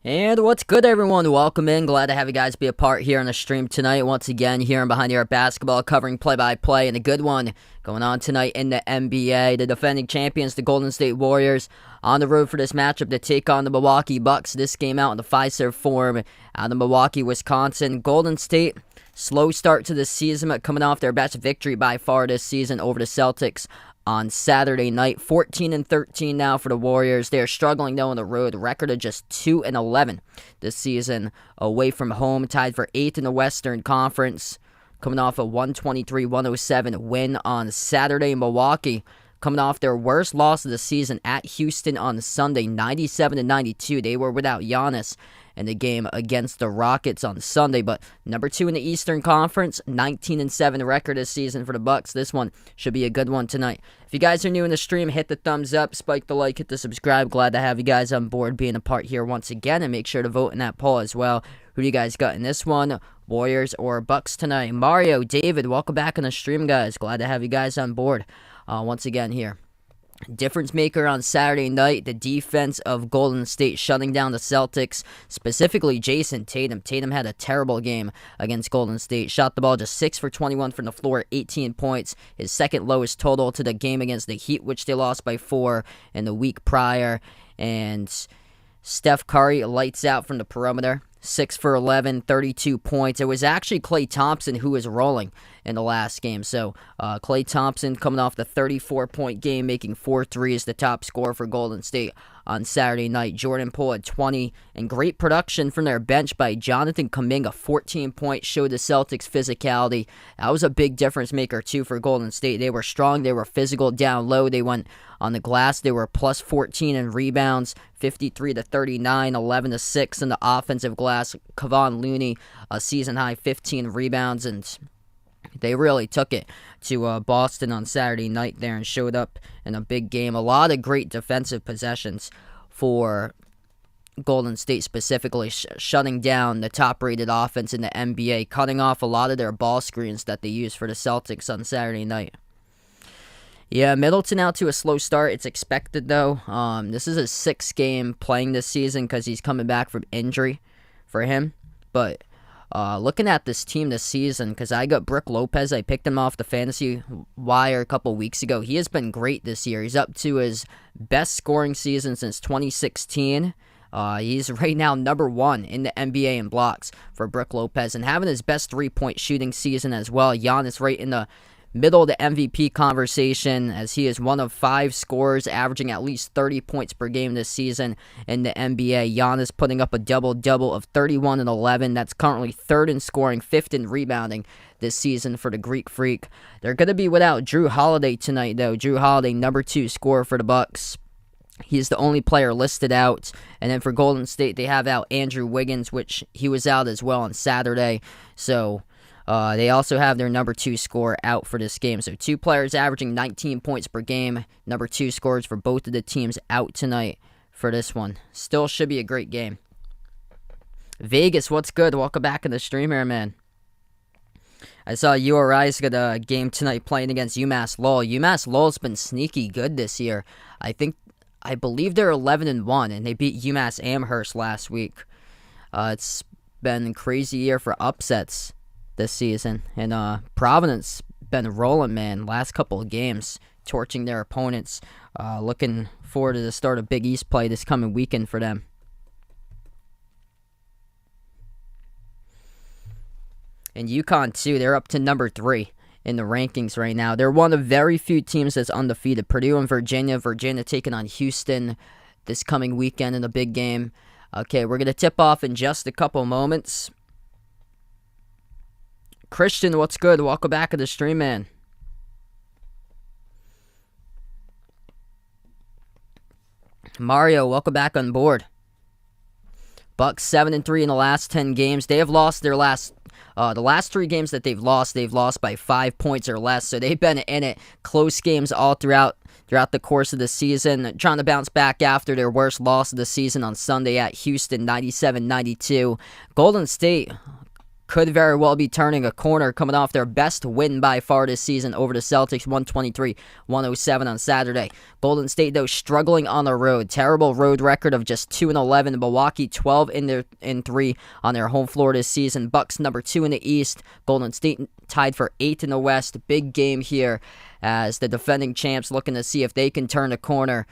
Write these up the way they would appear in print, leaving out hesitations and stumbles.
And what's good, everyone? Welcome in. Glad to have you guys be a part here on the stream tonight. Once again, here on Behind the Arc Basketball, covering play-by-play, and a good one going on tonight in the NBA. The defending champions, the Golden State Warriors, on the road for this matchup to take on the Milwaukee Bucks. This game out in the Fiserv Forum out of Milwaukee, Wisconsin. Golden State, slow start to the season, but coming off their best victory by far this season over the Celtics on Saturday night. 14-13 now for the Warriors. They're struggling though on the road. Record of just 2-11 this season away from home. Tied for 8th in the Western Conference. Coming off a 123-107 win on Saturday. Milwaukee coming off their worst loss of the season at Houston on Sunday, 97-92. They were without Giannis in the game against the Rockets on Sunday, but number 2 in the Eastern Conference, 19-7 record this season for the Bucks. This one should be a good one tonight. If you guys are new in the stream, hit the thumbs up, spike the like, hit the subscribe. Glad to have you guys on board being a part here once again, and make sure to vote in that poll as well. Who do you guys got in this one, Warriors or Bucks tonight? Mario, David, welcome back on the stream, guys. Glad to have you guys on board once again here. Difference maker on Saturday night, the defense of Golden State shutting down the Celtics, specifically Jason Tatum. Tatum had a terrible game against Golden State. Shot the ball just 6 for 21 from the floor, 18 points. His second lowest total to the game against the Heat, which they lost by 4 in the week prior. And Steph Curry lights out from the perimeter. 6 for 11, 32 points. It was actually Klay Thompson who was rolling in the last game. So Klay Thompson coming off the 34-point game, making 4 threes, the top scorer for Golden State on Saturday night. Jordan Poole had 20, and great production from their bench by Jonathan Kuminga. 14 points, showed the Celtics' physicality. That was a big difference maker, too, for Golden State. They were strong. They were physical down low. They went on the glass. They were plus 14 in rebounds, 53-39, 11-6 in the offensive glass. Kevon Looney, a season-high 15 rebounds, and they really took it to Boston on Saturday night there and showed up in a big game. A lot of great defensive possessions for Golden State, specifically shutting down the top-rated offense in the NBA, cutting off a lot of their ball screens that they used for the Celtics on Saturday night. Yeah, Middleton out to a slow start. It's expected, though. This is his 6th game playing this season because he's coming back from injury for him. But looking at this team this season, because I got Brook Lopez. I picked him off the fantasy wire a couple weeks ago. He has been great this year. He's up to his best scoring season since 2016. He's right now number 1 in the NBA in blocks for Brook Lopez, and having his best three-point shooting season as well. Giannis right in the middle of the MVP conversation, as he is one of 5 scorers averaging at least 30 points per game this season in the NBA. Giannis putting up a double-double of 31 and 11. That's currently 3rd in scoring, 5th in rebounding this season for the Greek Freak. They're going to be without Drew Holiday tonight, though. Drew Holiday, number 2 scorer for the Bucks. He's the only player listed out. And then for Golden State, they have out Andrew Wiggins, which he was out as well on Saturday. So they also have their number 2 scorer out for this game. So 2 players averaging 19 points per game. Number 2 scorers for both of the teams out tonight for this one. Still should be a great game. Vegas, what's good? Welcome back in the stream here, man. I saw URI's got a game tonight playing against UMass Lowell. UMass Lowell's been sneaky good this year. I believe they're 11-1, and they beat UMass Amherst last week. It's been a crazy year for upsets this season, and Providence been rolling, man. Last couple of games, torching their opponents. Looking forward to the start of Big East play this coming weekend for them. And UConn too, they're up to number 3 in the rankings right now. They're one of very few teams that's undefeated. Purdue and Virginia. Virginia taking on Houston this coming weekend in a big game. Okay, we're going to tip off in just a couple moments. Christian, what's good? Welcome back to the stream, man. Mario, welcome back on board. Bucks 7-3 in the last 10 games. They have lost their the last 3 games that they've lost by 5 points or less. So they've been in it. Close games all throughout the course of the season. Trying to bounce back after their worst loss of the season on Sunday at Houston, 97-92. Golden State could very well be turning a corner coming off their best win by far this season over the Celtics, 123-107 on Saturday. Golden State, though, struggling on the road. Terrible road record of just 2-11. Milwaukee 12-3 on their home floor this season. Bucks number 2 in the East. Golden State tied for 8th in the West. Big game here as the defending champs looking to see if they can turn the corner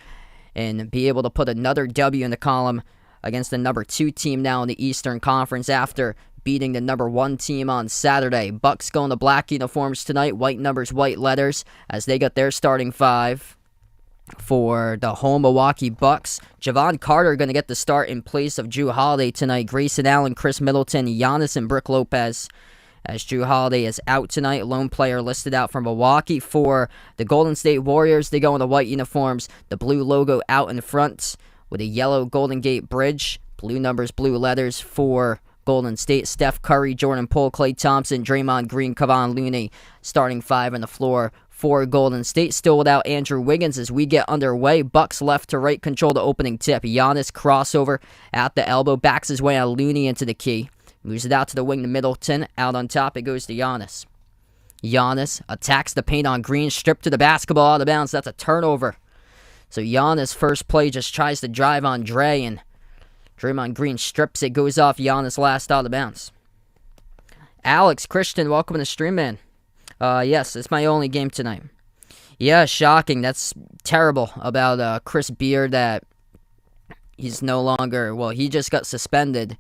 and be able to put another W in the column against the number 2 team now in the Eastern Conference after beating the number 1 team on Saturday. Bucks going to black uniforms tonight, white numbers, white letters, as they got their starting 5 for the home Milwaukee Bucks. Javon Carter going to get the start in place of Jrue Holiday tonight. Grayson Allen, Chris Middleton, Giannis, and Brook Lopez, as Jrue Holiday is out tonight. Lone player listed out for Milwaukee. For the Golden State Warriors, they go in the white uniforms, the blue logo out in front with a yellow Golden Gate Bridge, blue numbers, blue letters for Golden State. Steph Curry, Jordan Poole, Klay Thompson, Draymond Green, Kevon Looney, starting 5 on the floor for Golden State. Still without Andrew Wiggins as we get underway. Bucks left to right control the opening tip. Giannis crossover at the elbow, backs his way on Looney into the key. Moves it out to the wing to Middleton. Out on top, it goes to Giannis. Giannis attacks the paint on Green, stripped to the basketball out of bounds. That's a turnover. So Giannis' first play just tries to drive on Dre, and Draymond Green strips it, goes off Giannis last out of bounds. Alex Christian, welcome to the stream, man. Yes, it's my only game tonight. Yeah, shocking. That's terrible about Chris Beard that he's no longer, well, he just got suspended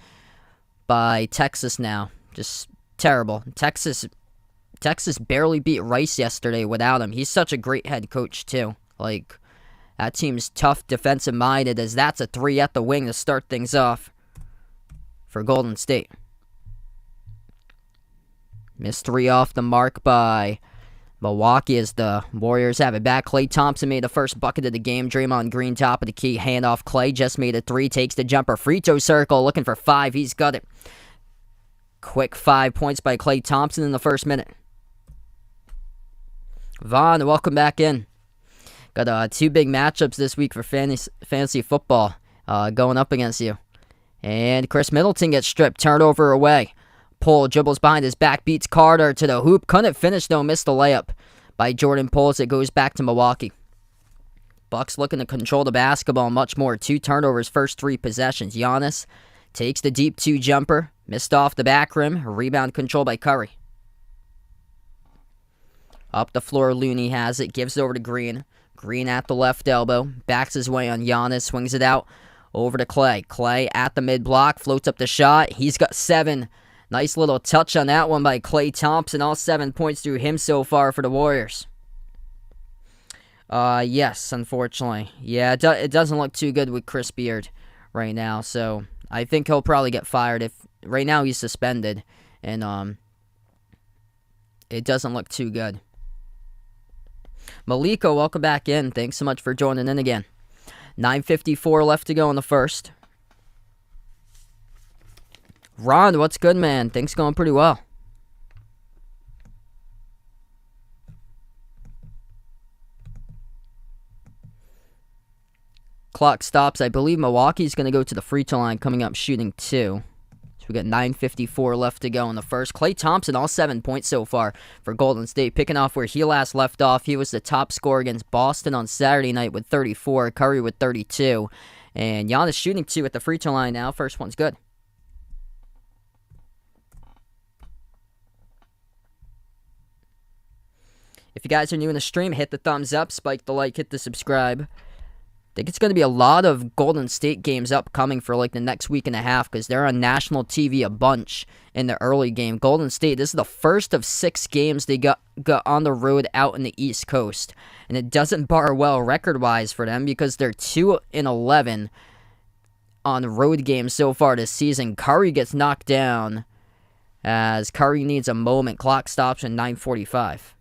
by Texas now. Just terrible. Texas barely beat Rice yesterday without him. He's such a great head coach, too. Like, that team's tough, defensive-minded, as that's a 3 at the wing to start things off for Golden State. Missed 3 off the mark by Milwaukee as the Warriors have it back. Klay Thompson made the first bucket of the game. Draymond Green, top of the key, handoff. Klay just made a 3, takes the jumper. Free throw circle, looking for 5. He's got it. Quick 5 points by Klay Thompson in the first minute. Vaughn, welcome back in. Got 2 big matchups this week for fantasy football going up against you. And Chris Middleton gets stripped, turnover away. Poole dribbles behind his back, beats Carter to the hoop. Couldn't finish though, missed the layup by Jordan Poole as it goes back to Milwaukee. Bucks looking to control the basketball much more. 2 turnovers, first 3 possessions. Giannis takes the deep 2 jumper, missed off the back rim. Rebound control by Curry. Up the floor, Looney has it, gives it over to Green. Green at the left elbow, backs his way on Giannis, swings it out over to Klay. Klay at the mid-block, floats up the shot. He's got 7. Nice little touch on that one by Klay Thompson. All 7 points through him so far for the Warriors. Yes, unfortunately. Yeah, it doesn't look too good with Chris Beard right now, so I think he'll probably get fired. If right now he's suspended, and it doesn't look too good. Maliko, welcome back in. Thanks so much for joining in again. 9:54 left to go in the first. Ron, what's good, man? Things going pretty well. Clock stops. I believe Milwaukee's going to go to the free throw line coming up shooting 2. We got 9:54 left to go in the first. Klay Thompson, all 7 points so far for Golden State. Picking off where he last left off, he was the top scorer against Boston on Saturday night with 34. Curry with 32. And Giannis shooting 2 at the free throw line now. First one's good. If you guys are new in the stream, hit the thumbs up, spike the like, hit the subscribe. I think it's going to be a lot of Golden State games upcoming for like the next week and a half because they're on national TV a bunch in the early game. Golden State, this is the first of 6 games they got on the road out in the East Coast. And it doesn't bar well record-wise for them because they're 2-11 on road games so far this season. Curry gets knocked down as Curry needs a moment. Clock stops at 9:45.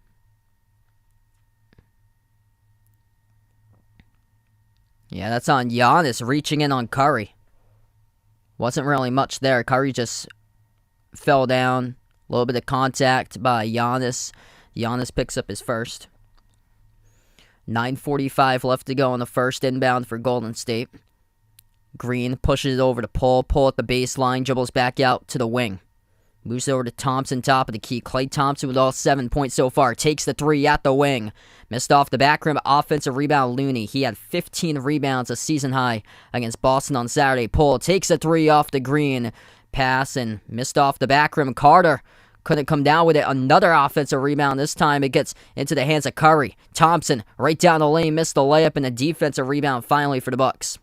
Yeah, that's on Giannis reaching in on Curry. Wasn't really much there. Curry just fell down. A little bit of contact by Giannis. Giannis picks up his first. 9:45 left to go in the first. Inbound for Golden State. Green pushes it over to Poole. Poole at the baseline. Dribbles back out to the wing. Moves over to Thompson, top of the key. Klay Thompson with all 7 points so far. Takes the three at the wing. Missed off the back rim. Offensive rebound, Looney. He had 15 rebounds, a season high against Boston on Saturday. Pull takes a three off the green. Pass and missed off the back rim. Carter couldn't come down with it. Another offensive rebound. This time it gets into the hands of Curry. Thompson right down the lane. Missed the layup and a defensive rebound finally for the Bucks.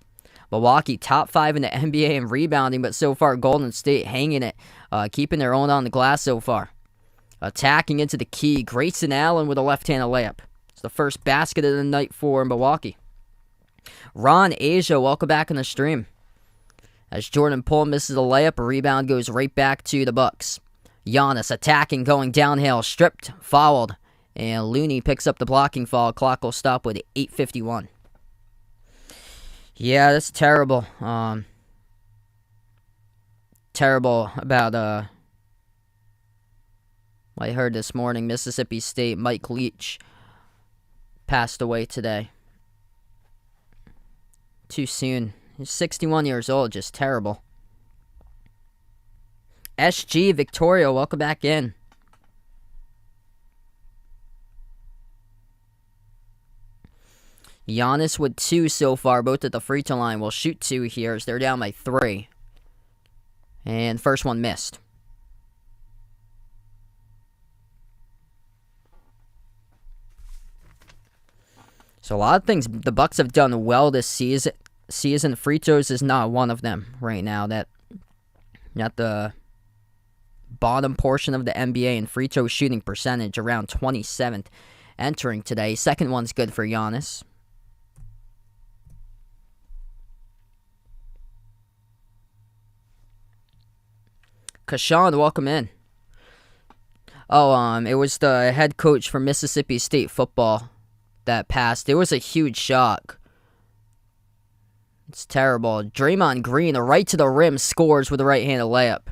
Milwaukee, top 5 in the NBA in rebounding, but so far Golden State hanging it, keeping their own on the glass so far. Attacking into the key, Grayson Allen with a left-handed layup. It's the first basket of the night for Milwaukee. Ron Asia, welcome back on the stream. As Jordan Poole misses a layup, a rebound goes right back to the Bucks. Giannis attacking, going downhill, stripped, fouled, and Looney picks up the blocking foul. Clock will stop with 8:51. Yeah, that's terrible. Terrible about, I heard this morning, Mississippi State, Mike Leach passed away today. Too soon. He's 61 years old, just terrible. SG Victoria, welcome back in. Giannis with 2 so far, both at the free throw line. Will shoot 2 here as they're down by 3. And first one missed. So a lot of things the Bucks have done well this season. Free throws is not one of them right now. That not the bottom portion of the NBA in free throw shooting percentage, around 27th entering today. Second one's good for Giannis. Kashawn, welcome in. Oh, it was the head coach for Mississippi State football that passed. It was a huge shock. It's terrible. Draymond Green, right to the rim, scores with a right-handed layup.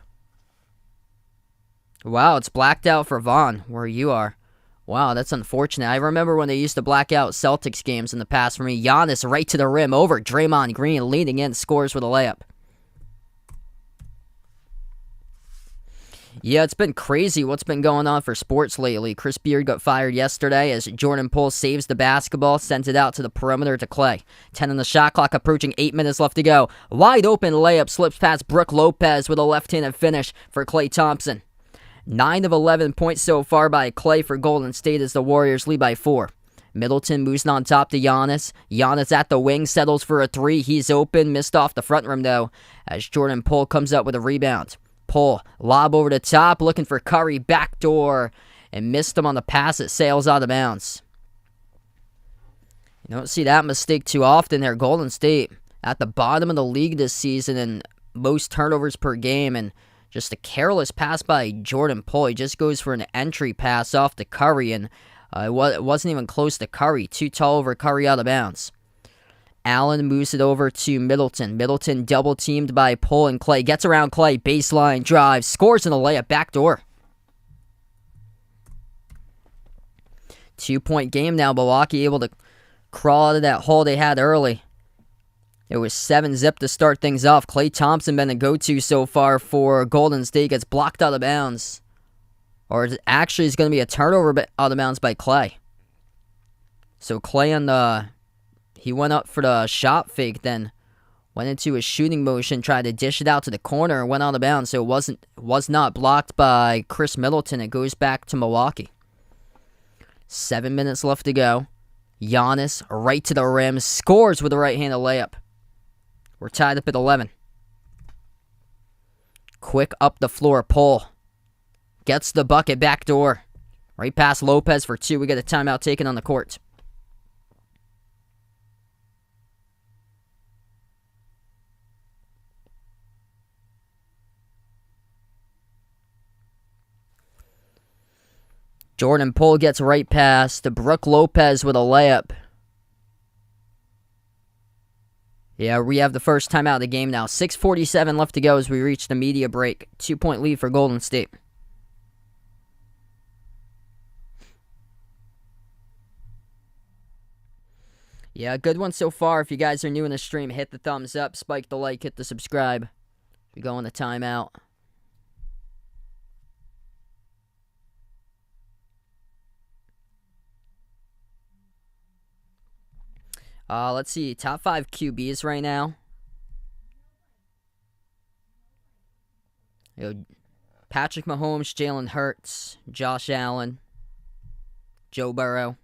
Wow, it's blacked out for Vaughn, where you are. Wow, that's unfortunate. I remember when they used to black out Celtics games in the past for me. Giannis right to the rim, over Draymond Green, leaning in, scores with a layup. Yeah, it's been crazy what's been going on for sports lately. Chris Beard got fired yesterday as Jordan Poole saves the basketball, sends it out to the perimeter to Klay. 10 on the shot clock, approaching 8 minutes left to go. Wide open layup slips past Brook Lopez with a left-handed finish for Klay Thompson. 9 of 11 points so far by Klay for Golden State as the Warriors lead by 4. Middleton moves on top to Giannis. Giannis at the wing, settles for a 3. He's open, missed off the front rim though, as Jordan Poole comes up with a rebound. Poole, lob over the top, looking for Curry, backdoor, and missed him on the pass. It sails out of bounds. You don't see that mistake too often there. Golden State at the bottom of the league this season in most turnovers per game, and just a careless pass by Jordan Poole. He just goes for an entry pass off to Curry, and it wasn't even close to Curry. Too tall over Curry, out of bounds. Allen moves it over to Middleton. Middleton double-teamed by Poole and Klay. Gets around Klay. Baseline drive. Scores in a layup. Backdoor. 2-point game now. Milwaukee able to crawl out of that hole they had early. It was 7-zip to start things off. Klay Thompson been a go-to so far for Golden State. Gets blocked out of bounds. Or it actually is going to be a turnover out of bounds by Klay. So Klay on the... He went up for the shot fake, then went into his shooting motion, tried to dish it out to the corner, and went out of bounds. So it was not blocked by Chris Middleton. It goes back to Milwaukee. 7 minutes left to go. Giannis right to the rim, scores with a right-handed layup. We're tied up at 11. Quick up the floor, Poole gets the bucket, backdoor, right past Lopez for 2. We get a timeout taken on the court. Jordan Poole gets right past to Brook Lopez with a layup. Yeah, we have the first timeout of the game now. 6:47 left to go as we reach the media break. 2-point lead for Golden State. Yeah, good one so far. If you guys are new in the stream, hit the thumbs up, spike the like, hit the subscribe. We go on the timeout. Let's see. Top 5 QBs right now. Patrick Mahomes, Jalen Hurts, Josh Allen, Joe Burrow.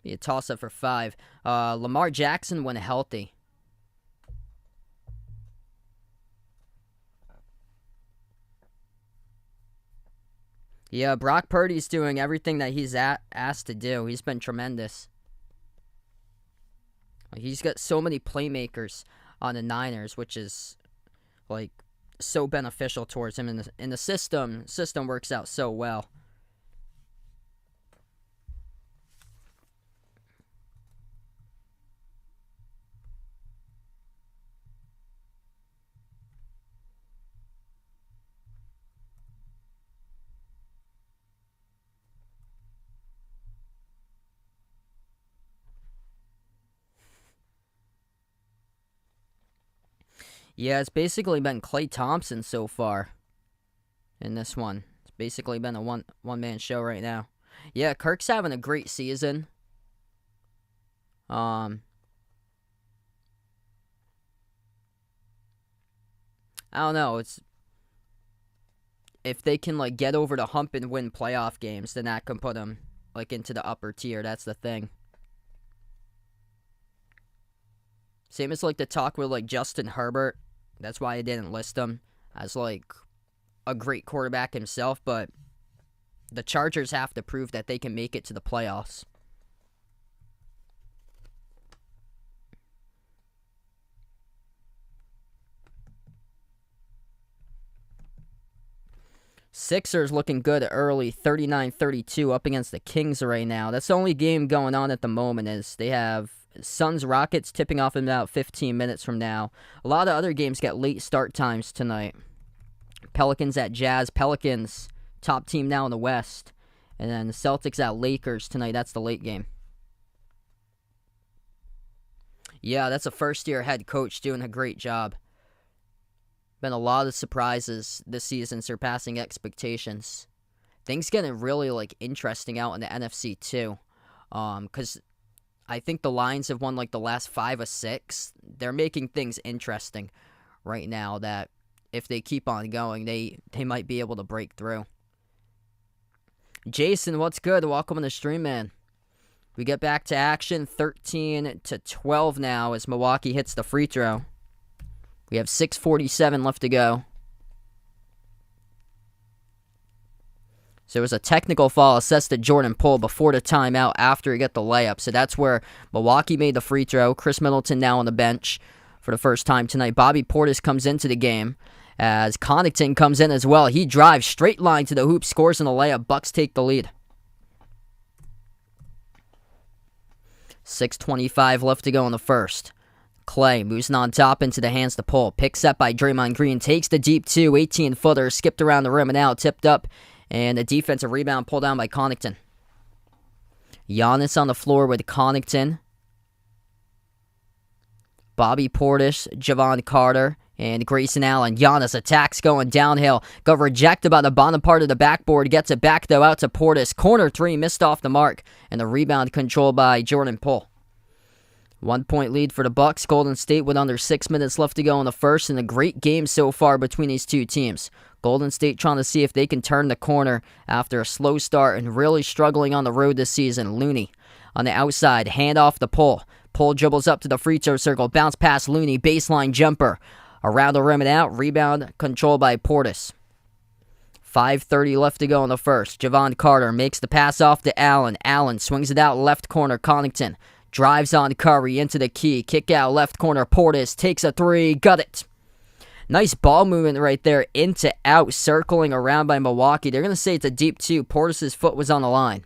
Be a toss-up for 5. Lamar Jackson when healthy. Yeah, Brock Purdy's doing everything that he's asked to do. He's been tremendous. He's got so many playmakers on the Niners, which is like so beneficial towards him. In the system works out so well. Yeah, it's basically been Klay Thompson so far in this one. It's basically been a one-man show right now. Yeah, Kirk's having a great season. I don't know. It's if they can like get over the hump and win playoff games, then that can put them like into the upper tier. That's the thing. Same as like the talk with like Justin Herbert. That's why I didn't list him as like a great quarterback himself, but the Chargers have to prove that they can make it to the playoffs. Sixers looking good early, 39-32 up against the Kings right now. That's the only game going on at the moment is they have Suns Rockets tipping off in about 15 minutes from now. A lot of other games get late start times tonight. Pelicans at Jazz. Pelicans, top team now in the West. And then the Celtics at Lakers tonight. That's the late game. Yeah, that's a first-year head coach doing a great job. Been a lot of surprises this season, surpassing expectations. Things getting really like interesting out in the NFC too. Because I think the Lions have won like the last 5 or 6. They're making things interesting right now that if they keep on going, they might be able to break through. Jason, what's good? Welcome on the stream, man. We get back to action, 13-12 now as Milwaukee hits the free throw. We have 6:47 left to go. So it was a technical foul assessed to Jordan Poole before the timeout after he got the layup. So that's where Milwaukee made the free throw. Chris Middleton now on the bench for the first time tonight. Bobby Portis comes into the game as Connaughton comes in as well. He drives straight line to the hoop, scores in the layup. Bucks take the lead. 6:25 left to go in the first. Clay moves on top into the hands to Poole. Picks up by Draymond Green. Takes the deep 2, 18-footer. Skipped around the rim and out. Tipped up. And a defensive rebound pulled down by Connaughton. Giannis on the floor with Connaughton. Bobby Portis, Javon Carter, and Grayson Allen. Giannis attacks going downhill. Got rejected by the bottom part of the backboard. Gets it back, though, out to Portis. Corner 3, missed off the mark. And the rebound controlled by Jordan Poole. 1-point lead for the Bucks. Golden State with under 6 minutes left to go in the first, and a great game so far between these two teams. Golden State trying to see if they can turn the corner after a slow start and really struggling on the road this season. Looney on the outside, hand off the Poole. Poole dribbles up to the free throw circle, bounce past Looney, baseline jumper. Around the rim and out, rebound controlled by Portis. 5:30 left to go in the first. Javon Carter makes the pass off to Allen. Allen swings it out left corner, Connaughton. Drives on Curry into the key. Kick out left corner. Portis takes a 3. Got it. Nice ball movement right there. Into out. Circling around by Milwaukee. They're going to say it's a deep 2. Portis' foot was on the line.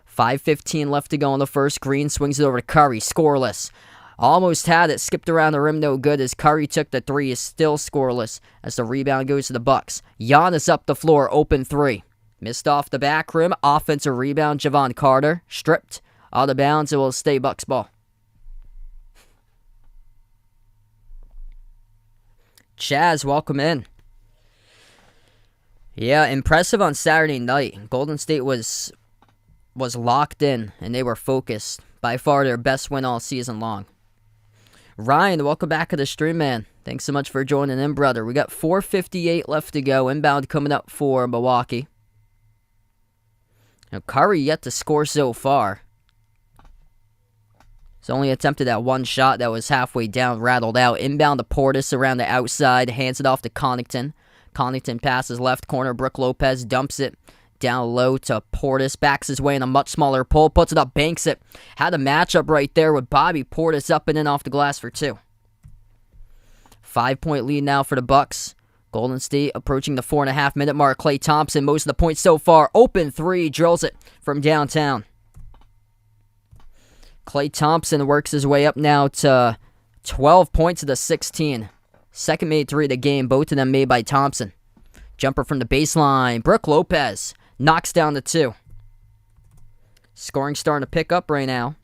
5:15 left to go in the first. Green swings it over to Curry. Scoreless. Almost had it. Skipped around the rim. No good as Curry took the 3. Is still scoreless as the rebound goes to the Bucks. Giannis up the floor. Open 3. Missed off the back rim. Offensive rebound. Javon Carter. Stripped. Out of bounds, it will stay Bucks ball. Chaz, welcome in. Yeah, impressive on Saturday night. Golden State was locked in and they were focused. By far their best win all season long. Ryan, welcome back to the stream, man. Thanks so much for joining in, brother. We got 4:58 left to go. Inbound coming up for Milwaukee. Now, Curry yet to score so far. He's only attempted that one shot that was halfway down, rattled out. Inbound to Portis around the outside, hands it off to Connaughton. Connaughton passes left corner. Brook Lopez dumps it down low to Portis. Backs his way in a much smaller pull. Puts it up, banks it. Had a matchup right there with Bobby Portis up and in off the glass for 2. 5-point lead now for the Bucks. Golden State approaching the 4.5-minute mark. Klay Thompson, most of the points so far. Open 3, drills it from downtown. Klay Thompson works his way up now to 12 points to the 16. Second made 3 of the game, both of them made by Thompson. Jumper from the baseline. Brook Lopez knocks down the 2. Scoring starting to pick up right now.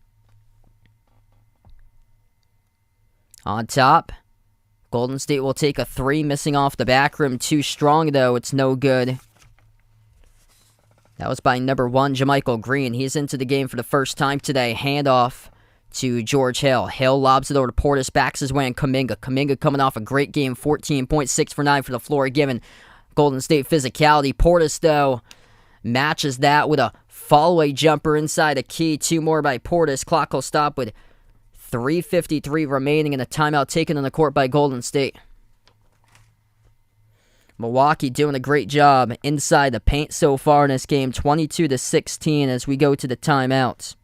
On top, Golden State will take a 3, missing off the back rim. Too strong, though. It's no good. That was by number 1, JaMychal Green. He's into the game for the first time today. Handoff to George Hill. Hill lobs it over to Portis, backs his way in Kuminga. Kuminga coming off a great game, 14.6 for 9 for the floor, given Golden State physicality. Portis, though, matches that with a fall-away jumper inside a key. 2 more by Portis. Clock will stop with 3:53 remaining and a timeout taken on the court by Golden State. Milwaukee doing a great job inside the paint so far in this game, 22-16 as we go to the timeouts.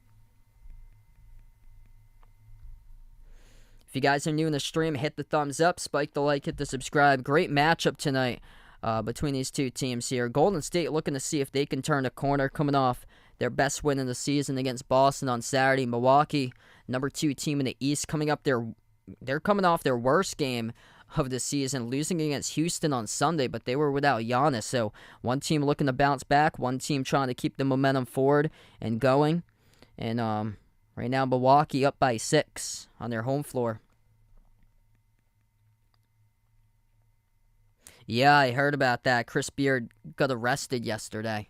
If you guys are new in the stream, hit the thumbs up, spike the like, hit the subscribe. Great matchup tonight between these two teams here. Golden State looking to see if they can turn a corner, coming off their best win in the season against Boston on Saturday. Milwaukee, number 2 team in the East, they're coming off their worst game of the season, losing against Houston on Sunday, but they were without Giannis. So one team looking to bounce back, one team trying to keep the momentum forward and going. And right now, Milwaukee up by 6 on their home floor. Yeah, I heard about that. Chris Beard got arrested yesterday.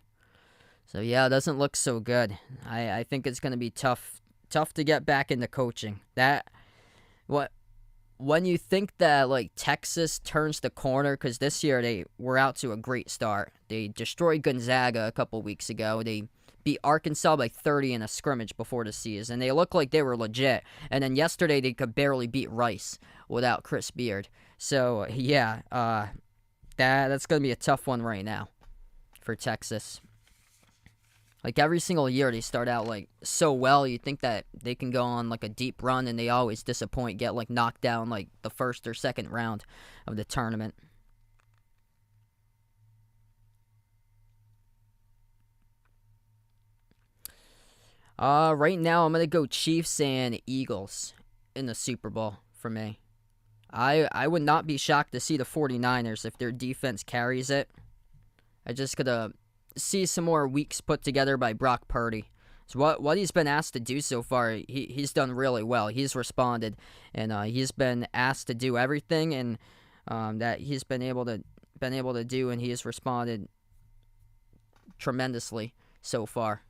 So yeah, it doesn't look so good. I think it's going to be tough to get back into coaching. When you think that, like, Texas turns the corner, because this year they were out to a great start. They destroyed Gonzaga a couple weeks ago. They beat Arkansas by 30 in a scrimmage before the season. They looked like they were legit. And then yesterday they could barely beat Rice without Chris Beard. So, yeah, that's going to be a tough one right now for Texas. Like, every single year they start out, like, so well. You think that they can go on, like, a deep run, and they always disappoint, get, like, knocked down, like, the first or second round of the tournament. Right now I'm going to go Chiefs and Eagles in the Super Bowl for me. I would not be shocked to see the 49ers if their defense carries it. I just gotta see some more weeks put together by Brock Purdy. So what he's been asked to do so far, he's done really well. He's responded, and he's been asked to do everything, and that he's been able to do, and he has responded tremendously so far.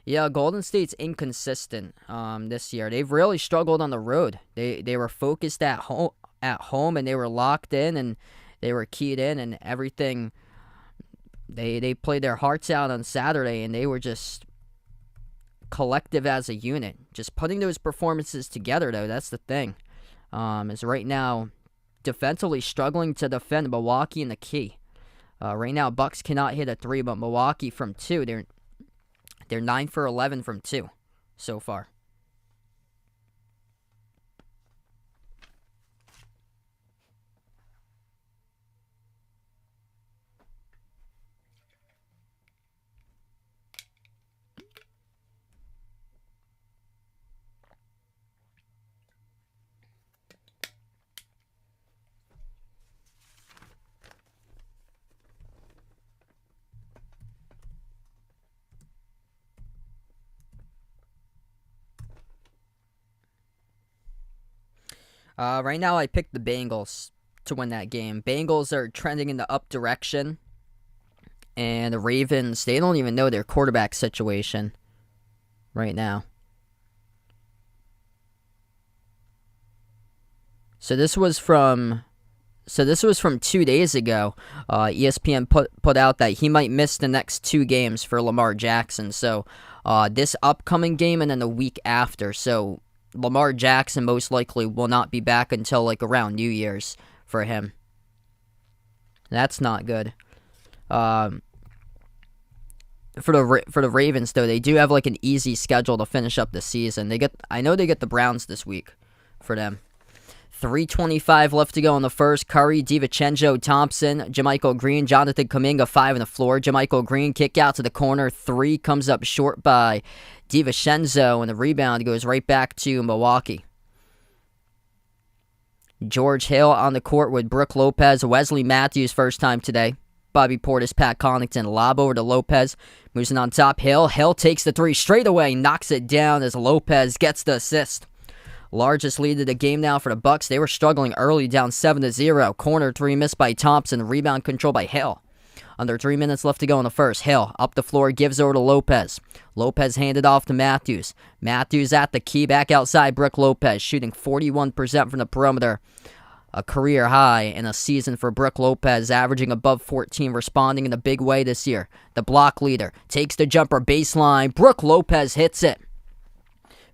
Yeah, Golden State's inconsistent this year. They've really struggled on the road. They were focused at home, and they were locked in, and they were keyed in, and everything. They played their hearts out on Saturday, and they were just collective as a unit. Just putting those performances together, though, that's the thing. Is right now defensively struggling to defend Milwaukee in the key. Right now, Bucks cannot hit a 3, but Milwaukee from 2, they're 9 for 11 from 2 so far. Right now, I picked the Bengals to win that game. Bengals are trending in the up direction. And the Ravens, they don't even know their quarterback situation right now. So this was from 2 days ago. ESPN put out that he might miss the next 2 games for Lamar Jackson. So this upcoming game and then the week after. So Lamar Jackson most likely will not be back until like around New Year's for him. That's not good. For the Ravens though, they do have like an easy schedule to finish up the season. I know they get the Browns this week for them. 3:25 left to go in the first. Curry, DiVincenzo, Thompson, JaMychal Green, Jonathan Kuminga, 5 on the floor. JaMychal Green kick out to the corner. 3 comes up short by DiVincenzo, and the rebound goes right back to Milwaukee. George Hill on the court with Brook Lopez. Wesley Matthews first time today. Bobby Portis, Pat Connaughton, lob over to Lopez. Moves it on top. Hill takes the 3 straight away. Knocks it down as Lopez gets the assist. Largest lead of the game now for the Bucks. They were struggling early, down 7-0. Corner 3 missed by Thompson. Rebound control by Hill. Under 3 minutes left to go in the first. Hill up the floor, gives over to Lopez. Lopez handed off to Matthews. Matthews at the key, back outside. Brook Lopez shooting 41% from the perimeter. A career high in a season for Brook Lopez, averaging above 14, responding in a big way this year. The block leader takes the jumper baseline. Brook Lopez hits it.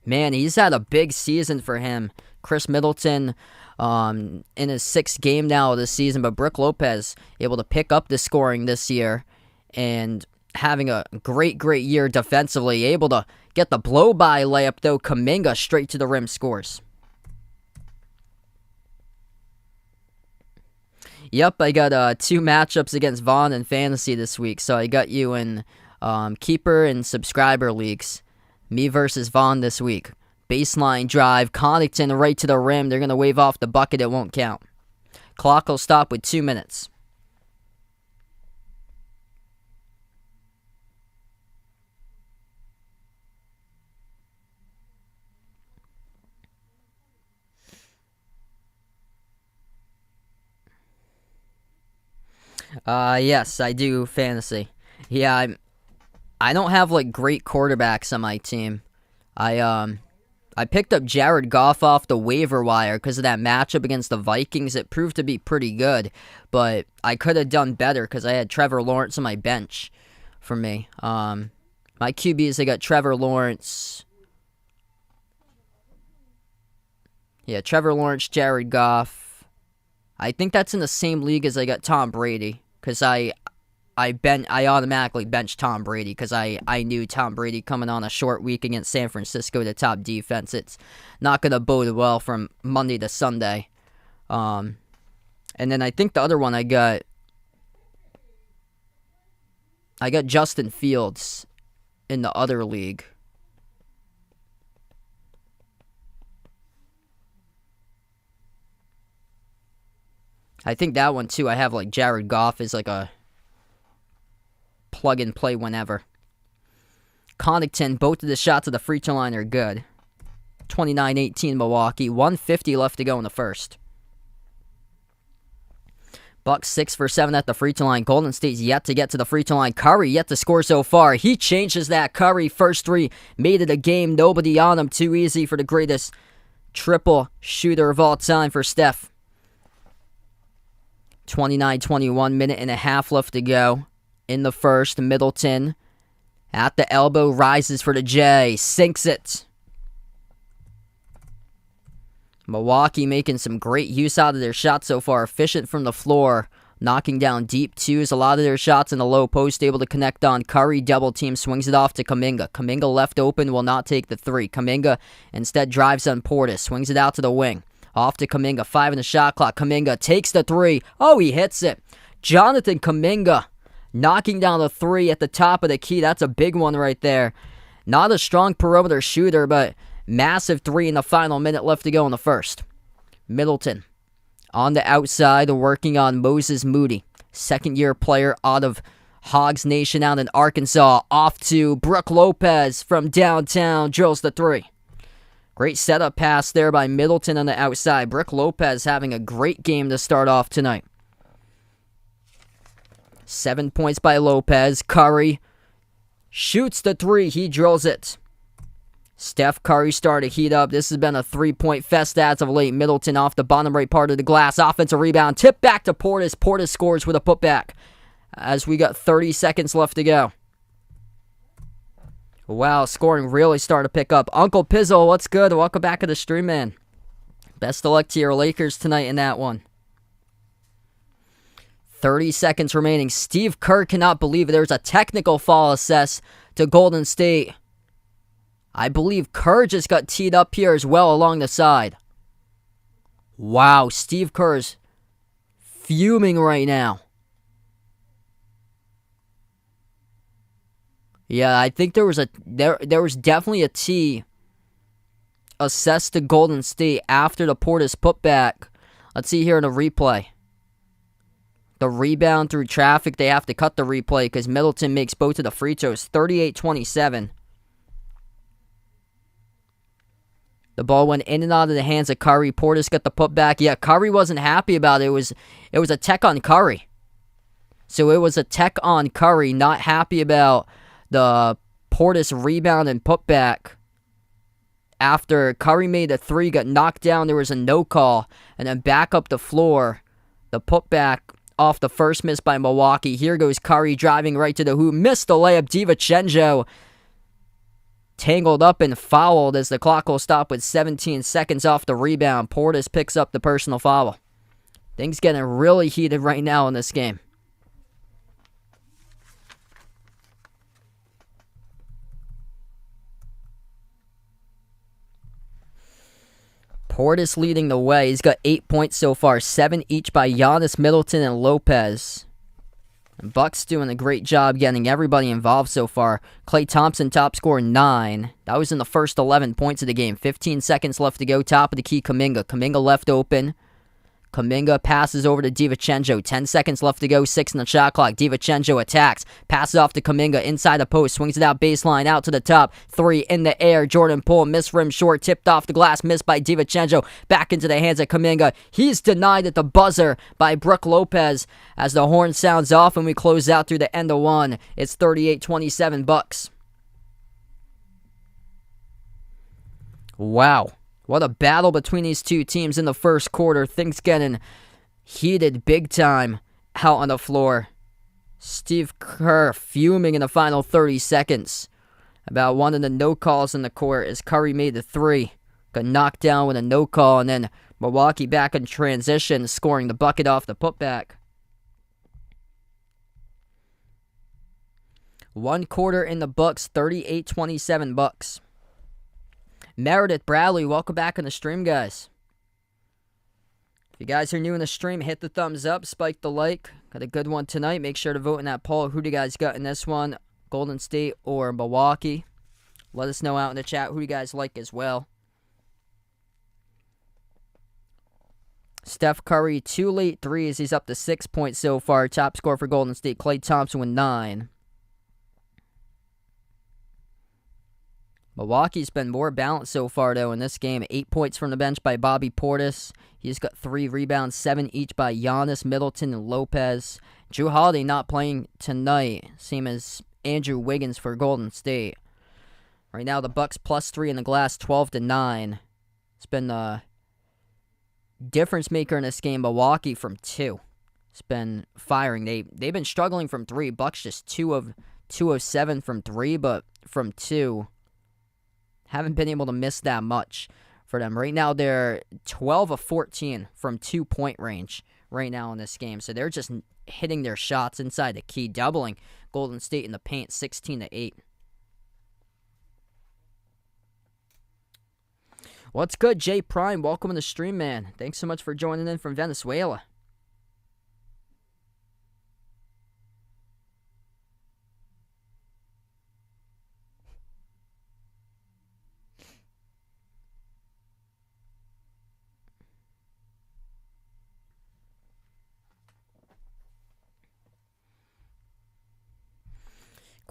Man, he's had a big season for him. Chris Middleton in his 6th game now of the season, but Brook Lopez able to pick up the scoring this year and having a great year defensively. Able to get the blow-by layup, though. Kuminga straight to the rim scores. Yep, I got 2 matchups against Vaughn in fantasy this week, so I got you in keeper and subscriber leagues. Me versus Vaughn this week. Baseline drive. Connaughton right to the rim. They're going to wave off the bucket. It won't count. Clock will stop with 2 minutes. Yes, I do fantasy. Yeah, I don't have like great quarterbacks on my team. I picked up Jared Goff off the waiver wire because of that matchup against the Vikings. It proved to be pretty good, but I could have done better because I had Trevor Lawrence on my bench for me. My QBs, I got Trevor Lawrence. Yeah, Trevor Lawrence, Jared Goff. I think that's in the same league as I got Tom Brady because I automatically benched Tom Brady because I knew Tom Brady coming on a short week against San Francisco, the top defense. It's not going to bode well from Monday to Sunday. And then I think the other one I got Justin Fields in the other league. I think that one too. I have like Jared Goff is like a plug and play whenever. Connaughton, both of the shots at the free throw line are good. 29-18 Milwaukee. 1:50 left to go in the first. Bucks 6 for 7 at the free throw line. Golden State's yet to get to the free throw line. Curry yet to score so far. He changes that. Curry, first 3, made it a game. Nobody on him. Too easy for the greatest triple shooter of all time for Steph. 29-21, minute and a half left to go in the first. Middleton at the elbow, rises for the J, sinks it. Milwaukee making some great use out of their shots so far. Efficient from the floor, knocking down deep twos. A lot of their shots in the low post, able to connect on. Curry double team, swings it off to Kuminga. Kuminga left open, will not take the 3. Kuminga instead drives on Portis, swings it out to the wing. Off to Kuminga, 5 in the shot clock. Kuminga takes the 3. Oh, he hits it. Jonathan Kuminga knocking down the 3 at the top of the key. That's a big one right there. Not a strong perimeter shooter, but massive 3 in the final minute left to go in the first. Middleton on the outside, working on Moses Moody. Second-year player out of Hogs Nation out in Arkansas. Off to Brook Lopez from downtown, drills the 3. Great setup pass there by Middleton on the outside. Brook Lopez having a great game to start off tonight. 7 points by Lopez. Curry shoots the three. He drills it. Steph Curry started to heat up. This has been a three-point fest as of late. Middleton off the bottom right part of the glass. Offensive rebound. Tip back to Portis. Portis scores with a putback as we got 30 seconds left to go. Wow, scoring really started to pick up. Uncle Pizzle, what's good? Welcome back to the stream, man. Best of luck to your Lakers tonight in that one. 30 seconds remaining. Steve Kerr cannot believe it. There's a technical foul assessed to Golden State. I believe Kerr just got teed up here as well along the side. Wow, Steve Kerr's fuming right now. Yeah, I think there was definitely a tee assessed to Golden State after the Portis putback. Let's see here in the replay. The rebound through traffic, they have to cut the replay because Middleton makes both of the free throws. 38-27. The ball went in and out of the hands of Curry. Portis got the putback. Yeah, Curry wasn't happy about it. It was a tech on Curry. So it was a tech on Curry, not happy about the Portis rebound and putback. After Curry made a three, got knocked down, there was a no call. And then back up the floor, the putback off the first miss by Milwaukee. Here goes Curry driving right to the hoop. Missed the layup. DiVincenzo tangled up and fouled as the clock will stop with 17 seconds off the rebound. Portis picks up the personal foul. Things getting really heated right now in this game. Portis leading the way. He's got 8 points so far, 7 each by Giannis, Middleton, and Lopez. And Bucks doing a great job getting everybody involved so far. Klay Thompson top scorer 9. That was in the first 11 points of the game. 15 seconds left to go. Top of the key, Kuminga. Kuminga left open. Kuminga passes over to DiVincenzo. 10 seconds left to go. 6 in the shot clock. DiVincenzo attacks. Passes off to Kuminga inside the post. Swings it out baseline. Out to the top. 3 in the air. Jordan Poole. Miss rim short. Tipped off the glass. Missed by DiVincenzo. Back into the hands of Kuminga. He's denied at the buzzer by Brook Lopez as the horn sounds off and we close out through the end of one. It's 38-27 Bucks. Wow. What a battle between these two teams in the first quarter. Things getting heated big time out on the floor. Steve Kerr fuming in the final 30 seconds about one of the no calls in the court as Curry made the three. Got knocked down with a no call, and then Milwaukee back in transition, scoring the bucket off the putback. 1 quarter in the books, 38-27 Bucks. Meredith Bradley, welcome back on the stream, guys. If you guys are new in the stream, hit the thumbs up, spike the like. Got a good one tonight. Make sure to vote in that poll. Who do you guys got in this one? Golden State or Milwaukee? Let us know out in the chat who you guys like as well. Steph Curry, 2 late threes. He's up to 6 points so far. Top scorer for Golden State. Klay Thompson with 9. Milwaukee's been more balanced so far, though, in this game. 8 points from the bench by Bobby Portis. He's got 3 rebounds, 7 each by Giannis, Middleton, and Lopez. Drew Holiday not playing tonight, same as Andrew Wiggins for Golden State. Right now, the Bucks +3 in the glass, 12-9. It's been the difference maker in this game. Milwaukee from 2. It's been firing. They've been struggling from 3. Bucks just 2 of 7 from 3, but from 2. Haven't been able to miss that much for them. Right now, they're 12 of 14 from 2-point range right now in this game. So they're just hitting their shots inside the key, doubling Golden State in the paint, 16-8. What's good, Jay Prime? Welcome to the stream, man. Thanks so much for joining in from Venezuela.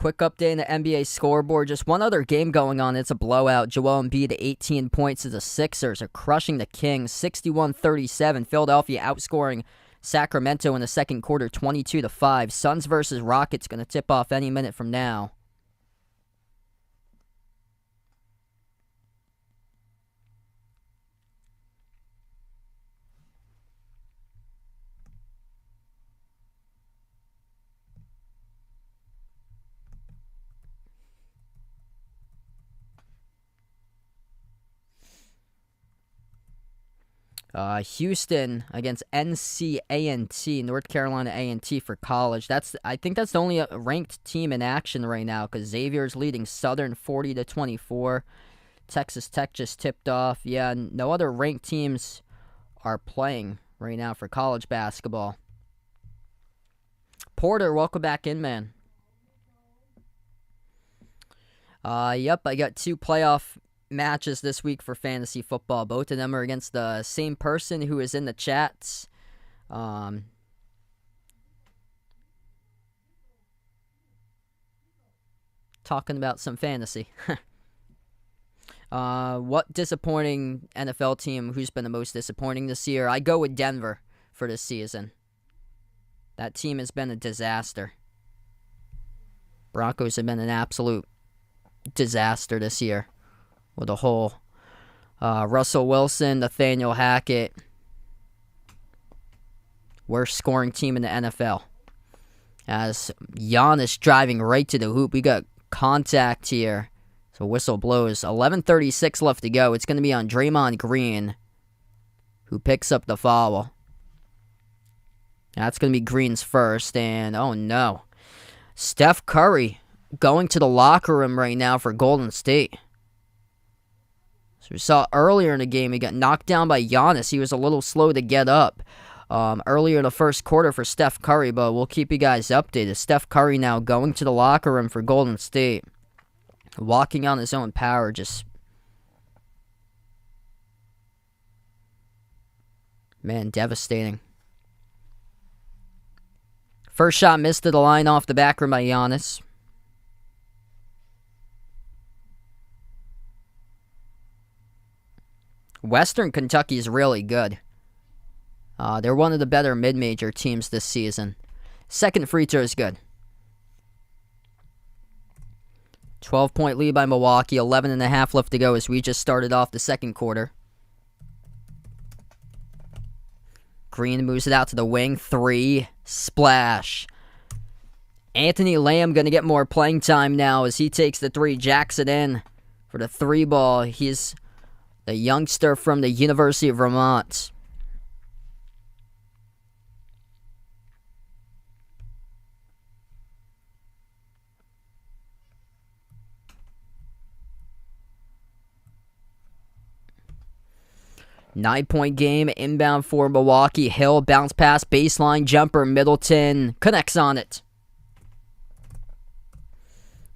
Quick update in the NBA scoreboard. Just one other game going on. It's a blowout. Joel Embiid, 18 points as the Sixers are crushing the Kings, 61-37. Philadelphia outscoring Sacramento in the second quarter, 22-5. Suns versus Rockets going to tip off any minute from now. Houston against NCANT, North Carolina A&T for college. I think that's the only ranked team in action right now because Xavier's leading Southern 40-24. Texas Tech just tipped off. Yeah, no other ranked teams are playing right now for college basketball. Porter, welcome back in, man. Yep, I got 2 playoff matches this week for fantasy football. Both of them are against the same person who is in the chats. Talking about some fantasy. What disappointing NFL team, who's been the most disappointing this year? I go with Denver for this season. That team has been a disaster. Broncos have been an absolute disaster this year. With the whole Russell Wilson, Nathaniel Hackett, worst scoring team in the NFL. As Giannis driving right to the hoop. We got contact here. So whistle blows. 11:36 left to go. It's going to be on Draymond Green, who picks up the foul. That's going to be Green's first. And, oh no. Steph Curry going to the locker room right now for Golden State. So we saw earlier in the game, he got knocked down by Giannis. He was a little slow to get up earlier in the first quarter for Steph Curry, but we'll keep you guys updated. Steph Curry now going to the locker room for Golden State. Walking on his own power, just... man, devastating. First shot missed to the line off the back rim by Giannis. Western Kentucky is really good. They're one of the better mid-major teams this season. Second free throw is good. 12-point lead by Milwaukee. 11.5 left to go as we just started off the second quarter. Green moves it out to the wing. 3. Splash. Anthony Lamb going to get more playing time now as he takes the 3. Jacks it in for the 3 ball. He's the youngster from the University of Vermont. Nine-point game, inbound for Milwaukee. Hill, bounce pass, baseline jumper, Middleton connects on it.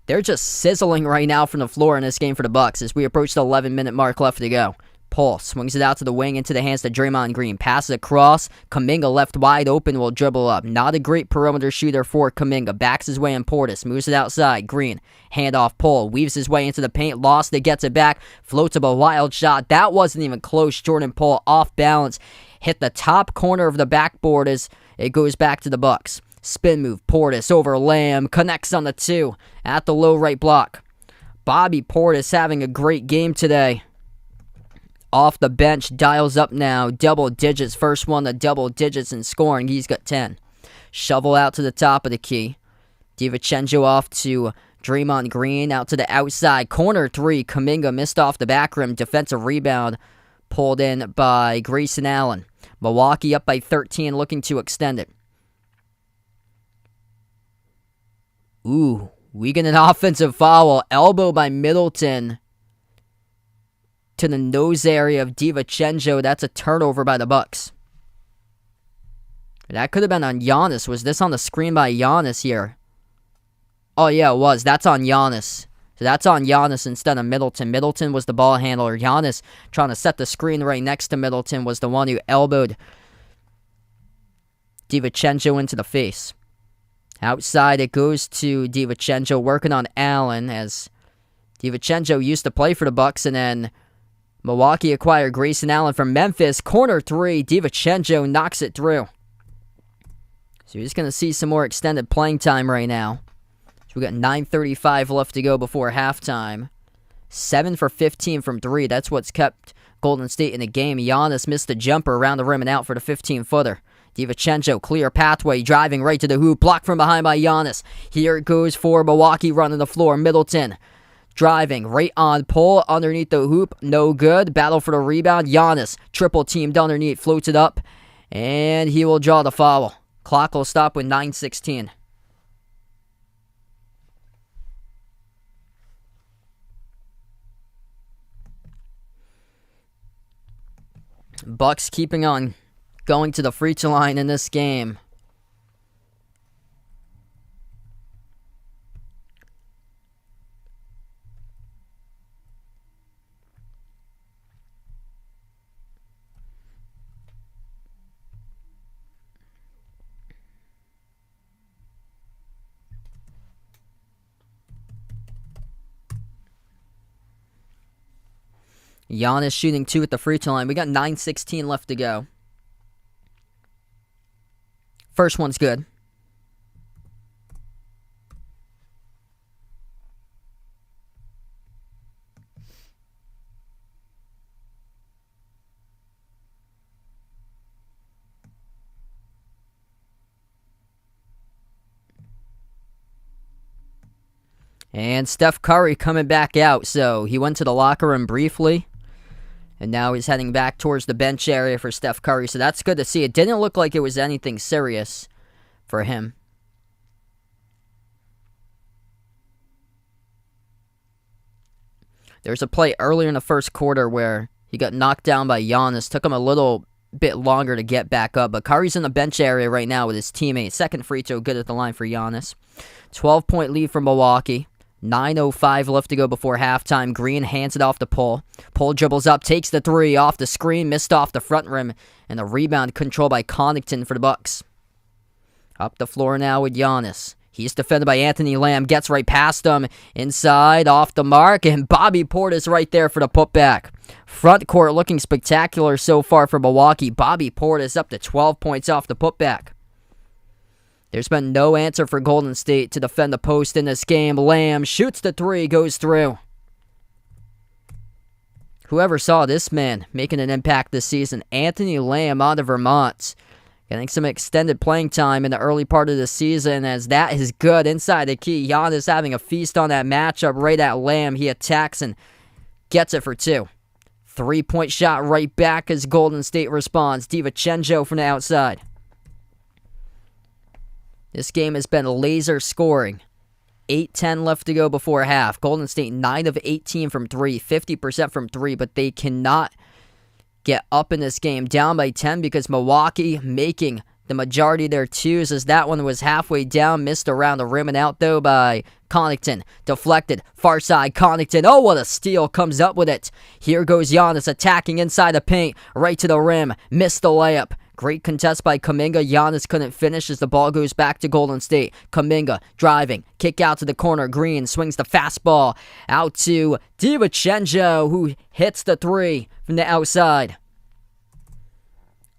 They're just sizzling right now from the floor in this game for the Bucks as we approach the 11-minute mark left to go. Paul swings it out to the wing into the hands to Draymond Green. Passes across. Kuminga left wide open will dribble up. Not a great perimeter shooter for Kuminga. Backs his way in Portis. Moves it outside. Green. Handoff Paul. Weaves his way into the paint. Lost it. Gets it back. Floats up a wild shot. That wasn't even close. Jordan Poole off balance. Hit the top corner of the backboard as it goes back to the Bucks. Spin move. Portis over Lamb. Connects on the 2 at the low right block. Bobby Portis having a great game today. Off the bench, dials up now, double digits. First one to double digits in scoring. He's got 10. Shovel out to the top of the key. DiVincenzo off to Draymond Green, out to the outside. Corner 3, Kuminga missed off the back rim. Defensive rebound pulled in by Grayson Allen. Milwaukee up by 13, looking to extend it. Ooh, we get an offensive foul. Elbow by Middleton to the nose area of DiVincenzo. That's a turnover by the Bucks. That could have been on Giannis. Was this on the screen by Giannis here? Oh, yeah, it was. That's on Giannis. So that's on Giannis instead of Middleton. Middleton was the ball handler. Giannis, trying to set the screen right next to Middleton, was the one who elbowed DiVincenzo into the face. Outside, it goes to DiVincenzo working on Allen, as DiVincenzo used to play for the Bucks, and then Milwaukee acquired Grayson Allen from Memphis. Corner three, DiVincenzo knocks it through. So he's going to see some more extended playing time right now. So we got 9:35 left to go before halftime. 7 for 15 from three. That's what's kept Golden State in the game. Giannis missed the jumper around the rim and out for the 15-footer. DiVincenzo, clear pathway, driving right to the hoop. Blocked from behind by Giannis. Here it goes for Milwaukee running the floor. Middleton driving right on pull underneath the hoop. No good. Battle for the rebound. Giannis triple teamed underneath. Floats it up. And he will draw the foul. Clock will stop with 9:16. Bucks keeping on going to the free throw line in this game. Giannis shooting 2 at the free throw line. We got 9:16 left to go. First one's good. And Steph Curry coming back out. So he went to the locker room briefly. And now he's heading back towards the bench area for Steph Curry. So that's good to see. It didn't look like it was anything serious for him. There's a play earlier in the first quarter where he got knocked down by Giannis. Took him a little bit longer to get back up. But Curry's in the bench area right now with his teammate. Second free throw good at the line for Giannis. 12-point lead for Milwaukee. 9:05 left to go before halftime. Green hands it off to Poole. Poole dribbles up, takes the three off the screen, missed off the front rim, and the rebound controlled by Connaughton for the Bucks. Up the floor now with Giannis. He's defended by Anthony Lamb, gets right past him, inside, off the mark, and Bobby Portis right there for the putback. Front court looking spectacular so far for Milwaukee. Bobby Portis up to 12 points off the putback. There's been no answer for Golden State to defend the post in this game. Lamb shoots the three, goes through. Whoever saw this man making an impact this season? Anthony Lamb out of Vermont. Getting some extended playing time in the early part of the season, as that is good inside the key. Giannis having a feast on that matchup right at Lamb. He attacks and gets it for 2. 3-point shot right back as Golden State responds. DiVincenzo from the outside. This game has been laser scoring. 8:10 left to go before half. Golden State 9 of 18 from 3, 50% from 3, but they cannot get up in this game. Down by 10 because Milwaukee making the majority of their twos, as that one was halfway down. Missed around the rim and out though by Connaughton. Deflected. Far side Connaughton. Oh, what a steal. Comes up with it. Here goes Giannis attacking inside the paint. Right to the rim. Missed the layup. Great contest by Kuminga. Giannis couldn't finish as the ball goes back to Golden State. Kuminga driving. Kick out to the corner. Green swings the fastball out to DiVincenzo, who hits the three from the outside.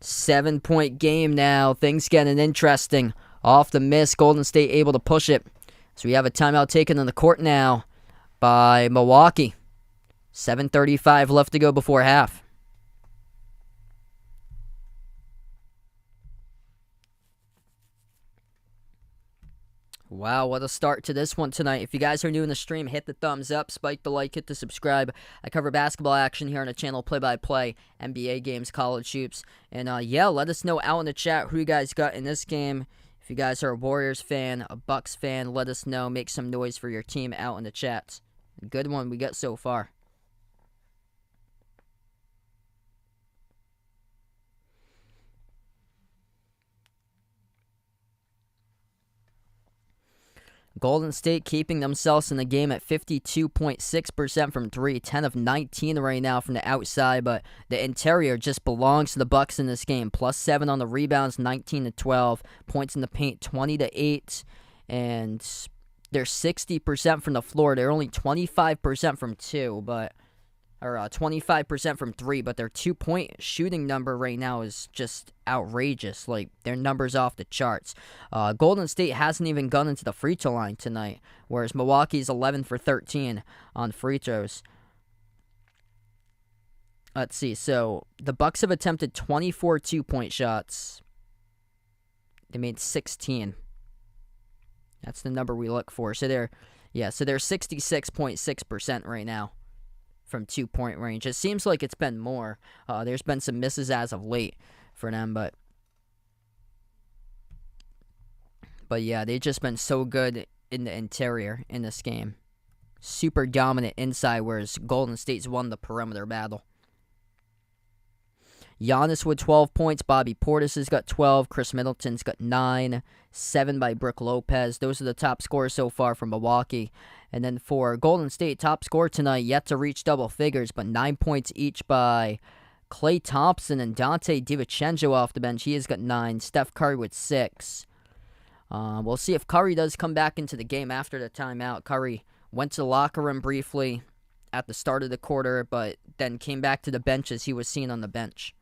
7-point game now. Things getting interesting. Off the miss. Golden State able to push it. So we have a timeout taken on the court now by Milwaukee. 7:35 left to go before half. Wow, what a start to this one tonight. If you guys are new in the stream, hit the thumbs up, spike the like, hit the subscribe. I cover basketball action here on the channel, play-by-play, NBA games, college hoops. And yeah, let us know out in the chat who you guys got in this game. If you guys are a Warriors fan, a Bucks fan, let us know. Make some noise for your team out in the chat. Good one we got so far. Golden State keeping themselves in the game at 52.6% from 3, 10 of 19 right now from the outside, but the interior just belongs to the Bucks in this game. +7 on the rebounds, 19 to 12, points in the paint, 20 to 8, and they're 60% from the floor. They're only 25% from 2, but 25% from 3, but their 2-point shooting number right now is just outrageous. Like, their numbers off the charts. Golden State hasn't even gone into the free throw line tonight, whereas Milwaukee's 11 for 13 on free throws. Let's see. So the Bucks have attempted 24 2-point shots. They made 16. That's the number we look for. So they're 66.6% right now from 2-point range. It seems like it's been more. There's been some misses as of late for them, but yeah, they've just been so good in the interior in this game. Super dominant inside, whereas Golden State's won the perimeter battle. Giannis with 12 points. Bobby Portis has got 12. Chris Middleton's got 9. 7 by Brook Lopez. Those are the top scorers so far from Milwaukee. And then for Golden State, top scorer tonight, yet to reach double figures, but 9 points each by Klay Thompson and Dante DiVincenzo off the bench. He has got 9. Steph Curry with 6. We'll see if Curry does come back into the game after the timeout. Curry went to the locker room briefly at the start of the quarter, but then came back to the bench as he was seen on the bench.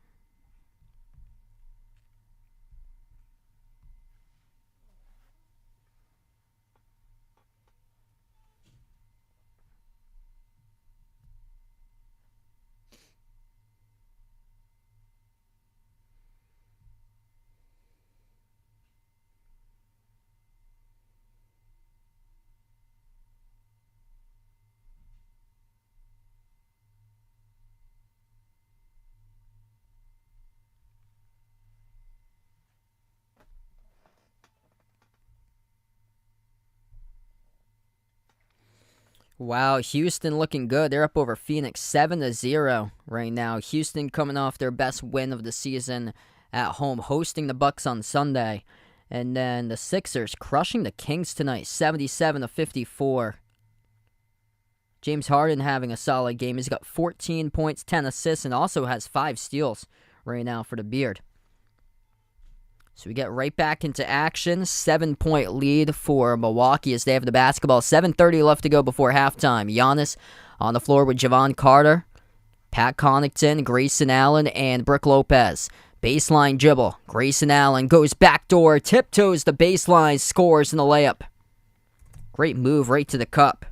Wow, Houston looking good. They're up over Phoenix 7-0 right now. Houston coming off their best win of the season at home, hosting the Bucks on Sunday. And then the Sixers crushing the Kings tonight, 77-54. James Harden having a solid game. He's got 14 points, 10 assists, and also has 5 steals right now for the Beard. So we get right back into action. 7-point lead for Milwaukee as they have the basketball. 7:30 left to go before halftime. Giannis on the floor with Javon Carter, Pat Connaughton, Grayson Allen, and Brook Lopez. Baseline dribble. Grayson Allen goes backdoor, tiptoes the baseline, scores in the layup. Great move right to the cup.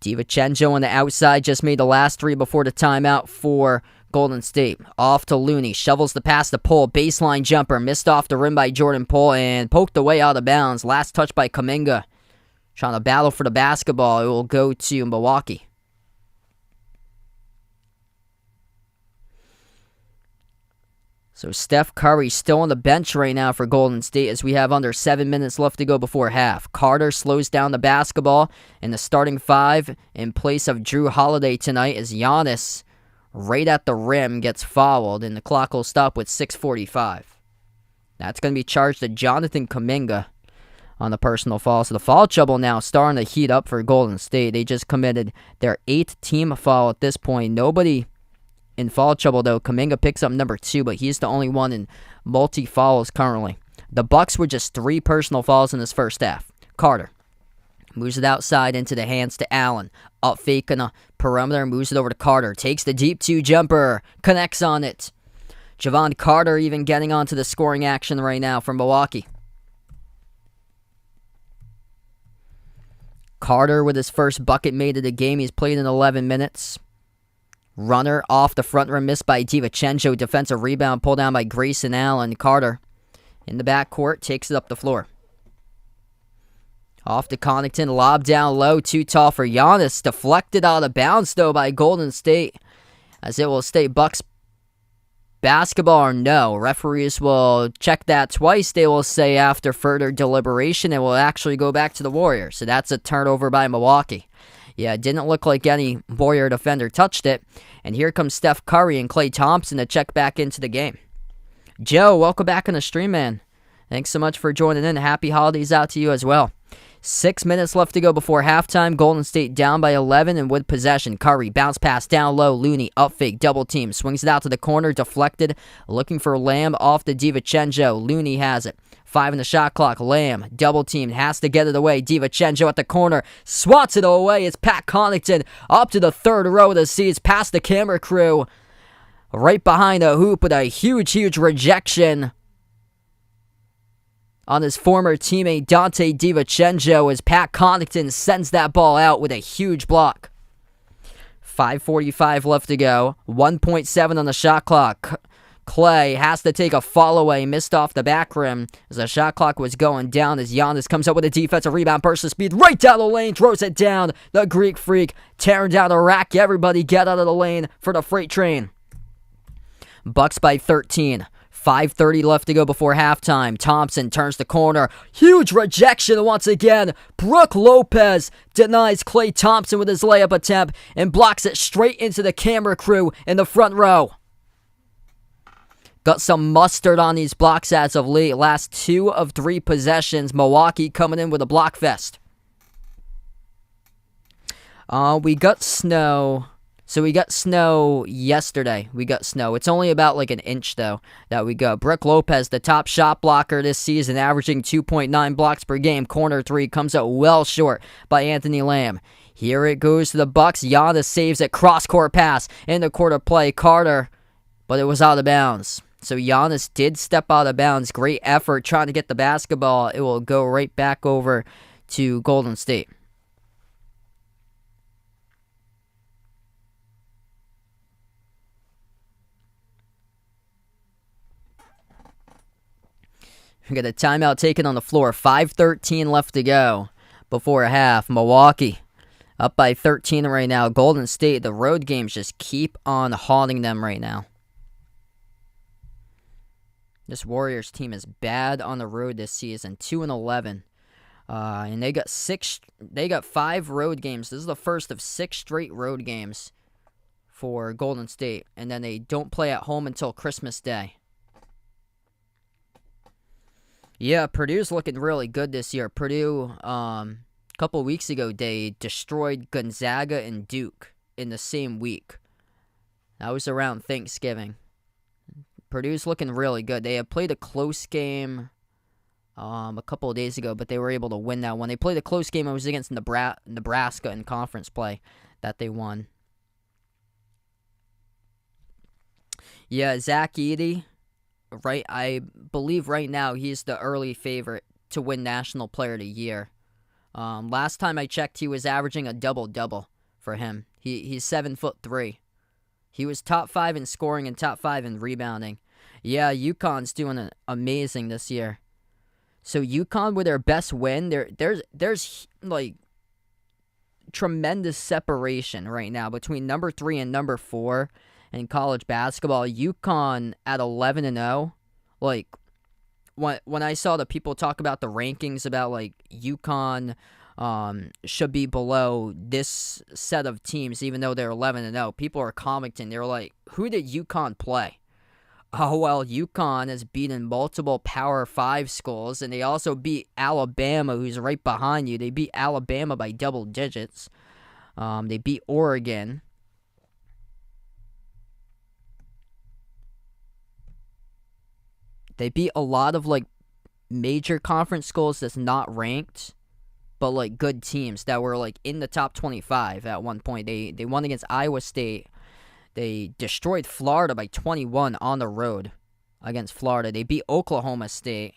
DiVincenzo on the outside just made the last 3 before the timeout for Golden State. Off to Looney. Shovels the pass to Poole. Baseline jumper. Missed off the rim by Jordan Poole and poked away out of bounds. Last touch by Kuminga. Trying to battle for the basketball. It will go to Milwaukee. So Steph Curry still on the bench right now for Golden State as we have under 7 minutes left to go before half. Carter slows down the basketball in the starting 5 in place of Drew Holiday tonight as Giannis right at the rim gets fouled and the clock will stop with 6:45. That's going to be charged to Jonathan Kuminga on the personal foul. So the foul trouble now starting to heat up for Golden State. They just committed their 8th team foul at this point. Nobody in foul trouble, though. Kuminga picks up number 2, but he's the only one in multi-fouls currently. The Bucks were just 3 personal fouls in this first half. Carter moves it outside into the hands to Allen. Up fake on the perimeter, moves it over to Carter. Takes the deep 2 jumper, connects on it. Javon Carter even getting onto the scoring action right now for Milwaukee. Carter with his first bucket made of the game. He's played in 11 minutes. Runner off the front rim, missed by DiVincenzo. Defensive rebound pulled down by Grayson Allen. Carter in the backcourt takes it up the floor. Off to Connaughton, lob down low, too tall for Giannis. Deflected out of bounds, though, by Golden State. As it will stay Bucks basketball or no. Referees will check that twice, they will say, after further deliberation. It will actually go back to the Warriors. So that's a turnover by Milwaukee. Yeah, it didn't look like any Warrior defender touched it. And here comes Steph Curry and Klay Thompson to check back into the game. Joe, welcome back on the stream, man. Thanks so much for joining in. Happy holidays out to you as well. 6 minutes left to go before halftime. Golden State down by 11 and with possession. Curry, bounce pass down low. Looney, up fake, double team. Swings it out to the corner, deflected. Looking for Lamb off the DiVincenzo. Looney has it. 5 in the shot clock. Lamb, double teamed, has to get it away. DiVincenzo at the corner, swats it away. It's Pat Connaughton up to the third row of the seats, past the camera crew. Right behind the hoop with a huge, huge rejection on his former teammate Dante DiVincenzo as Pat Connaughton sends that ball out with a huge block. 5:45 left to go. 1.7 on the shot clock. Clay has to take a fall away, missed off the back rim as the shot clock was going down as Giannis comes up with a defensive rebound, burst of speed right down the lane, throws it down. The Greek Freak tearing down the rack. Everybody get out of the lane for the freight train. Bucks by 13. 5:30 left to go before halftime. Thompson turns the corner. Huge rejection once again. Brook Lopez denies Klay Thompson with his layup attempt and blocks it straight into the camera crew in the front row. Got some mustard on these blocks as of late. Last 2 of 3 possessions. Milwaukee coming in with a block fest. We got snow. So we got snow yesterday. We got snow. It's only about like an inch, though, that we got. Brook Lopez, the top shot blocker this season, averaging 2.9 blocks per game. Corner 3 comes out well short by Anthony Lamb. Here it goes to the Bucks. Giannis saves it. Cross-court pass in the court of play. Carter, but it was out of bounds. So Giannis did step out of bounds. Great effort trying to get the basketball. It will go right back over to Golden State. We got a timeout taken on the floor. 5:13 left to go before half. Milwaukee up by 13 right now. Golden State, the road games just keep on haunting them right now. This Warriors team is bad on the road this season. 2-11. And they got 5 road games. This is the first of 6 straight road games for Golden State. And then they don't play at home until Christmas Day. Yeah, Purdue's looking really good this year. Purdue, a couple weeks ago, they destroyed Gonzaga and Duke in the same week. That was around Thanksgiving. Purdue's looking really good. They had played a close game a couple of days ago, but they were able to win that one. They played a close game. It was against Nebraska in conference play that they won. Yeah, Zach Edey. Right, I believe right now he's the early favorite to win National Player of the Year. Last time I checked, he was averaging a double-double for him. He's 7'3". He was top 5 in scoring and top 5 in rebounding. Yeah, UConn's doing amazing this year. So UConn with their best win, there's like tremendous separation right now between number 3 and number 4. In college basketball. UConn at 11-0, like when I saw the people talk about the rankings about like UConn should be below this set of teams even though they're 11-0, people are commenting. They're like, who did UConn play? Oh well, UConn has beaten multiple Power 5 schools, and they also beat Alabama, who's right behind you. They beat Alabama by double digits. They beat Oregon. They beat a lot of, like, major conference schools that's not ranked, but, like, good teams that were, like, in the top 25 at one point. They won against Iowa State. They destroyed Florida by 21 on the road against Florida. They beat Oklahoma State.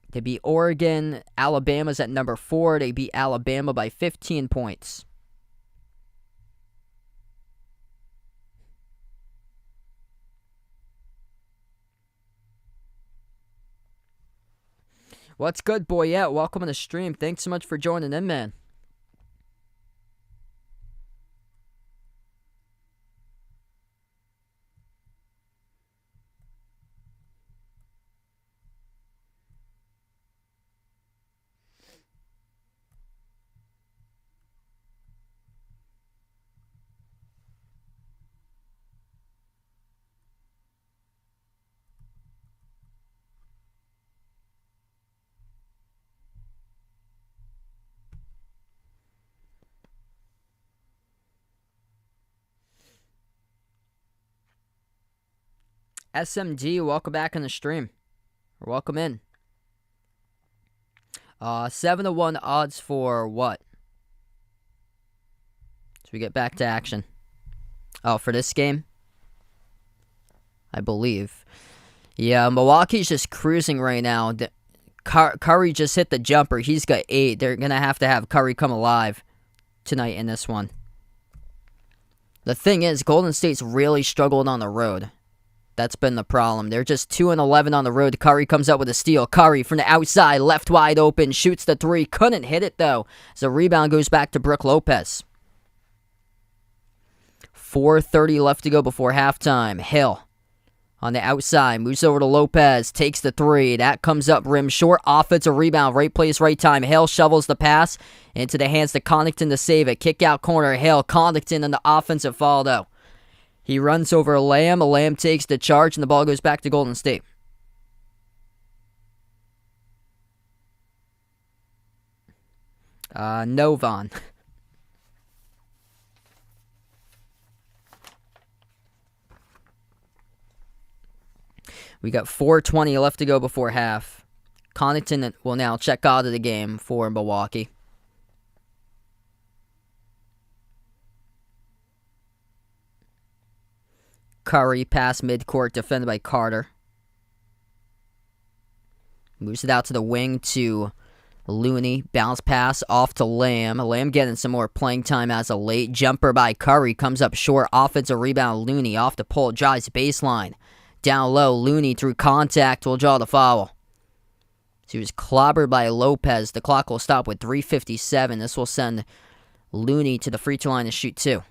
They beat Oregon. Alabama's at number 4. They beat Alabama by 15 points. What's good, Boyette? Welcome to the stream. Thanks so much for joining in, man. SMG, welcome back on the stream. Welcome in. 7-1 odds for what? So we get back to action. Oh, for this game? I believe. Yeah, Milwaukee's just cruising right now. Curry just hit the jumper. He's got 8. They're going to have Curry come alive tonight in this one. The thing is, Golden State's really struggled on the road. That's been the problem. They're just 2-11 on the road. Curry comes up with a steal. Curry from the outside, left wide open, shoots the 3. Couldn't hit it, though. So rebound goes back to Brook Lopez. 4:30 left to go before halftime. Hill on the outside, moves over to Lopez, takes the 3. That comes up rim short. Offensive rebound, right place, right time. Hill shovels the pass into the hands to Connaughton to save it. Kick out corner, Hill. Connaughton on the offensive foul, though. He runs over Lamb. Lamb takes the charge, and the ball goes back to Golden State. Novon. We got 4:20 left to go before half. Connaughton will now check out of the game for Milwaukee. Curry, pass midcourt, defended by Carter. Moves it out to the wing to Looney. Bounce pass off to Lamb. Lamb getting some more playing time as a late jumper by Curry. Comes up short. Offensive rebound. Looney off the pole. Drives baseline. Down low. Looney through contact will draw the foul. So he was clobbered by Lopez. The clock will stop with 3:57. This will send Looney to the free throw line to shoot 2.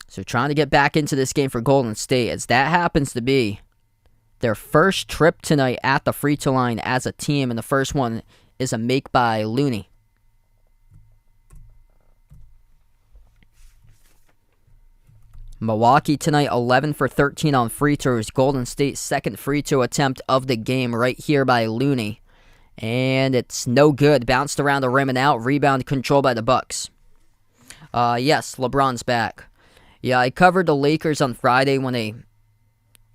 So trying to get back into this game for Golden State, as that happens to be their first trip tonight at the free throw line as a team, and the first one is a make by Looney. Milwaukee tonight 11 for 13 on free throws. Golden State's second free throw attempt of the game right here by Looney. And it's no good. Bounced around the rim and out. Rebound controlled by the Bucks. Yes, LeBron's back. Yeah, I covered the Lakers on Friday when they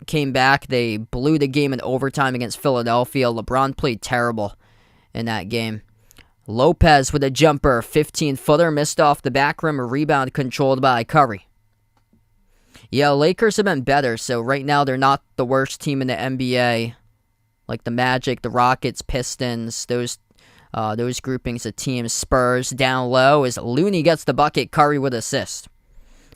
came back. They blew the game in overtime against Philadelphia. LeBron played terrible in that game. Lopez with a jumper, 15-footer, missed off the back rim. A rebound controlled by Curry. Yeah, Lakers have been better, so right now they're not the worst team in the NBA. Like the Magic, the Rockets, Pistons, those groupings of teams. Spurs down low as Looney gets the bucket. Curry with assist.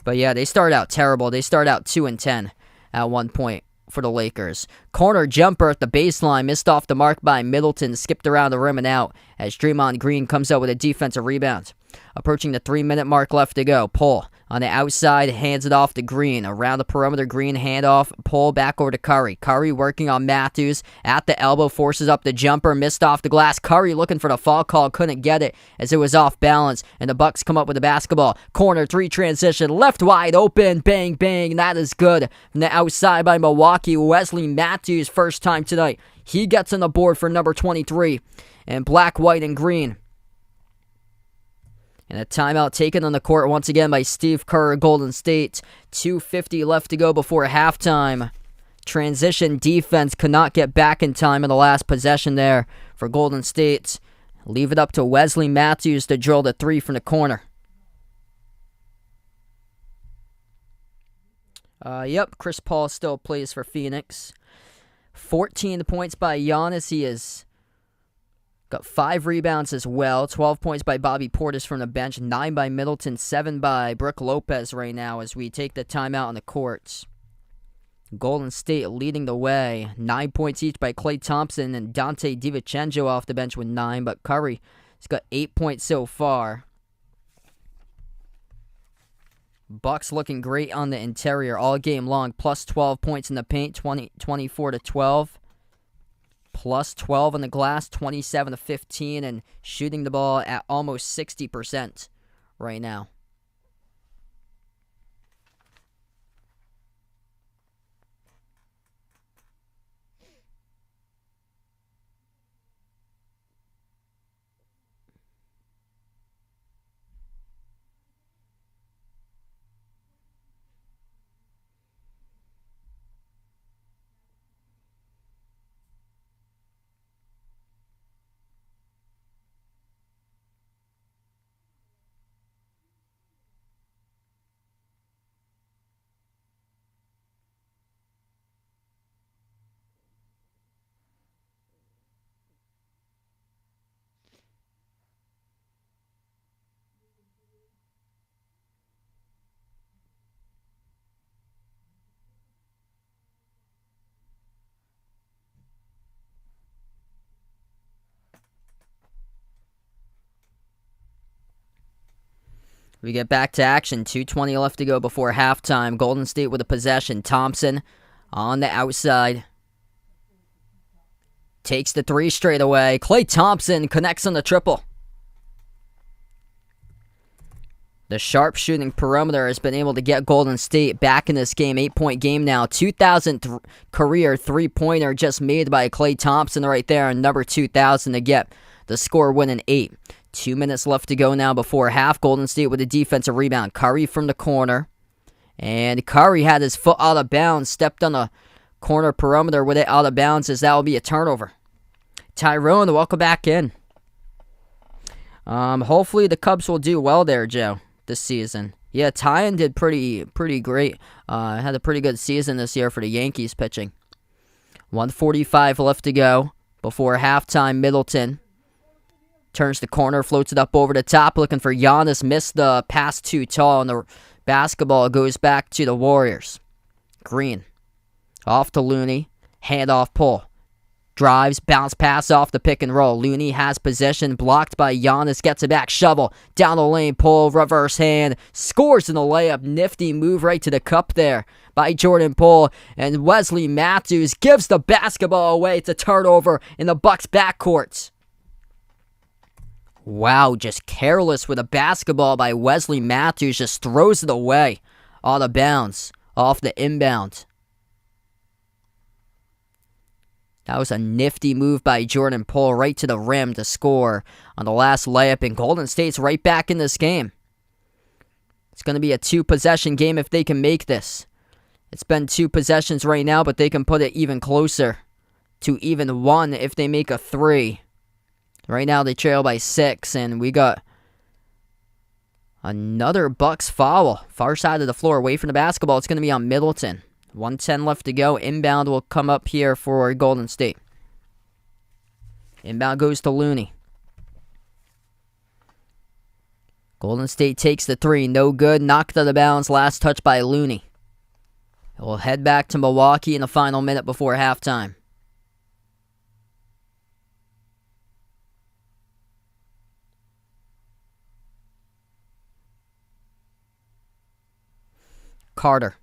But yeah, they start out terrible. They start out 2-10 at one point for the Lakers. Corner jumper at the baseline, missed off the mark by Middleton, skipped around the rim and out as Draymond Green comes out with a defensive rebound. Approaching the 3-minute mark left to go. Pull on the outside, hands it off to Green. Around the perimeter, Green handoff, pull back over to Curry. Curry working on Matthews at the elbow, forces up the jumper, missed off the glass. Curry looking for the foul call, couldn't get it as it was off balance, and the Bucks come up with the basketball. Corner 3 transition, left wide open, bang, bang, that is good. From the outside by Milwaukee, Wesley Matthews, first time tonight. He gets on the board for number 23, and black, white, and green. And a timeout taken on the court once again by Steve Kerr, Golden State. 2:50 left to go before halftime. Transition defense could not get back in time in the last possession there for Golden State. Leave it up to Wesley Matthews to drill the 3 from the corner. Chris Paul still plays for Phoenix. 14 points by Giannis. He is got 5 rebounds as well. 12 points by Bobby Portis from the bench. 9 by Middleton. 7 by Brook Lopez right now as we take the timeout on the courts. Golden State leading the way. 9 points each by Klay Thompson and Dante DiVincenzo off the bench with 9. But Curry has got 8 points so far. Bucks looking great on the interior all game long. Plus 12 points in the paint. 24-12. Plus 12 on the glass, 27-15, and shooting the ball at almost 60% right now. We get back to action. 2:20 left to go before halftime. Golden State with a possession. Thompson on the outside. Takes the three straight away. Klay Thompson connects on the triple. The sharpshooting perimeter has been able to get Golden State back in this game. 8-point game now. 2,000th career three-pointer just made by Klay Thompson right there. And number 2,000 to get the score winning 8. 2 minutes left to go now before half. Golden State with a defensive rebound. Curry from the corner. And Curry had his foot out of bounds. Stepped on the corner perimeter with it out of bounds, as that will be a turnover. Tyrone, welcome back in. Hopefully the Cubs will do well there, Joe, this season. Yeah, Tyon did pretty great. Had a pretty good season this year for the Yankees pitching. 1:45 left to go before halftime. Middleton turns the corner, floats it up over the top, looking for Giannis. Missed the pass too tall, and the basketball goes back to the Warriors. Green. Off to Looney. Handoff pull. Drives, bounce pass off the pick and roll. Looney has possession, blocked by Giannis, gets it back, shovel, down the lane, pull, reverse hand, scores in the layup. Nifty move right to the cup there by Jordan Poole, and Wesley Matthews gives the basketball away. It's a turnover in the Bucks backcourt. Wow, just careless with a basketball by Wesley Matthews, just throws it away out of bounds, off the inbound. That was a nifty move by Jordan Poole right to the rim to score on the last layup, and Golden State's right back in this game. It's going to be a 2-possession game if they can make this. It's been 2 possessions right now, but they can put it even closer to even 1 if they make a 3. Right now they trail by 6, and we got another Bucks foul. Far side of the floor, away from the basketball. It's going to be on Middleton. 1:10 left to go. Inbound will come up here for Golden State. Inbound goes to Looney. Golden State takes the 3. No good. Knocked out of bounds. Last touch by Looney. We'll head back to Milwaukee in the final minute before halftime. Carter.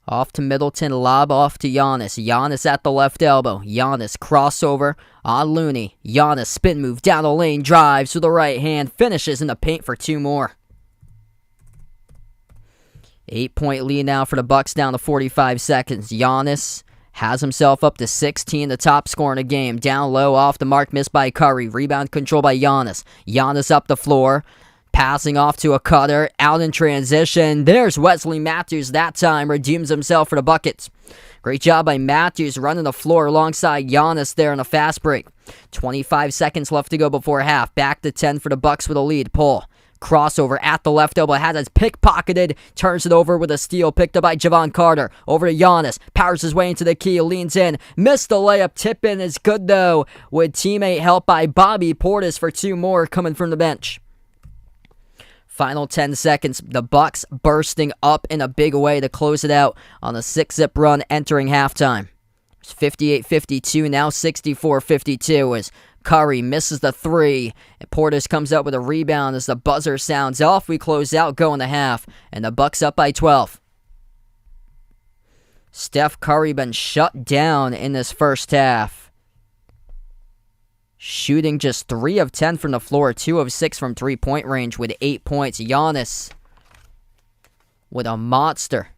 Off to Middleton, lob off to Giannis. Giannis at the left elbow. Giannis crossover on Looney. Giannis spin move down the lane, drives with the right hand, finishes in the paint for 2 more. 8-point lead now for the Bucks down to 45 seconds. Giannis has himself up to 16, the top scorer in the game. Down low, off the mark, missed by Curry. Rebound control by Giannis. Giannis up the floor. Passing off to a cutter, out in transition. There's Wesley Matthews that time, redeems himself for the buckets. Great job by Matthews running the floor alongside Giannis there in a fast break. 25 seconds left to go before half. Back to 10 for the Bucks with a lead. Pull. Crossover at the left elbow, has it pickpocketed, turns it over with a steal, picked up by Javon Carter. Over to Giannis, powers his way into the key, leans in, missed the layup, tip in is good though, with teammate help by Bobby Portis for 2 more coming from the bench. Final 10 seconds, the Bucks bursting up in a big way to close it out on a 6-zip run entering halftime. It's 58-52, now 64-52 as Curry misses the 3. And Portis comes up with a rebound as the buzzer sounds off. We close out going to half, and the Bucks up by 12. Steph Curry been shut down in this first half. Shooting just 3 of 10 from the floor, 2 of 6 from 3-point range with 8 points. Giannis with a monster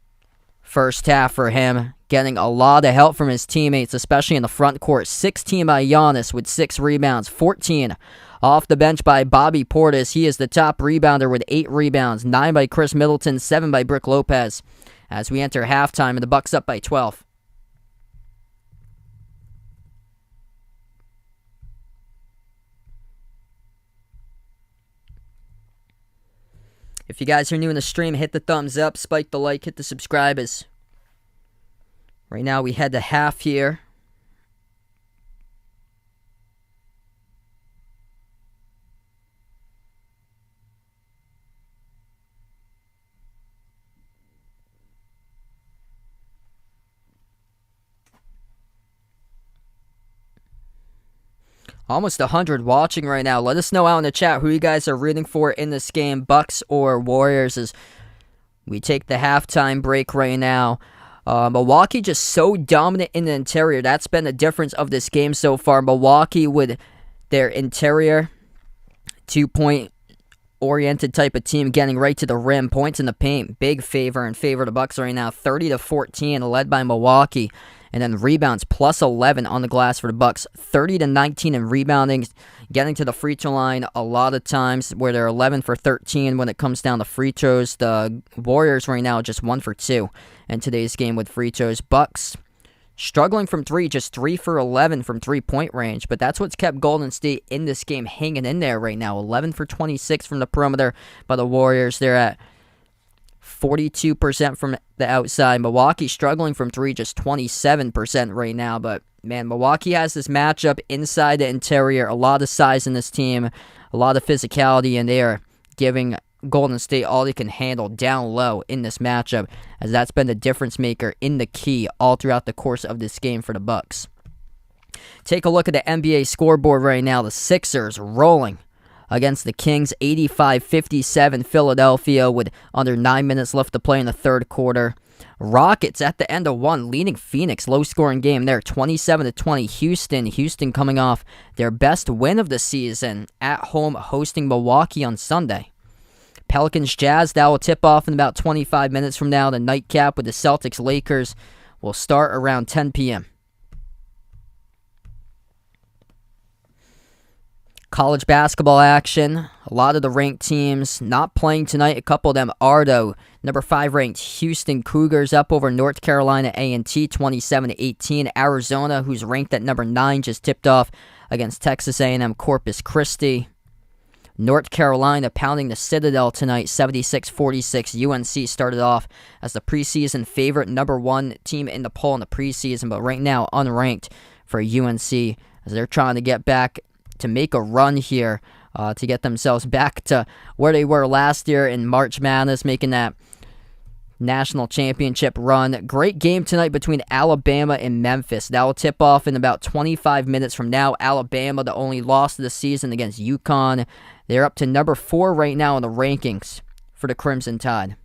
first half for him, getting a lot of help from his teammates, especially in the front court. 16 by Giannis with 6 rebounds, 14 off the bench by Bobby Portis. He is the top rebounder with 8 rebounds, 9 by Chris Middleton, 7 by Brook Lopez. As we enter halftime, and the Bucks up by 12. If you guys are new in the stream, hit the thumbs up, spike the like, hit the subscribers. Right now we head to half here. almost 100 watching right now. Let us know out in the chat who you guys are rooting for in this game, Bucks or Warriors, as we take the halftime break right now. Milwaukee just so dominant in the interior. That's been the difference of this game so far. Milwaukee with their interior, 2-point oriented type of team, getting right to the rim, points in the paint, big favor of the Bucks right now, 30-14, led by Milwaukee. And then rebounds, plus 11 on the glass for the Bucks, 30-19 in rebounding, getting to the free throw line a lot of times where they're 11 for 13 when it comes down to free throws. The Warriors right now just 1 for 2 in today's game with free throws. Bucks struggling from 3, just 3 for 11 from 3-point range, but that's what's kept Golden State in this game hanging in there right now. 11 for 26 from the perimeter by the Warriors. They're at 42% from the outside. Milwaukee struggling from 3, just 27% right now. But, man, Milwaukee has this matchup inside the interior. A lot of size in this team, a lot of physicality, and they are giving Golden State all they can handle down low in this matchup, as that's been the difference maker in the key all throughout the course of this game for the Bucks. Take a look at the NBA scoreboard right now. The Sixers rolling against the Kings, 85-57 Philadelphia with under 9 minutes left to play in the third quarter. Rockets at the end of one, leading Phoenix, low-scoring game there, 27-20. Houston coming off their best win of the season at home, hosting Milwaukee on Sunday. Pelicans Jazz, that will tip off in about 25 minutes from now. The nightcap with the Celtics Lakers will start around 10 p.m. College basketball action. A lot of the ranked teams not playing tonight. A couple of them are, though. Number 5 ranked Houston Cougars up over North Carolina A&T 27-18. Arizona, who's ranked at number 9, just tipped off against Texas A&M Corpus Christi. North Carolina pounding the Citadel tonight, 76-46. UNC started off as the preseason favorite, number 1 team in the poll in the preseason, but right now unranked for UNC as they're trying to get back to make a run here to get themselves back to where they were last year in March Madness, making that national championship run. Great game tonight between Alabama and Memphis. That will tip off in about 25 minutes from now. Alabama, the only loss of the season against UConn. They're up to number 4 right now in the rankings for the Crimson Tide.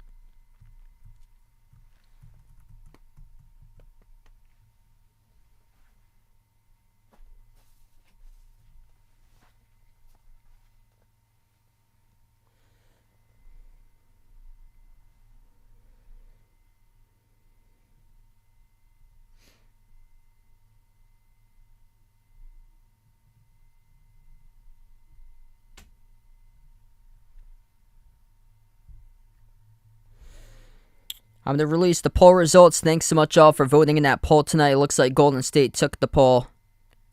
I'm going to release the poll results. Thanks so much all for voting in that poll tonight. It looks like Golden State took the poll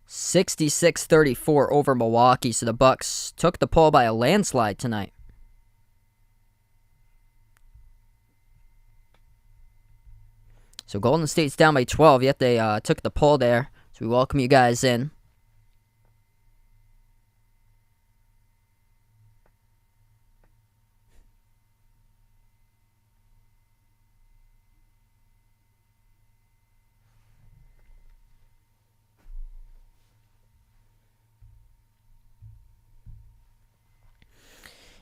66-34 over Milwaukee. So the Bucks took the poll by a landslide tonight. So Golden State's down by 12, yet they took the poll there. So we welcome you guys in.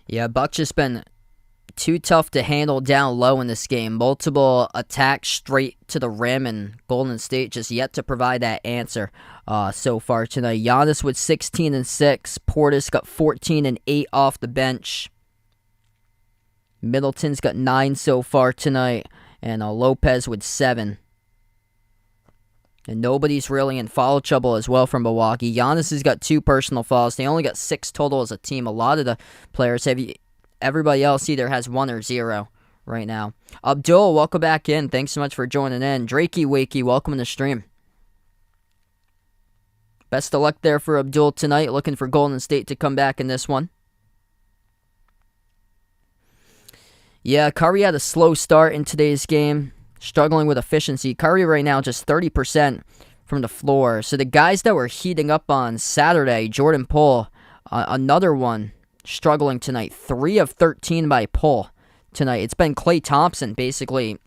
Yeah, Bucks just been too tough to handle down low in this game. Multiple attacks straight to the rim, and Golden State just yet to provide that answer so far tonight. Giannis with 16 and 6. Portis got 14 and 8 off the bench. Middleton's got 9 so far tonight, and Lopez with 7. And nobody's really in foul trouble as well from Milwaukee. Giannis has got 2 personal fouls. They only got 6 total as a team. A lot of the players have... Everybody else either has 1 or 0 right now. Abdul, welcome back in. Thanks so much for joining in. Drakey Wakey, welcome to the stream. Best of luck there for Abdul tonight. Looking for Golden State to come back in this one. Yeah, Curry had a slow start in today's game. Struggling with efficiency. Curry right now just 30% from the floor. So the guys that were heating up on Saturday, Jordan Poole, another one struggling tonight. 3 of 13 by Poole tonight. It's been Klay Thompson basically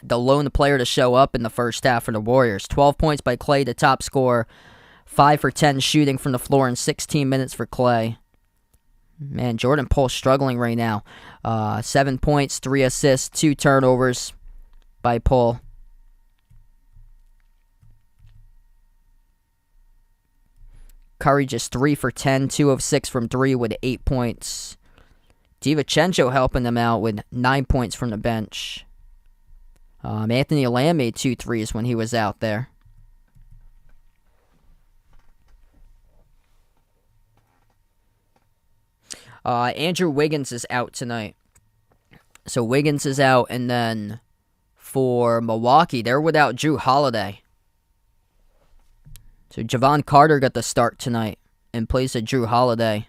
the lone player to show up in the first half for the Warriors. 12 points by Klay, the top scorer. 5 for 10 shooting from the floor in 16 minutes for Clay. Man, Jordan Poole struggling right now. 7 points, 3 assists, 2 turnovers by Poole. Curry just 3 for 10, 2 of 6 from 3 with 8 points. DiVincenzo helping them out with 9 points from the bench. Anthony Lamb made 2 threes when he was out there. Andrew Wiggins is out tonight. So Wiggins is out, and then for Milwaukee, they're without Drew Holiday. So Javon Carter got the start tonight in place of Drew Holiday.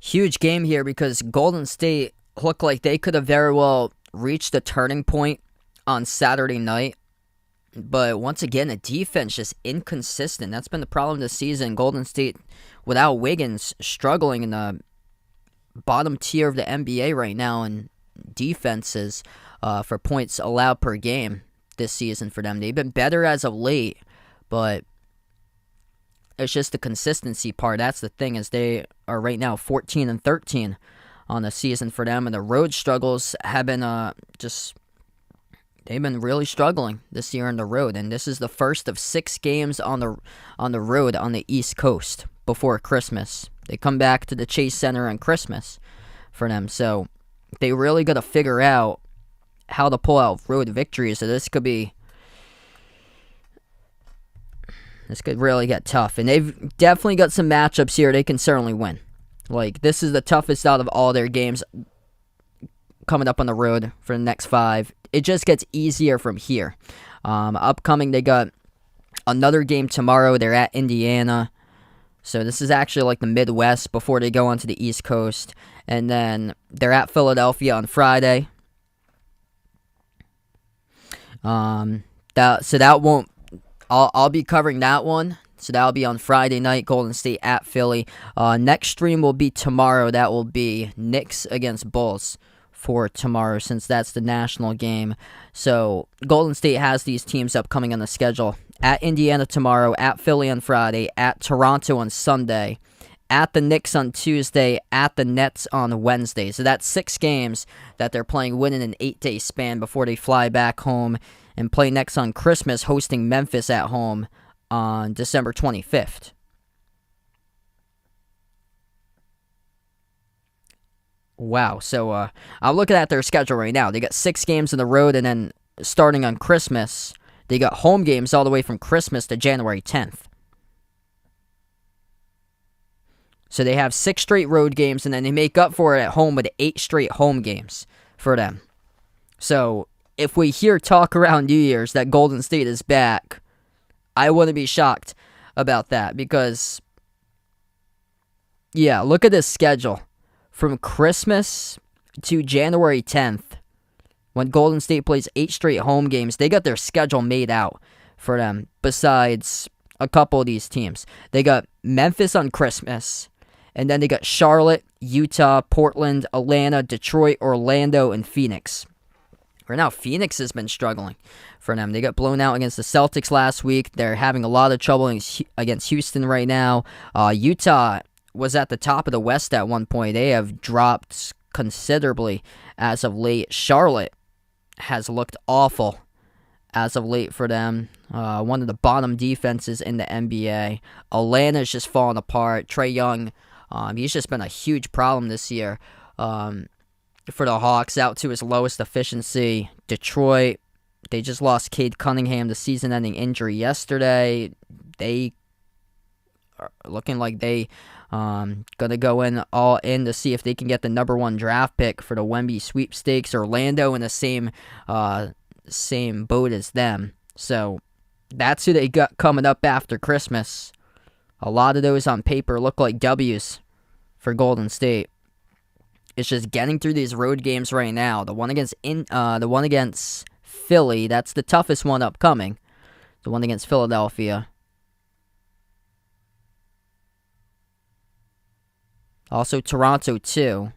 Huge game here because Golden State looked like they could have very well reached a turning point on Saturday night. But once again, the defense just inconsistent. That's been the problem this season. Golden State, without Wiggins, struggling in the bottom tier of the NBA right now in defenses for points allowed per game this season for them. They've been better as of late, but it's just the consistency part. That's the thing, is they are right now 14-13 on the season for them, and the road struggles have been they've been really struggling this year on the road, and this is the first of 6 games on the road on the East Coast before Christmas. They come back to the Chase Center on Christmas for them, so they really got to figure out how to pull out road victories. So this could really get tough. And they've definitely got some matchups here they can certainly win. Like, this is the toughest out of all their games coming up on the road for the next 5. It just gets easier from here. Upcoming, they got another game tomorrow. They're at Indiana. So this is actually like the Midwest before they go onto the East Coast. And then they're at Philadelphia on Friday. That won't... I'll be covering that one, so that'll be on Friday night, Golden State at Philly. Next stream will be tomorrow. That will be Knicks against Bulls for tomorrow, since that's the national game. So Golden State has these teams upcoming on the schedule. At Indiana tomorrow, at Philly on Friday, at Toronto on Sunday, at the Knicks on Tuesday, at the Nets on Wednesday. So that's 6 games that they're playing within an 8-day span before they fly back home and play next on Christmas, hosting Memphis at home on December 25th. Wow, so I'm looking at their schedule right now. They got 6 games on the road, and then starting on Christmas, they got home games all the way from Christmas to January 10th. So they have 6 straight road games, and then they make up for it at home with 8 straight home games for them. So if we hear talk around New Year's that Golden State is back, I wouldn't be shocked about that, because, yeah, look at this schedule. From Christmas to January 10th, when Golden State plays 8 straight home games, they got their schedule made out for them, besides a couple of these teams. They got Memphis on Christmas, and then they got Charlotte, Utah, Portland, Atlanta, Detroit, Orlando, and Phoenix. Right now, Phoenix has been struggling for them. They got blown out against the Celtics last week. They're having a lot of trouble against Houston right now. Utah was at the top of the West at one point. They have dropped considerably as of late. Charlotte has looked awful as of late for them. One of the bottom defenses in the NBA. Atlanta's just falling apart. Trae Young, he's just been a huge problem this year. For the Hawks, out to his lowest efficiency. Detroit, they just lost Cade Cunningham to season-ending injury yesterday. They are looking like they gonna go in all in to see if they can get the number 1 draft pick for the Wemby sweepstakes. Orlando in the same boat as them. So that's who they got coming up after Christmas. A lot of those on paper look like W's for Golden State. It's just getting through these road games right now. The one against Philly, that's the toughest one upcoming. The one against Philadelphia. Also Toronto too.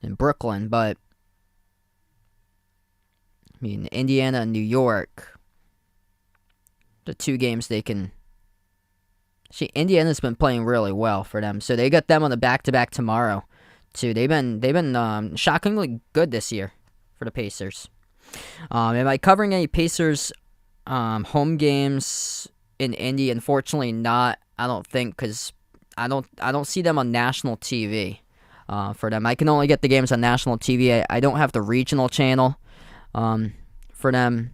And Brooklyn, but I mean Indiana and New York. The 2 games they can. See, Indiana's been playing really well for them, so they got them on the back-to-back tomorrow, too. They've been shockingly good this year for the Pacers. Am I covering any Pacers home games in Indy? Unfortunately, not. I don't think, because I don't see them on national TV for them. I can only get the games on national TV. I don't have the regional channel for them.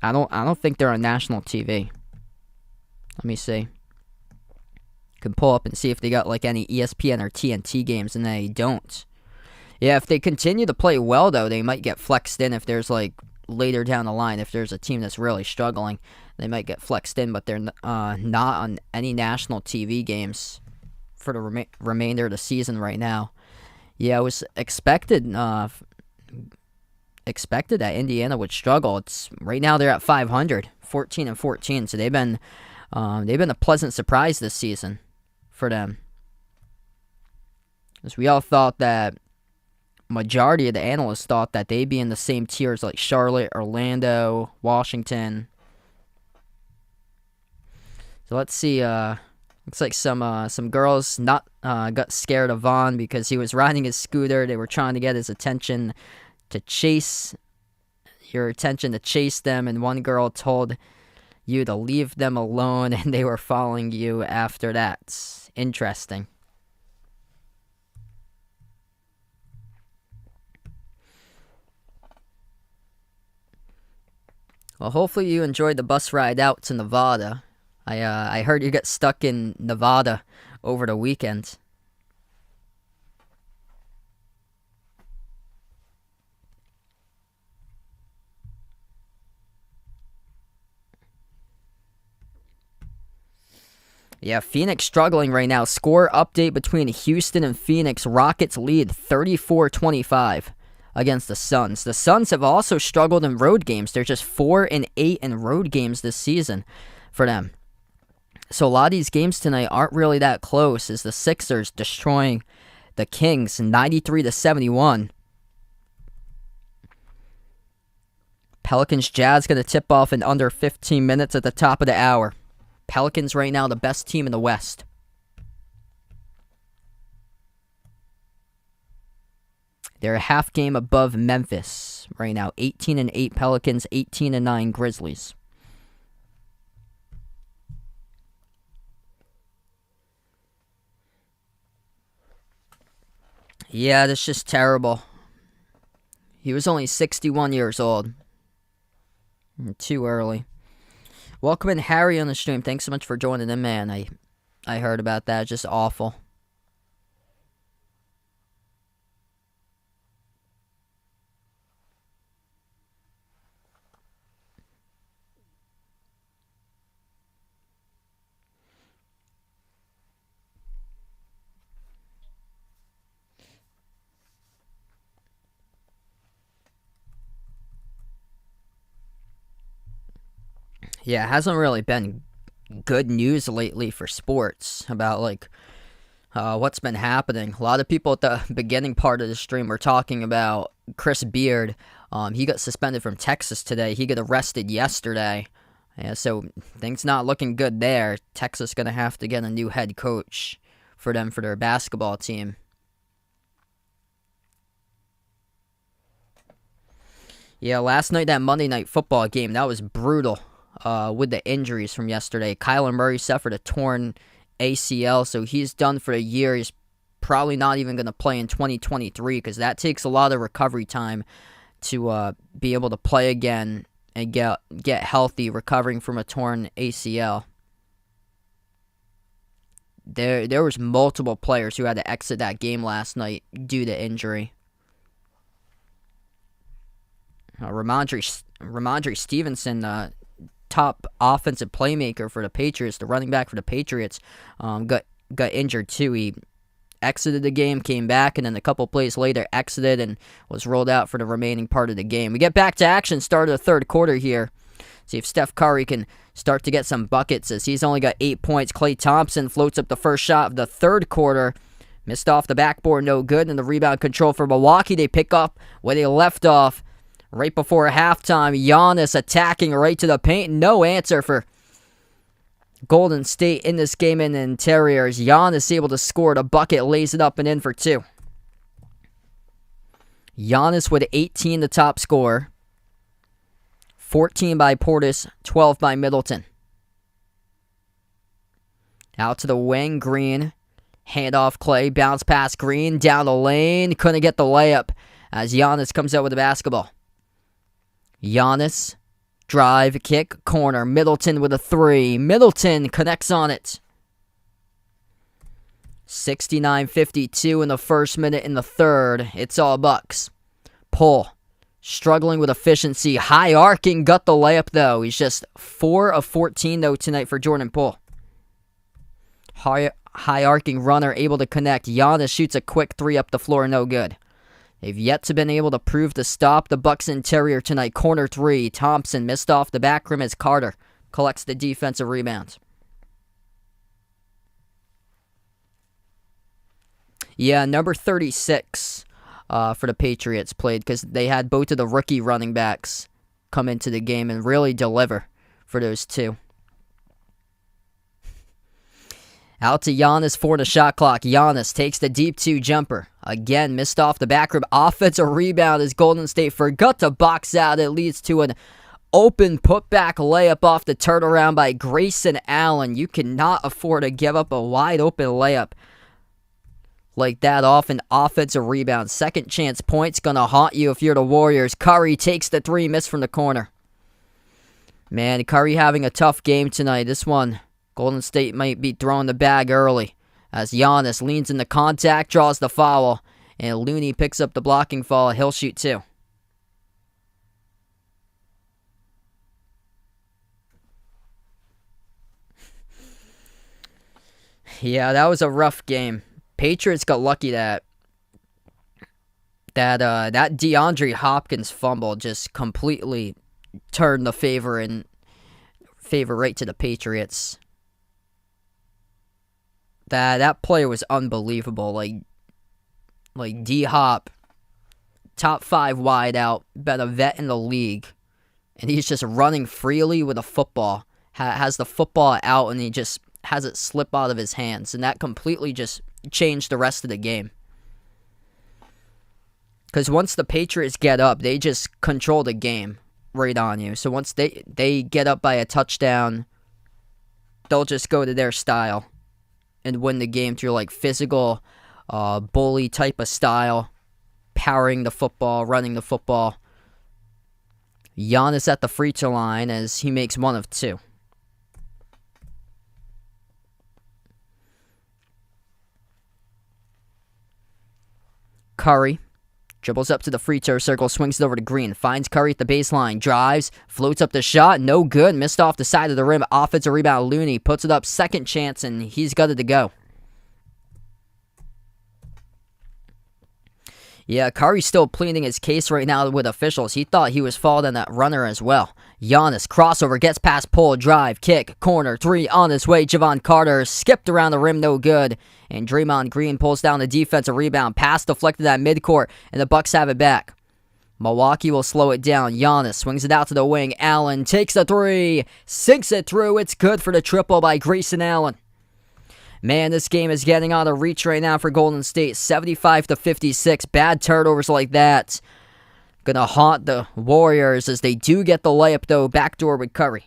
I don't think they're on national TV. Let me see. Can pull up and see if they got like any ESPN or TNT games, and they don't. Yeah, if they continue to play well, though, they might get flexed in if there's like later down the line, if there's a team that's really struggling, they might get flexed in, but they're not on any national TV games for the remainder of the season right now. Yeah, it was expected that Indiana would struggle. It's right now they're at 500, 14-14, so they've been a pleasant surprise this season for them. As we all thought that, majority of the analysts thought that they'd be in the same tiers like Charlotte, Orlando, Washington. So let's see. Looks like some girls got scared of Vaughn because he was riding his scooter. They were trying to get his attention to chase them, and one girl told you to leave them alone, and they were following you after that. Interesting. Well, hopefully you enjoyed the bus ride out to Nevada. I heard you got stuck in Nevada over the weekend. Yeah, Phoenix struggling right now. Score update between Houston and Phoenix. Rockets lead 34-25 against the Suns. The Suns have also struggled in road games. They're just 4-8 in road games this season for them. So a lot of these games tonight aren't really that close, as the Sixers destroying the Kings 93-71. Pelicans Jazz going to tip off in under 15 minutes at the top of the hour. Pelicans right now the best team in the West. They're a half game above Memphis right now. 18-8 Pelicans, 18-9 Grizzlies. Yeah, that's just terrible. He was only 61 years old. Too early. Welcome in, Harry, on the stream. Thanks so much for joining in, man. I heard about that. Just awful. Yeah, it hasn't really been good news lately for sports about, like, what's been happening. A lot of people at the beginning part of the stream were talking about Chris Beard. He got suspended from Texas today. He got arrested yesterday. Yeah, so things not looking good there. Texas going to have to get a new head coach for them for their basketball team. Yeah, last night, that Monday Night Football game, that was brutal. With the injuries from yesterday. Kyler Murray suffered a torn ACL, so he's done for a year. He's probably not even going to play in 2023 because that takes a lot of recovery time to be able to play again and get healthy, recovering from a torn ACL. there was multiple players who had to exit that game last night due to injury. Ramondre Stevenson, top offensive playmaker for the Patriots, the running back for the Patriots, got injured too. He exited the game, came back, and then a couple plays later exited and was rolled out for the remaining part of the game. We get back to action, start of the third quarter here. See if Steph Curry can start to get some buckets, as he's only got 8 points. Klay Thompson floats up the first shot of the third quarter. Missed off the backboard, no good. And the rebound control for Milwaukee. They pick up where they left off right before halftime. Giannis attacking right to the paint. No answer for Golden State in this game in the interior. As Giannis able to score the bucket, lays it up and in for two. Giannis with 18, the top scorer. 14 by Portis, 12 by Middleton. Out to the wing, Green. Handoff Klay, bounce pass Green, down the lane. Couldn't get the layup as Giannis comes out with the basketball. Giannis, drive, kick, corner. Middleton with a three. Middleton connects on it. 69-52 in the first minute in the third. It's all Bucks. Pull. Struggling with efficiency. High arcing. Got the layup, though. He's just 4 of 14, though, tonight for Jordan Poole. High arcing runner able to connect. Giannis shoots a quick three up the floor. No good. They've yet to been able to prove to stop the Bucks interior tonight. Corner three. Thompson missed off the back rim as Carter collects the defensive rebound. Yeah, number 36 for the Patriots played, because they had both of the rookie running backs come into the game and really deliver for those two. Out to Giannis for the shot clock. Giannis takes the deep two jumper. Again, missed off the back rim. Offensive rebound as Golden State forgot to box out. It leads to an open putback layup off the turnaround by Grayson Allen. You cannot afford to give up a wide open layup like that off an offensive rebound. Second chance points gonna haunt you if you're the Warriors. Curry takes the three, missed from the corner. Man, Curry having a tough game tonight. This one, Golden State might be throwing the bag early as Giannis leans into contact, draws the foul, and Looney picks up the blocking foul. He'll shoot two. Yeah, that was a rough game. Patriots got lucky that DeAndre Hopkins fumble just completely turned the favor right to the Patriots. That player was unbelievable. Like D-Hop, top 5 wide out, been a vet in the league, and he's just running freely with a football. Has the football out, and he just has it slip out of his hands, and that completely just changed the rest of the game. Because once the Patriots get up, they just control the game right on you. So once they get up by a touchdown, they'll just go to their style and win the game through like physical, bully type of style, powering the football, running the football. Giannis at the free throw line as he makes one of two. Curry dribbles up to the free throw circle, swings it over to Green, finds Curry at the baseline, drives, floats up the shot, no good, missed off the side of the rim, offensive rebound, Looney puts it up, second chance, and he's got it to go. Yeah, Curry's still pleading his case right now with officials. He thought he was fouled on that runner as well. Giannis, crossover, gets past Poole, drive, kick, corner, three on his way. Javon Carter skipped around the rim, no good. And Draymond Green pulls down the defensive rebound. Pass deflected at midcourt, and the Bucks have it back. Milwaukee will slow it down. Giannis swings it out to the wing. Allen takes a three, sinks it through. It's good for the triple by Grayson Allen. Man, this game is getting out of reach right now for Golden State. 75-56. Bad turnovers like that gonna haunt the Warriors as they do get the layup, though. Backdoor with Curry.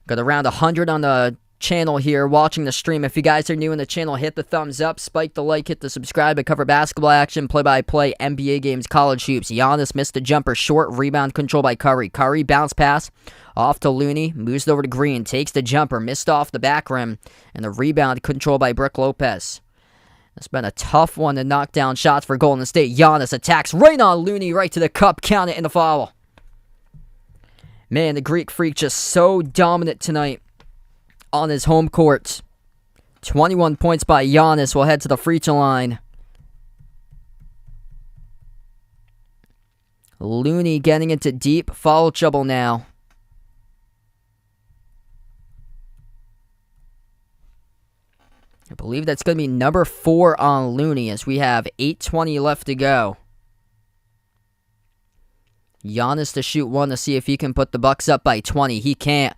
Got around 100 on the channel here, watching the stream. If you guys are new in the channel, hit the thumbs up, spike the like, hit the subscribe. I cover basketball action, play-by-play, NBA games, college hoops. Giannis missed a jumper short, rebound control by Curry. Curry bounce pass off to Looney, moves it over to Green, takes the jumper, missed off the back rim, and the rebound controlled by Brook Lopez. It's been a tough one to knock down shots for Golden State. Giannis attacks right on Looney, right to the cup, count it in the foul. Man, the Greek Freak just so dominant tonight on his home court. 21 points by Giannis. Will head to the free throw line. Looney getting into deep foul trouble now. I believe that's going to be number 4 on Looney as we have 8:20 left to go. Giannis to shoot one to see if he can put the Bucks up by 20. He can't.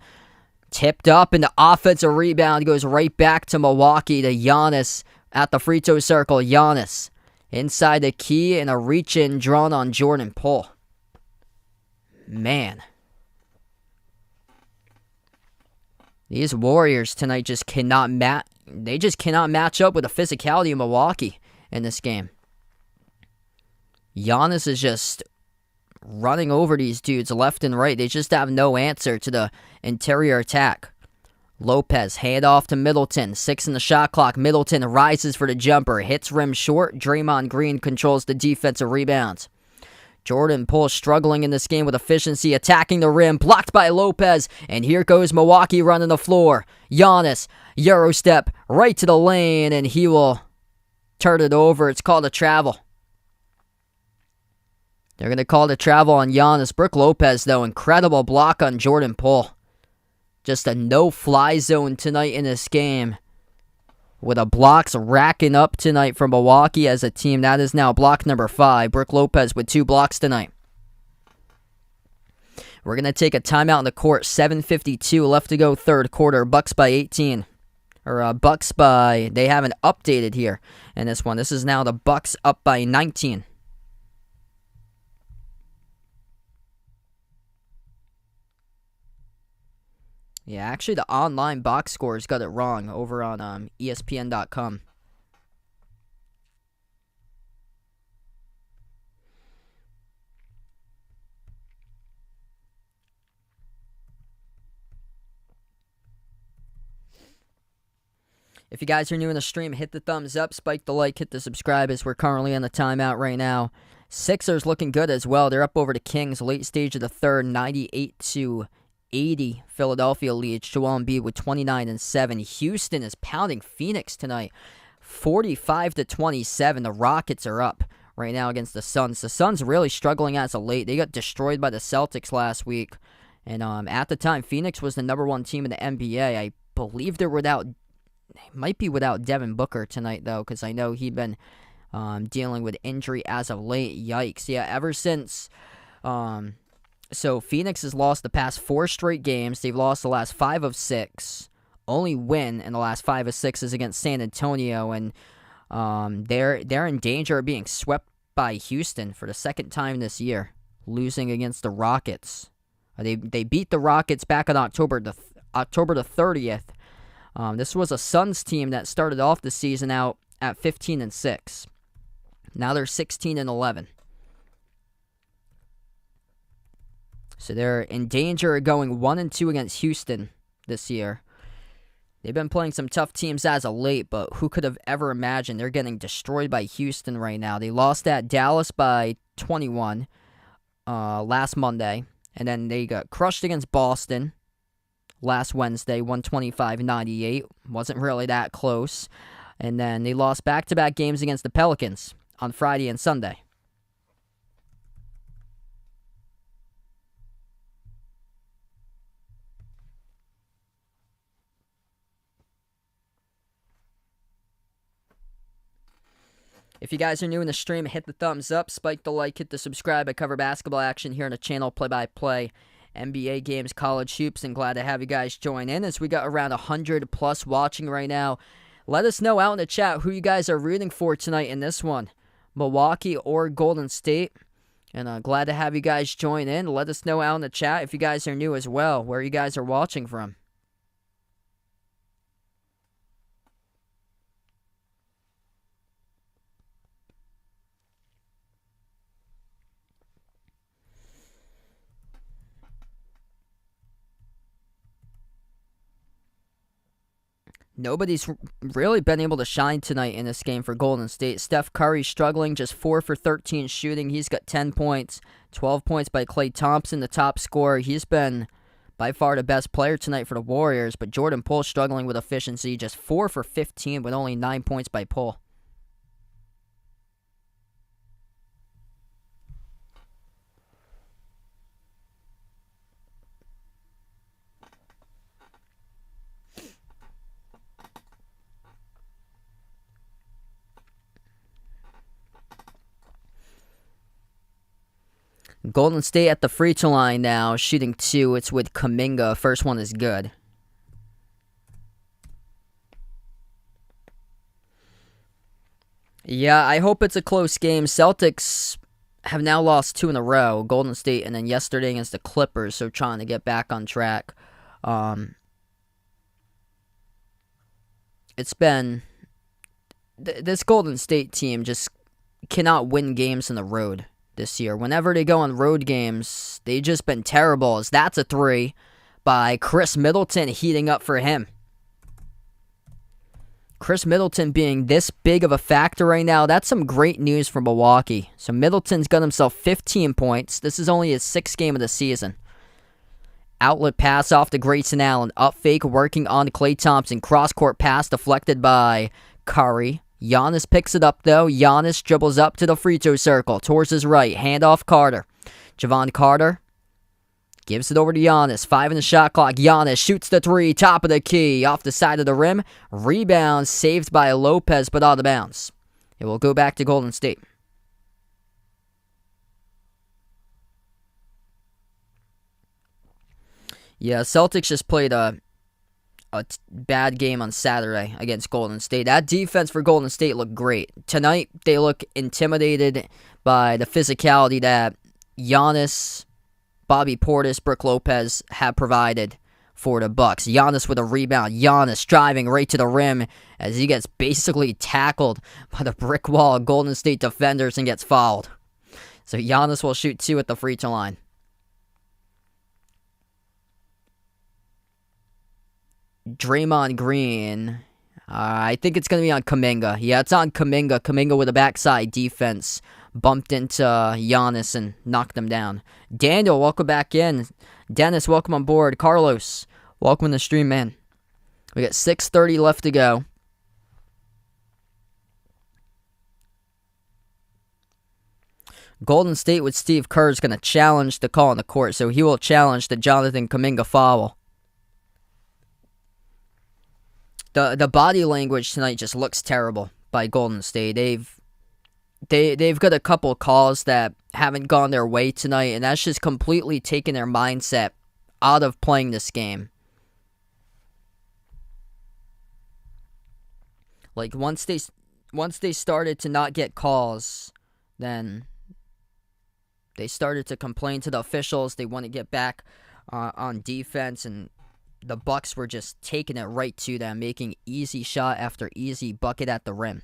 Tipped up, and the offensive rebound goes right back to Milwaukee, to Giannis at the free throw circle. Giannis inside the key, and a reach-in drawn on Jordan Poole. Man. These Warriors tonight just cannot match up with the physicality of Milwaukee in this game. Giannis is just running over these dudes left and right. They just have no answer to the interior attack. Lopez, hand off to Middleton. 6 in the shot clock. Middleton rises for the jumper. Hits rim short. Draymond Green controls the defensive rebounds. Jordan Poole struggling in this game with efficiency, attacking the rim, blocked by Lopez, and here goes Milwaukee running the floor. Giannis, Euro step, right to the lane, and he will turn it over. It's called a travel. They're going to call it a travel on Giannis. Brook Lopez, though, incredible block on Jordan Poole. Just a no-fly zone tonight in this game, with the blocks racking up tonight for Milwaukee as a team. That is now block number 5. Brook Lopez with 2 blocks tonight. We're going to take a timeout in the court. 7:52 left to go, third quarter. Bucks by 18. Bucks by... They haven't updated here in this one. This is now the Bucks up by 19. Yeah, actually the online box scores got it wrong over on ESPN.com. If you guys are new in the stream, hit the thumbs up, spike the like, hit the subscribe as we're currently on the timeout right now. Sixers looking good as well. They're up over the Kings late stage of the third, 98-80. Philadelphia leads. Joel Embiid with 29 and 7. Houston is pounding Phoenix tonight, 45-27. The Rockets are up right now against the Suns. The Suns really struggling as of late. They got destroyed by the Celtics last week, and at the time, Phoenix was the number 1 team in the NBA. I believe they might be without Devin Booker tonight though, because I know he'd been dealing with injury as of late. Yikes! Yeah, ever since. So Phoenix has lost the past 4 straight games. They've lost the last 5 of 6. Only win in the last 5 of 6 is against San Antonio, and they're in danger of being swept by Houston for the second time this year, losing against the Rockets. They beat the Rockets back on October the 30th. This was a Suns team that started off the season out at 15 and 6. Now they're 16 and 11. So they're in danger of going 1 and 2 against Houston this year. They've been playing some tough teams as of late, but who could have ever imagined they're getting destroyed by Houston right now? They lost at Dallas by 21 last Monday, and then they got crushed against Boston last Wednesday, 125-98. Wasn't really that close. And then they lost back-to-back games against the Pelicans on Friday and Sunday. If you guys are new in the stream, hit the thumbs up, spike the like, hit the subscribe. I cover basketball action here on the channel, play-by-play, NBA games, college hoops, and glad to have you guys join in as we got around 100 plus watching right now. Let us know out in the chat who you guys are rooting for tonight in this one, Milwaukee or Golden State. And glad to have you guys join in. Let us know out in the chat if you guys are new as well, where you guys are watching from. Nobody's really been able to shine tonight in this game for Golden State. Steph Curry struggling, just 4 for 13 shooting. He's got 10 points, 12 points by Klay Thompson, the top scorer. He's been by far the best player tonight for the Warriors, but Jordan Poole struggling with efficiency, just 4 for 15 with only 9 points by Poole. Golden State at the free throw line now, shooting 2. It's with Kuminga. First one is good. Yeah, I hope it's a close game. Celtics have now lost 2 in a row. Golden State, and then yesterday against the Clippers, so trying to get back on track. It's been... This Golden State team just cannot win games on the road this year. Whenever they go on road games, they've just been terrible. As that's a 3 by Chris Middleton, heating up for him. Chris Middleton being this big of a factor right now, that's some great news for Milwaukee. So Middleton's got himself 15 points. This is only his 6th game of the season. Outlet pass off to Grayson Allen. Up fake working on Klay Thompson. Cross-court pass deflected by Curry. Giannis picks it up, though. Giannis dribbles up to the free throw circle. Towards his right. Handoff Carter. Javon Carter gives it over to Giannis. 5 in the shot clock. Giannis shoots the 3. Top of the key. Off the side of the rim. Rebound saved by Lopez, but out of bounds. It will go back to Golden State. Yeah, Celtics just played a bad game on Saturday against Golden State. That defense for Golden State looked great. Tonight, they look intimidated by the physicality that Giannis, Bobby Portis, Brook Lopez have provided for the Bucks. Giannis with a rebound. Giannis driving right to the rim as he gets basically tackled by the brick wall of Golden State defenders and gets fouled. So Giannis will shoot 2 at the free throw line. Draymond Green. I think it's going to be on Kuminga. Yeah, it's on Kuminga. Kuminga with a backside defense. Bumped into Giannis and knocked him down. Daniel, welcome back in. Dennis, welcome on board. Carlos, welcome in the stream, man. We got 6:30 left to go. Golden State with Steve Kerr is going to challenge the call on the court, so he will challenge the Jonathan Kuminga foul. The body language tonight just looks terrible by Golden State. They've got a couple calls that haven't gone their way tonight, and that's just completely taken their mindset out of playing this game. Like once they started to not get calls, then they started to complain to the officials. They want to get back on defense, and the Bucks were just taking it right to them, making easy shot after easy bucket at the rim.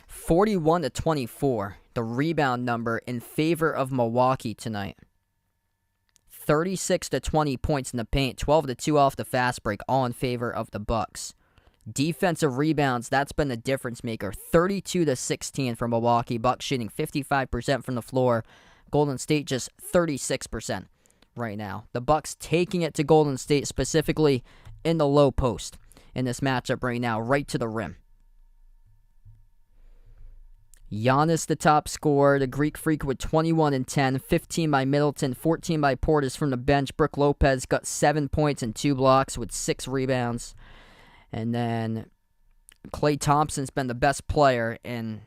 41-24, the rebound number in favor of Milwaukee tonight. 36-20 points in the paint, 12-2 off the fast break, all in favor of the Bucks. Defensive rebounds, that's been the difference maker. 32-16 for Milwaukee. Bucks shooting 55% from the floor. Golden State just 36% right now. The Bucks taking it to Golden State, specifically in the low post in this matchup right now, right to the rim. Giannis, the top scorer, the Greek Freak with 21 and 10, 15 by Middleton, 14 by Portis from the bench. Brook Lopez got 7 points and 2 blocks with 6 rebounds. And then Klay Thompson's been the best player, and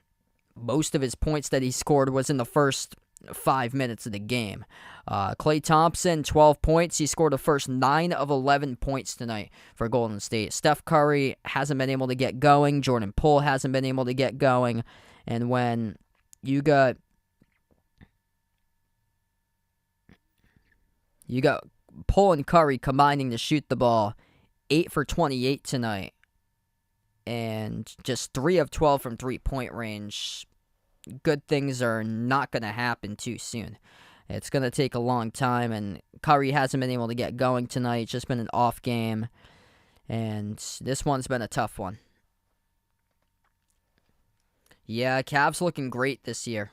most of his points that he scored was in the first 5 minutes of the game. Klay Thompson, 12 points. He scored the first 9 of 11 points tonight for Golden State. Steph Curry hasn't been able to get going. Jordan Poole hasn't been able to get going. And when you got Poole and Curry combining to shoot the ball 8 for 28 tonight, and just 3 of 12 from three-point range, good things are not going to happen too soon. It's going to take a long time, and Curry hasn't been able to get going tonight. It's just been an off game. And this one's been a tough one. Yeah, Cavs looking great this year.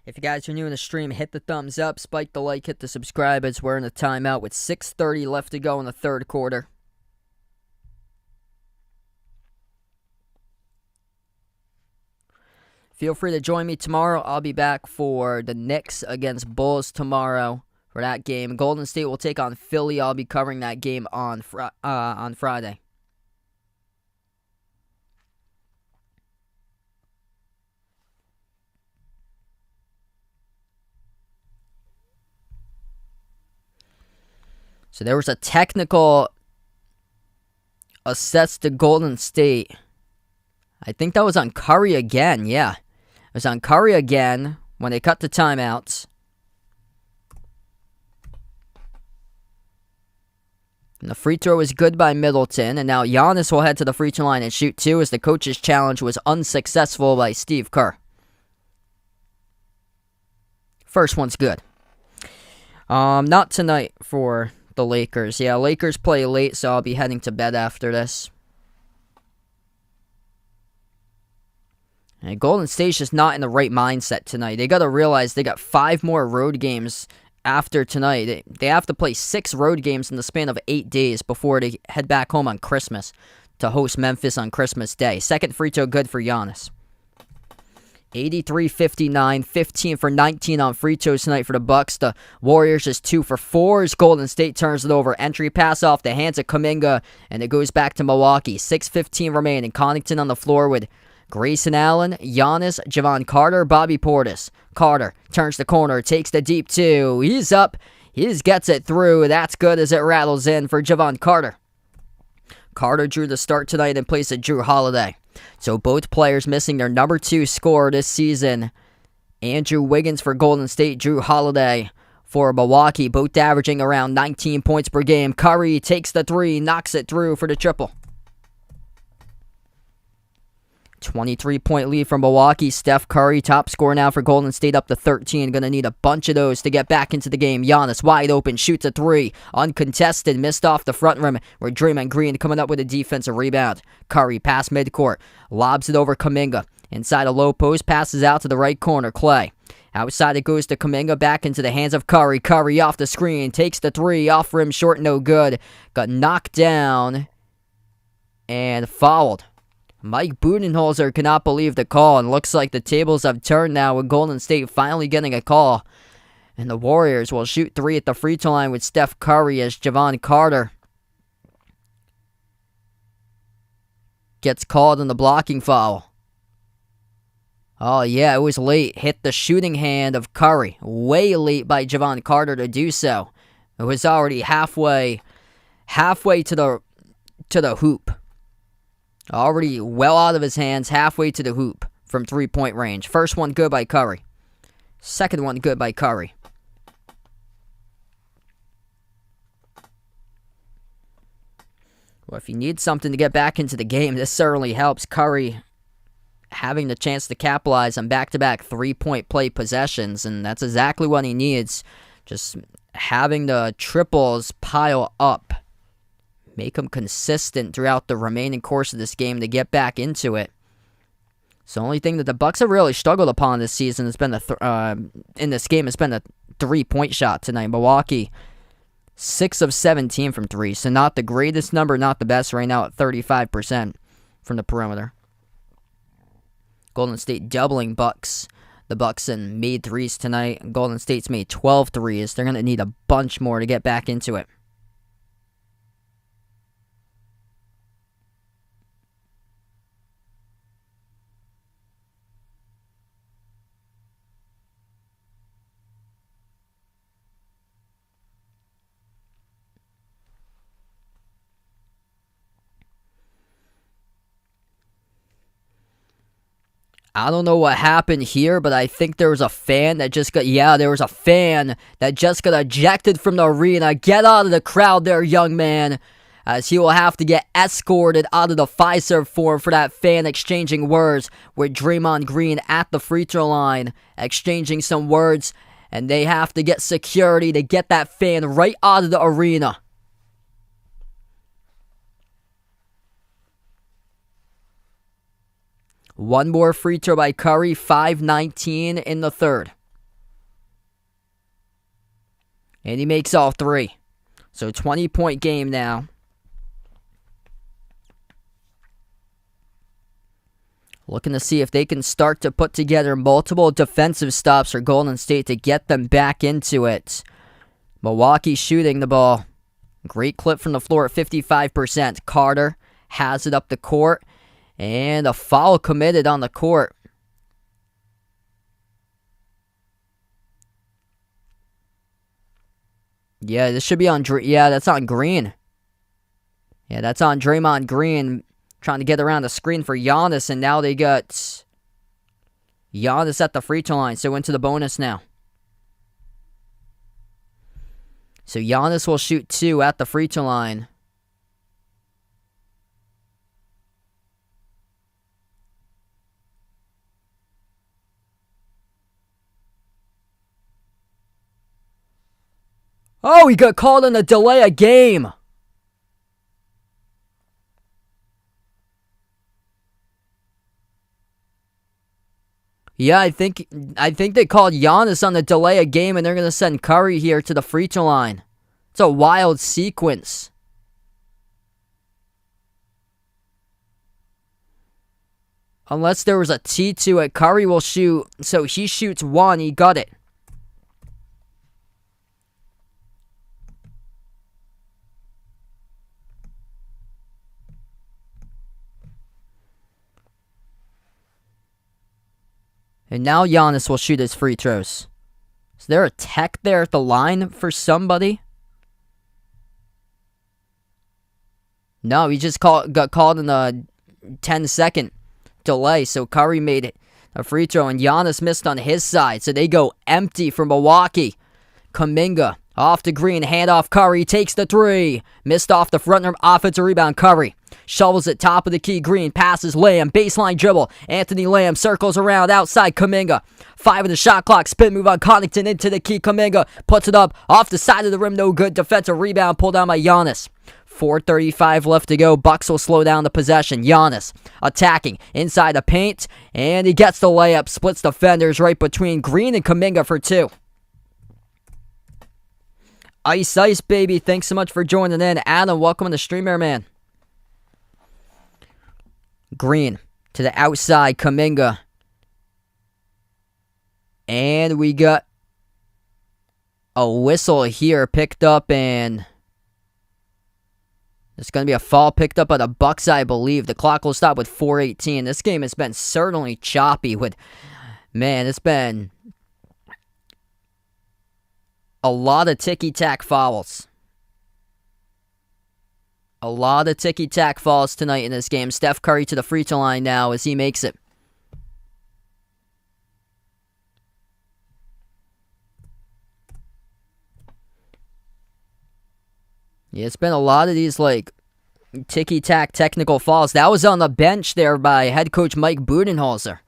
If you guys are new in the stream, hit the thumbs up, spike the like, hit the subscribe as we're in a timeout with 6:30 left to go in the third quarter. Feel free to join me tomorrow. I'll be back for the Knicks against Bulls tomorrow for that game. Golden State will take on Philly. I'll be covering that game on Friday. So there was a technical assessed to Golden State. I think that was on Curry again, yeah. It was on Curry again when they cut the timeouts. And the free throw was good by Middleton, and now Giannis will head to the free throw line and shoot two as the coach's challenge was unsuccessful by Steve Kerr. First one's good. Not tonight for the Lakers. Yeah, Lakers play late, so I'll be heading to bed after this. And Golden State's just not in the right mindset tonight. They got to realize they got 5 more road games after tonight. They have to play 6 road games in the span of 8 days before they head back home on Christmas to host Memphis on Christmas Day. Second free throw good for Giannis. 83-59, 15 for 19 on free throws tonight for the Bucks. The Warriors is 2 for 4 as Golden State turns it over. Entry pass off the hands of Kuminga, and it goes back to Milwaukee. 6:15 remaining. Connaughton on the floor with Grayson Allen, Giannis, Javon Carter, Bobby Portis. Carter turns the corner, takes the deep 2. He's up. He just gets it through. That's good as it rattles in for Javon Carter. Carter drew the start tonight in place of Drew Holiday. So both players missing their number 2 scorer this season. Andrew Wiggins for Golden State, Drew Holiday for Milwaukee, both averaging around 19 points per game. Curry takes the 3, knocks it through for the triple. 23-point lead from Milwaukee. Steph Curry, top scorer now for Golden State, up to 13. Going to need a bunch of those to get back into the game. Giannis wide open, shoots a 3. Uncontested, missed off the front rim. Where Draymond Green coming up with a defensive rebound. Curry pass midcourt, lobs it over Kuminga. Inside a low post, passes out to the right corner. Clay. Outside it goes to Kuminga, back into the hands of Curry. Curry off the screen, takes the 3, off rim short, no good. Got knocked down and fouled. Mike Budenholzer cannot believe the call, and looks like the tables have turned now with Golden State finally getting a call. And the Warriors will shoot 3 at the free throw line with Steph Curry as Javon Carter gets called in the blocking foul. Oh yeah, it was late. Hit the shooting hand of Curry. Way late by Javon Carter to do so. It was already halfway to the hoop. Already well out of his hands, halfway to the hoop from 3-point range. First one good by Curry. Second one good by Curry. Well, if you need something to get back into the game, this certainly helps. Curry having the chance to capitalize on back-to-back 3-point play possessions, and that's exactly what he needs. Just having the triples pile up. Make them consistent throughout the remaining course of this game to get back into it. So the only thing that the Bucks have really struggled upon this season has been in this game has been a 3-point shot tonight. Milwaukee, 6 of 17 from 3, so not the greatest number, not the best right now at 35% from the perimeter. Golden State doubling Bucks. The Bucks made 3s tonight. Golden State's made 12 threes. They're going to need a bunch more to get back into it. I don't know what happened here, but I think there was a fan that just got, there was a fan that just got ejected from the arena. Get out of the crowd there, young man, as he will have to get escorted out of the Fiserv Forum for that fan exchanging words with Draymond Green at the free throw line, exchanging some words, and they have to get security to get that fan right out of the arena. One more free throw by Curry, 5:19 in the third. And he makes all three. So 20-point game now. Looking to see if they can start to put together multiple defensive stops for Golden State to get them back into it. Milwaukee shooting the ball. Great clip from the floor at 55%. Carter has it up the court. And a foul committed on the court. Yeah, this should be on... that's on Green. Yeah, that's on Draymond Green trying to get around the screen for Giannis, and now they got Giannis at the free throw line, so into the bonus now. So Giannis will shoot 2 at the free throw line. Oh, he got called on a delay of game. Yeah, I think they called Giannis on the delay of game, and they're going to send Curry here to the free throw line. It's a wild sequence. Unless there was a T to it, Curry will shoot. So he shoots 1, he got it. And now Giannis will shoot his free throws. Is there a tech there at the line for somebody? No, he just got called in a 10-second delay. So Curry made it a free throw, and Giannis missed on his side. So they go empty for Milwaukee. Kuminga off to Green, handoff Curry, takes the 3. Missed off the front rim, offensive rebound, Curry. Shovels it top of the key, Green passes Lamb, baseline dribble. Anthony Lamb circles around outside Kuminga. 5 in the shot clock, spin move on Connaughton into the key. Kuminga puts it up off the side of the rim, no good. Defensive rebound pulled down by Giannis. 4:35 left to go. Bucks will slow down the possession. Giannis attacking inside the paint, and he gets the layup, splits defenders right between Green and Kuminga for 2. Ice, baby. Thanks so much for joining in. Adam, welcome to the stream here, man. Green to the outside, Kuminga. And we got a whistle here picked up, and it's going to be a foul picked up by the Bucks, I believe. The clock will stop with 4:18. This game has been certainly choppy with, man, it's been a lot of ticky-tack fouls. A lot of ticky-tack fouls tonight in this game. Steph Curry to the free throw line now as he makes it. Yeah, it's been a lot of these, like, ticky-tack technical fouls. That was on the bench there by head coach Mike Budenholzer.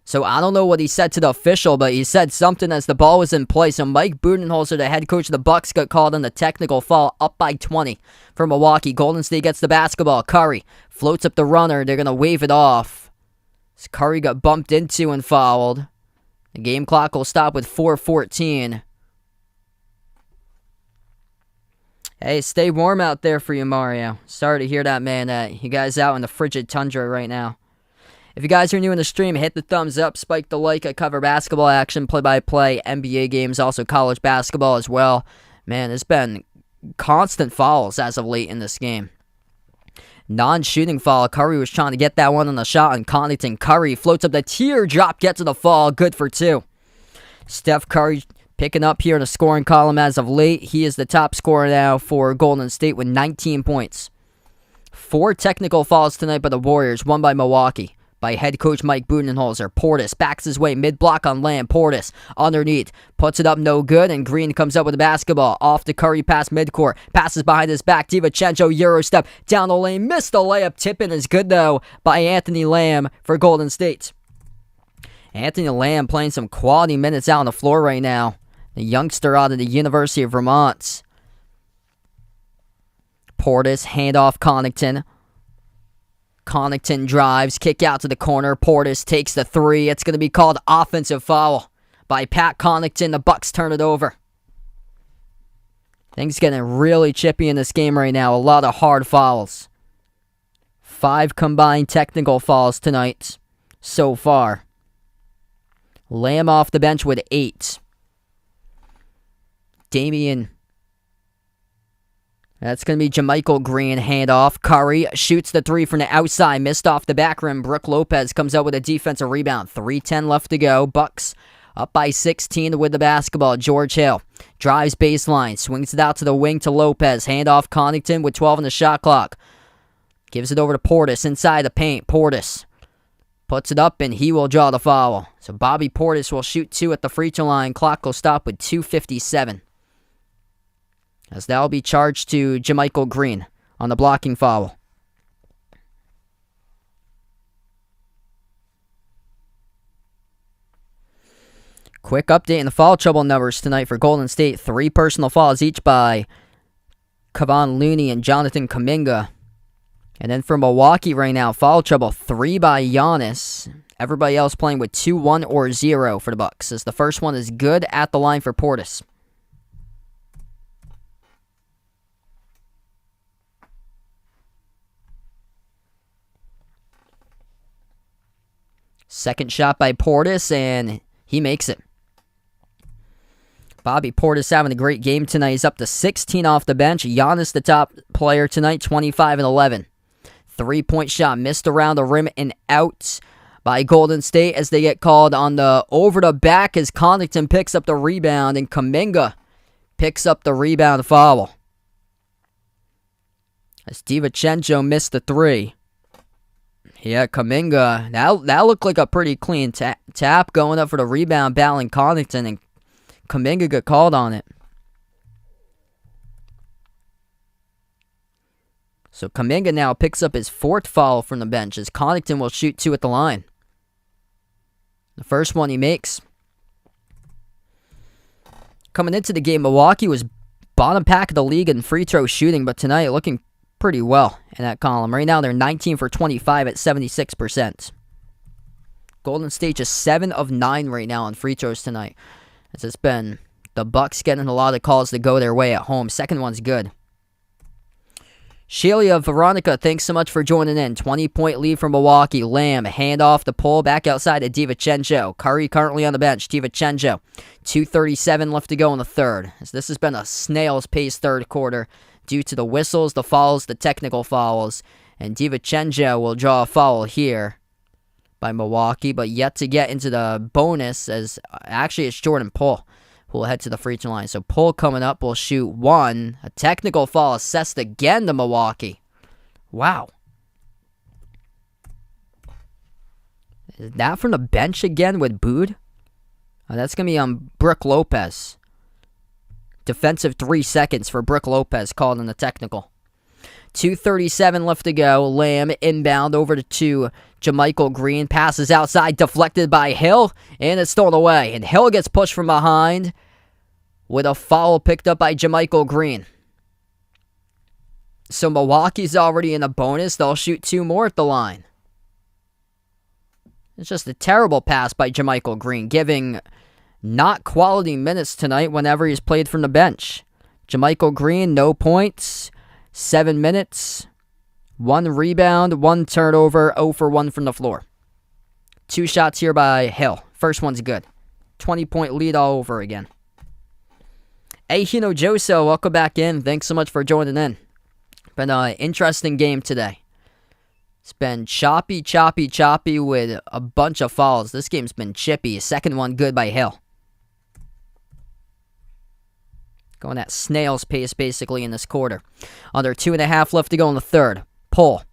So I don't know what he said to the official, but he said something as the ball was in play. So Mike Budenholzer, the head coach of the Bucks, got called on the technical foul, up by 20 for Milwaukee. Golden State gets the basketball. Curry floats up the runner. They're going to wave it off. As Curry got bumped into and fouled. The game clock will stop with 4:14. Hey, stay warm out there for you, Mario. Sorry to hear that, man. You guys out in the frigid tundra right now. If you guys are new in the stream, hit the thumbs up, spike the like. I cover basketball action, play-by-play, NBA games, also college basketball as well. Man, there's been constant fouls as of late in this game. Non-shooting foul. Curry was trying to get that one on the shot, and Connaughton. Curry floats up the teardrop, gets to the fall, good for 2. Steph Curry picking up here in the scoring column as of late. He is the top scorer now for Golden State with 19 points. 4 technical fouls tonight by the Warriors, 1 by Milwaukee. by head coach Mike Budenholzer. Portis backs his way mid-block on Lamb. Portis underneath, puts it up, no good, and Green comes up with the basketball. Off to Curry, pass midcourt, passes behind his back. DiVincenzo, Euro step, down the lane, missed the layup. Tip-in is good, though, by Anthony Lamb for Golden State. Anthony Lamb playing some quality minutes out on the floor right now. The youngster out of the University of Vermont. Portis, handoff Connaughton. Connaughton drives, kick out to the corner. Portis takes the three. It's going to be called offensive foul by Pat Connaughton. The Bucks turn it over. Things getting really chippy in this game right now. A lot of hard fouls. 5 combined technical fouls tonight so far. Lamb off the bench with 8. Damian. That's going to be JaMychal Green, handoff. Curry shoots the 3 from the outside, missed off the back rim. Brook Lopez comes out with a defensive rebound. 3:10 left to go. Bucks up by 16 with the basketball. George Hill drives baseline, swings it out to the wing to Lopez. Handoff Connaughton with 12 on the shot clock. Gives it over to Portis inside the paint. Portis puts it up, and he will draw the foul. So Bobby Portis will shoot 2 at the free throw line. Clock will stop with 2:57. As that will be charged to JaMychal Green on the blocking foul. Quick update in the foul trouble numbers tonight for Golden State. 3 personal fouls each by Kevon Looney and Jonathan Kuminga. And then for Milwaukee right now, foul trouble 3 by Giannis. Everybody else playing with 2, 1, or 0 for the Bucks. As the first one is good at the line for Portis. Second shot by Portis, and he makes it. Bobby Portis having a great game tonight. He's up to 16 off the bench. Giannis, the top player tonight, 25 and 11. 3-point shot missed around the rim and out by Golden State as they get called on the over the back as Connaughton picks up the rebound, and Kuminga picks up the rebound foul. As DiVincenzo missed the 3. Yeah, Kuminga, that looked like a pretty clean tap going up for the rebound, battling Connaughton, and Kuminga got called on it. So Kuminga now picks up his 4th foul from the bench as Connaughton will shoot 2 at the line. The first one he makes. Coming into the game, Milwaukee was bottom pack of the league in free throw shooting, but tonight looking pretty well in that column. Right now, they're 19 for 25 at 76%. Golden State just 7 of 9 right now on free throws tonight. As it's been the Bucks getting a lot of calls to go their way at home. Second one's good. Shelia Veronica, thanks so much for joining in. 20-point lead for Milwaukee. Lamb, handoff the pull back outside to DiVincenzo. Curry currently on the bench. DiVincenzo, 2:37 left to go in the third. As this has been a snail's pace third quarter due to the whistles, the fouls, the technical fouls. And DiVincenzo will draw a foul here by Milwaukee, but yet to get into the bonus, as actually it's Jordan Poole who will head to the free throw line. So Poole coming up will shoot 1. A technical foul assessed again to Milwaukee. Wow. Is that from the bench again with Bood? That's going to be on Brook Lopez. Defensive 3 seconds for Brook Lopez called in the technical. 2:37 left to go. Lamb inbound over to JaMychal Green. Passes outside, deflected by Hill, and it's stolen away. And Hill gets pushed from behind with a foul picked up by JaMychal Green. So Milwaukee's already in the bonus. They'll shoot 2 more at the line. It's just a terrible pass by JaMychal Green, giving not quality minutes tonight whenever he's played from the bench. JaMychal Green, no points. 7 minutes, 1 rebound, 1 turnover, 0 for 1 from the floor. 2 shots here by Hill. First one's good. 20-point lead all over again. Hey, Hino Joso, welcome back in. Thanks so much for joining in. Been an interesting game today. It's been choppy with a bunch of fouls. This game's been chippy. Second one good by Hill. Going at snail's pace, basically, in this quarter. Under 2.5 left to go in the third. Pull.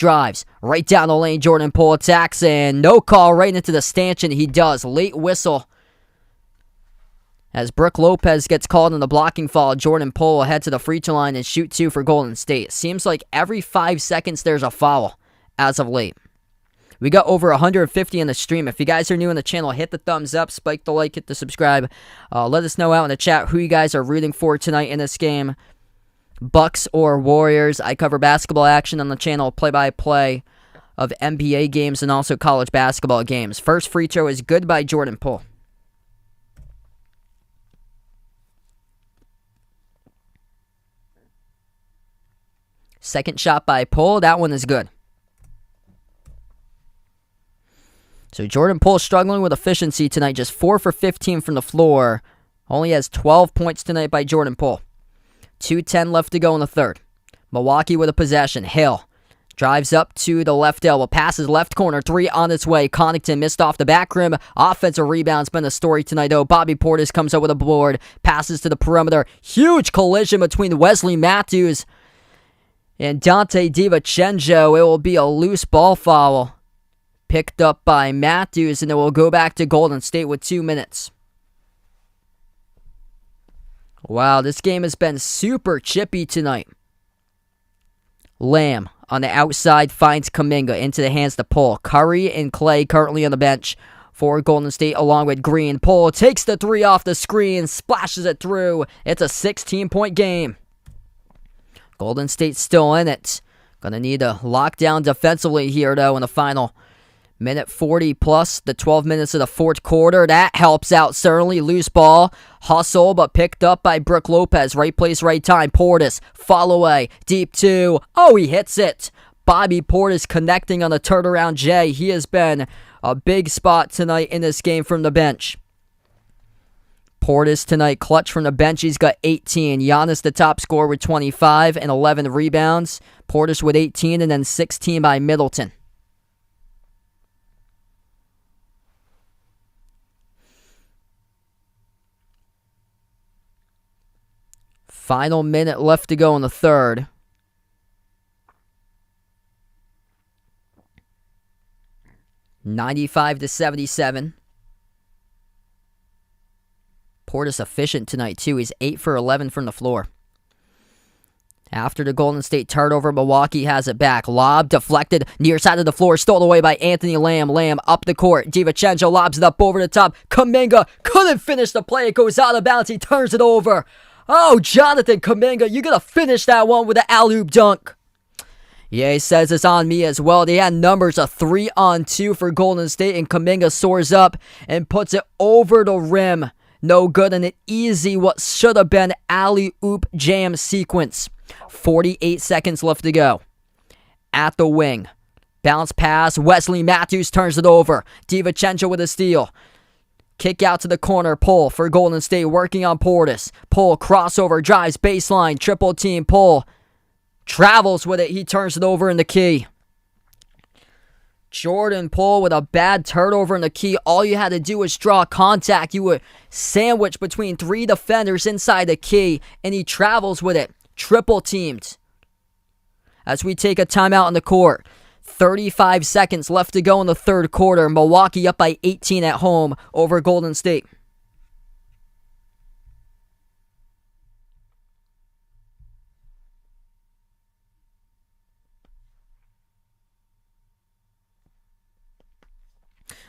drives right down the lane. Jordan Poole attacks, and no call, right into the stanchion. He does. Late whistle as Brook Lopez gets called in the blocking foul. Jordan Poole will head to the free throw line and shoot 2 for Golden State. Seems like every 5 seconds there's a foul as of late. We got over 150 in the stream. If you guys are new in the channel, hit the thumbs up, spike the like, hit the subscribe. Let us know out in the chat who you guys are rooting for tonight in this game. Bucks or Warriors. I cover basketball action on the channel, play-by-play of NBA games and also college basketball games. First free throw is good by Jordan Poole. Second shot by Poole. That one is good. So Jordan Poole struggling with efficiency tonight, just 4 for 15 from the floor. Only has 12 points tonight by Jordan Poole. 2:10 left to go in the third. Milwaukee with a possession. Hill drives up to the left elbow, passes left corner, 3 on its way. Connaughton missed off the back rim. Offensive rebound's been the story tonight, though. Bobby Portis comes up with a board, passes to the perimeter. Huge collision between Wesley Matthews and Dante DiVincenzo. It will be a loose ball foul picked up by Matthews, and it will go back to Golden State with 2 minutes. Wow, this game has been super chippy tonight. Lamb on the outside finds Kuminga into the hands to Poole. Curry and Clay currently on the bench for Golden State along with Green. Poole takes the 3 off the screen, splashes it through. It's a 16-point game. Golden State still in it. Gonna need a lockdown defensively here, though, in the final minute 40 plus the 12 minutes of the fourth quarter. That helps out certainly. Loose ball. Hustle, but picked up by Brook Lopez. Right place, right time. Portis. Fall away. Deep 2. Oh, he hits it. Bobby Portis connecting on the turnaround J. He has been a big spot tonight in this game from the bench. Portis tonight clutch from the bench. He's got 18. Giannis the top scorer with 25 and 11 rebounds. Portis with 18 and then 16 by Middleton. Final minute left to go in the third. (95-77). Portis efficient tonight, too. He's 8 for 11 from the floor. After the Golden State turnover, Milwaukee has it back. Lob deflected near side of the floor. Stole away by Anthony Lamb. Lamb up the court. DiVincenzo lobs it up over the top. Kuminga couldn't finish the play. It goes out of bounds. He turns it over. Oh, Jonathan Kuminga, you gotta finish that one with an alley-oop dunk. Yeah, he says it's on me as well. They had numbers of 3-on-2 for Golden State, and Kuminga soars up and puts it over the rim. No good, and an easy what should have been alley-oop jam sequence. 48 seconds left to go. At the wing. Bounce pass. Wesley Matthews turns it over. DiVincenzo with a steal. Kick out to the corner. Poole for Golden State working on Portis. Poole crossover, drives baseline, triple team. Poole travels with it. He turns it over in the key. Jordan Poole with a bad turnover in the key. All you had to do was draw contact. You were sandwiched between 3 defenders inside the key, and he travels with it. Triple teamed. As we take a timeout on the court. 35 seconds left to go in the third quarter. Milwaukee up by 18 at home over Golden State.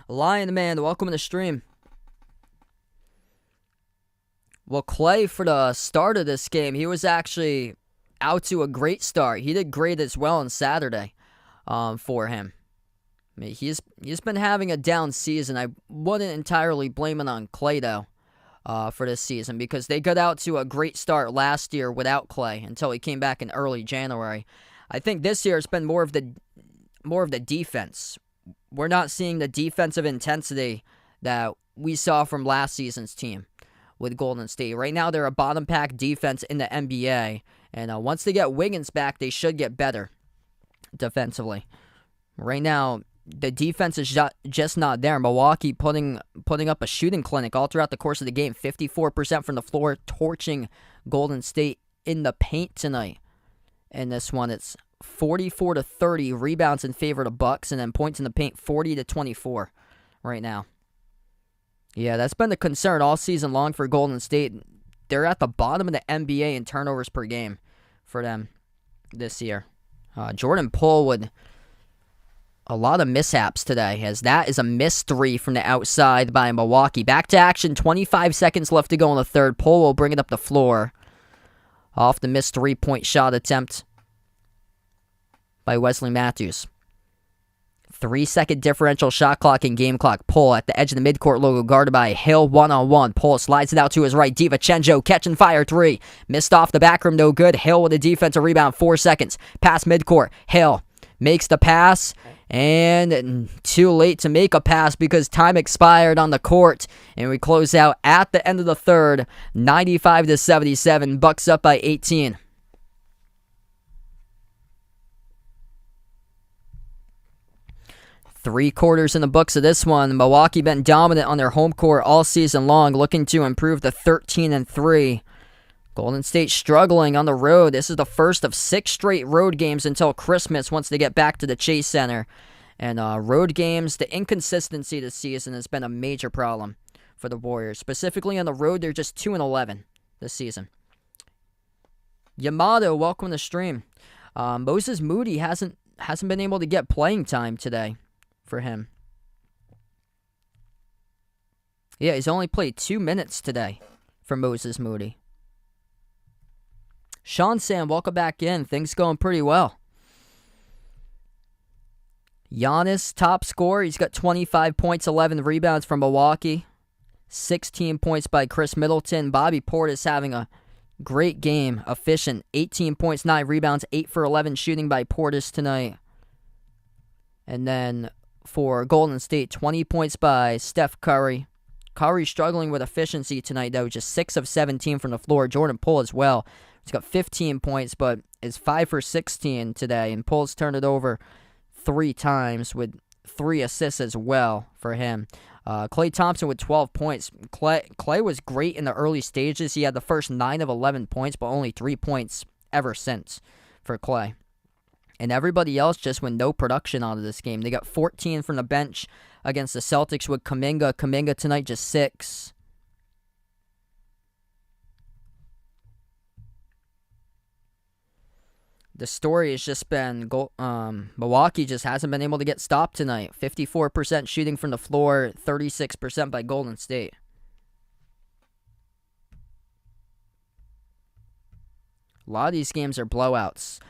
Lion Man, welcome to the stream. Well, Clay, for the start of this game, he was actually out to a great start. He did great as well on Saturday. For him. I mean, he's been having a down season. I wouldn't entirely blame it on Clay, though, for this season, because they got out to a great start last year without Clay until he came back in early January. I think this year it's been more of the defense. We're not seeing the defensive intensity that we saw from last season's team with Golden State. Right now, they're a bottom pack defense in the NBA, and once they get Wiggins back, they should get better defensively. Right now, the defense is just not there. Milwaukee putting up a shooting clinic all throughout the course of the game. 54% from the floor, torching Golden State in the paint tonight. In this one, it's 44-30. Rebounds in favor of the Bucks, and then points in the paint 40-24 right now. Yeah, that's been the concern all season long for Golden State. They're at the bottom of the NBA in turnovers per game for them this year. Jordan Poole with a lot of mishaps today, as that is a missed three from the outside by Milwaukee. Back to action, 25 seconds left to go in the third. Poole will bring it up the floor off the missed three-point shot attempt by Wesley Matthews. 3-second differential shot clock and game clock. Poole at the edge of the midcourt logo, guarded by Hill one-on-one. Poole slides it out to his right. DiVincenzo catch and fire three. Missed off the back rim, no good. Hill with a defensive rebound, 4 seconds. Pass midcourt. Hill makes the pass, and too late to make a pass because time expired on the court. And we close out at the end of the third, 95-77. Bucks up by 18. Three quarters in the books of this one. Milwaukee been dominant on their home court all season long, looking to improve to 13-3. Golden State struggling on the road. This is the first of 6 straight road games until Christmas once they get back to the Chase Center. And road games, the inconsistency this season has been a major problem for the Warriors. Specifically on the road, they're just 2-11 this season. Yamato, welcome to the stream. Moses Moody hasn't been able to get playing time today for him. Yeah, he's only played 2 minutes today for Moses Moody. Sean Sam, welcome back in. Things going pretty well. Giannis, top scorer. He's got 25 points, 11 rebounds from Milwaukee. 16 points by Chris Middleton. Bobby Portis having a great game. Efficient. 18 points, 9 rebounds, 8 for 11 shooting by Portis tonight. And then for Golden State, 20 points by Steph Curry. Curry struggling with efficiency tonight, though. Just 6 of 17 from the floor. Jordan Poole as well. He's got 15 points, but is 5 for 16 today. And Poole's turned it over 3 times with 3 assists as well for him. Klay Thompson with 12 points. Klay was great in the early stages. He had the first 9 of 11 points, but only 3 points ever since for Klay. And everybody else just with no production out of this game. They got 14 from the bench against the Celtics with Kuminga. Kuminga tonight just 6. The story has just been Milwaukee just hasn't been able to get stopped tonight. 54% shooting from the floor, 36% by Golden State. A lot of these games are blowouts.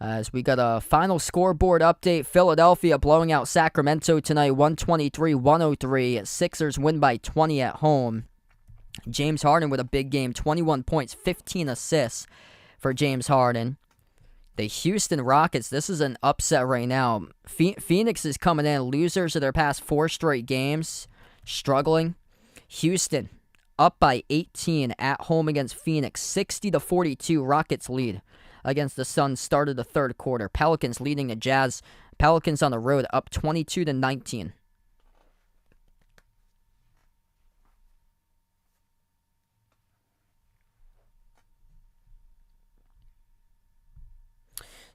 As we got a final scoreboard update, Philadelphia blowing out Sacramento tonight, 123-103. Sixers win by 20 at home. James Harden with a big game, 21 points, 15 assists for James Harden. The Houston Rockets, this is an upset right now. Phoenix is coming in, losers of their past 4 straight games, struggling. Houston up by 18 at home against Phoenix, 60-42. Rockets lead against the Suns, started the third quarter. Pelicans leading the Jazz. Pelicans on the road up 22-19.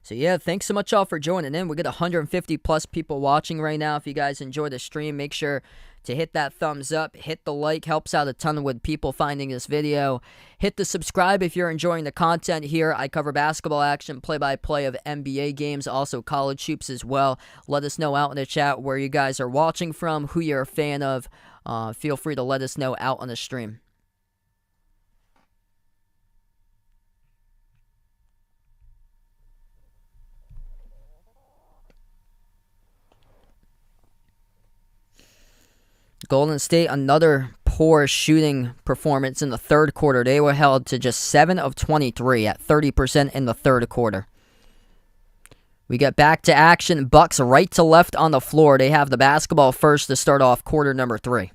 So yeah, thanks so much all for joining in. We got 150 plus people watching right now. If you guys enjoy the stream, make sure to hit that thumbs up, hit the like, helps out a ton with people finding this video. Hit the subscribe if you're enjoying the content here. I cover basketball action, play-by-play of NBA games, also college hoops as well. Let us know out in the chat where you guys are watching from, who you're a fan of. Feel free to let us know out on the stream. Golden State, another poor shooting performance in the third quarter. They were held to just 7 of 23 at 30% in the third quarter. We get back to action. Bucks right to left on the floor. They have the basketball first to start off quarter number 3.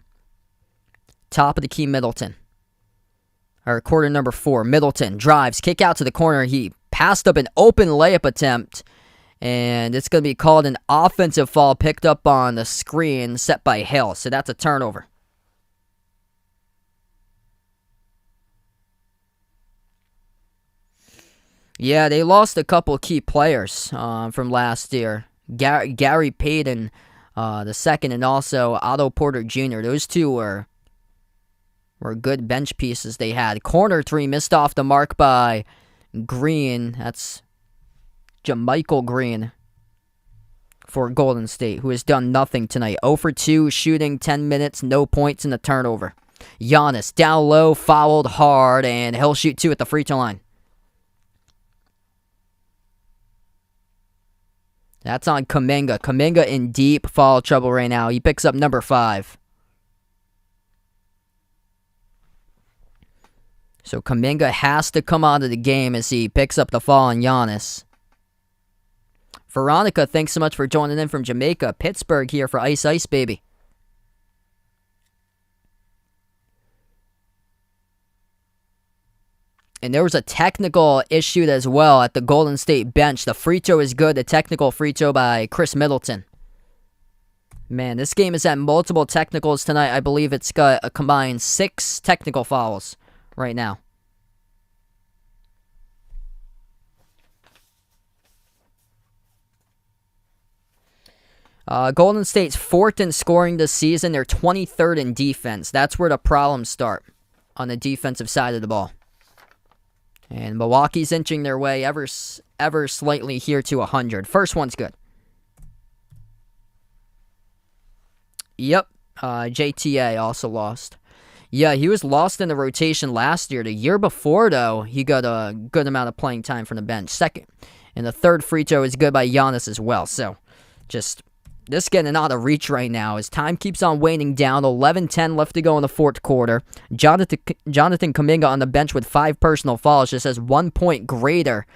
Top of the key, Middleton. Or quarter number 4. Middleton drives, kick out to the corner. He passed up an open layup attempt. And it's going to be called an offensive foul picked up on the screen set by Hill. So that's a turnover. Yeah, they lost a couple key players from last year. Gary Payton, the second, and also Otto Porter Jr. Those two were good bench pieces they had. Corner three missed off the mark by Green. That's JaMychal Green for Golden State, who has done nothing tonight. 0 for 2 shooting, 10 minutes, no points in the turnover. Giannis down low, fouled hard, and he'll shoot 2 at the free throw line. That's on Kuminga. Kuminga in deep foul trouble right now. He picks up number 5. So Kuminga has to come out of the game as he picks up the foul on Giannis. Veronica, thanks so much for joining in from Jamaica. Pittsburgh here for Ice Ice, baby. And there was a technical issue as well at the Golden State bench. The free throw is good. The technical free throw by Chris Middleton. Man, this game is at multiple technicals tonight. I believe it's got a combined 6 technical fouls right now. Golden State's 4th in scoring this season. They're 23rd in defense. That's where the problems start on the defensive side of the ball. And Milwaukee's inching their way ever slightly here to 100. First one's good. Yep, JTA also lost. Yeah, he was lost in the rotation last year. The year before, though, he got a good amount of playing time from the bench. Second, and the third free throw is good by Giannis as well. So, just this getting out of reach right now as time keeps on waning down. 11:10 left to go in the fourth quarter. Jonathan Kuminga on the bench with 5 personal fouls, just has 1 point greater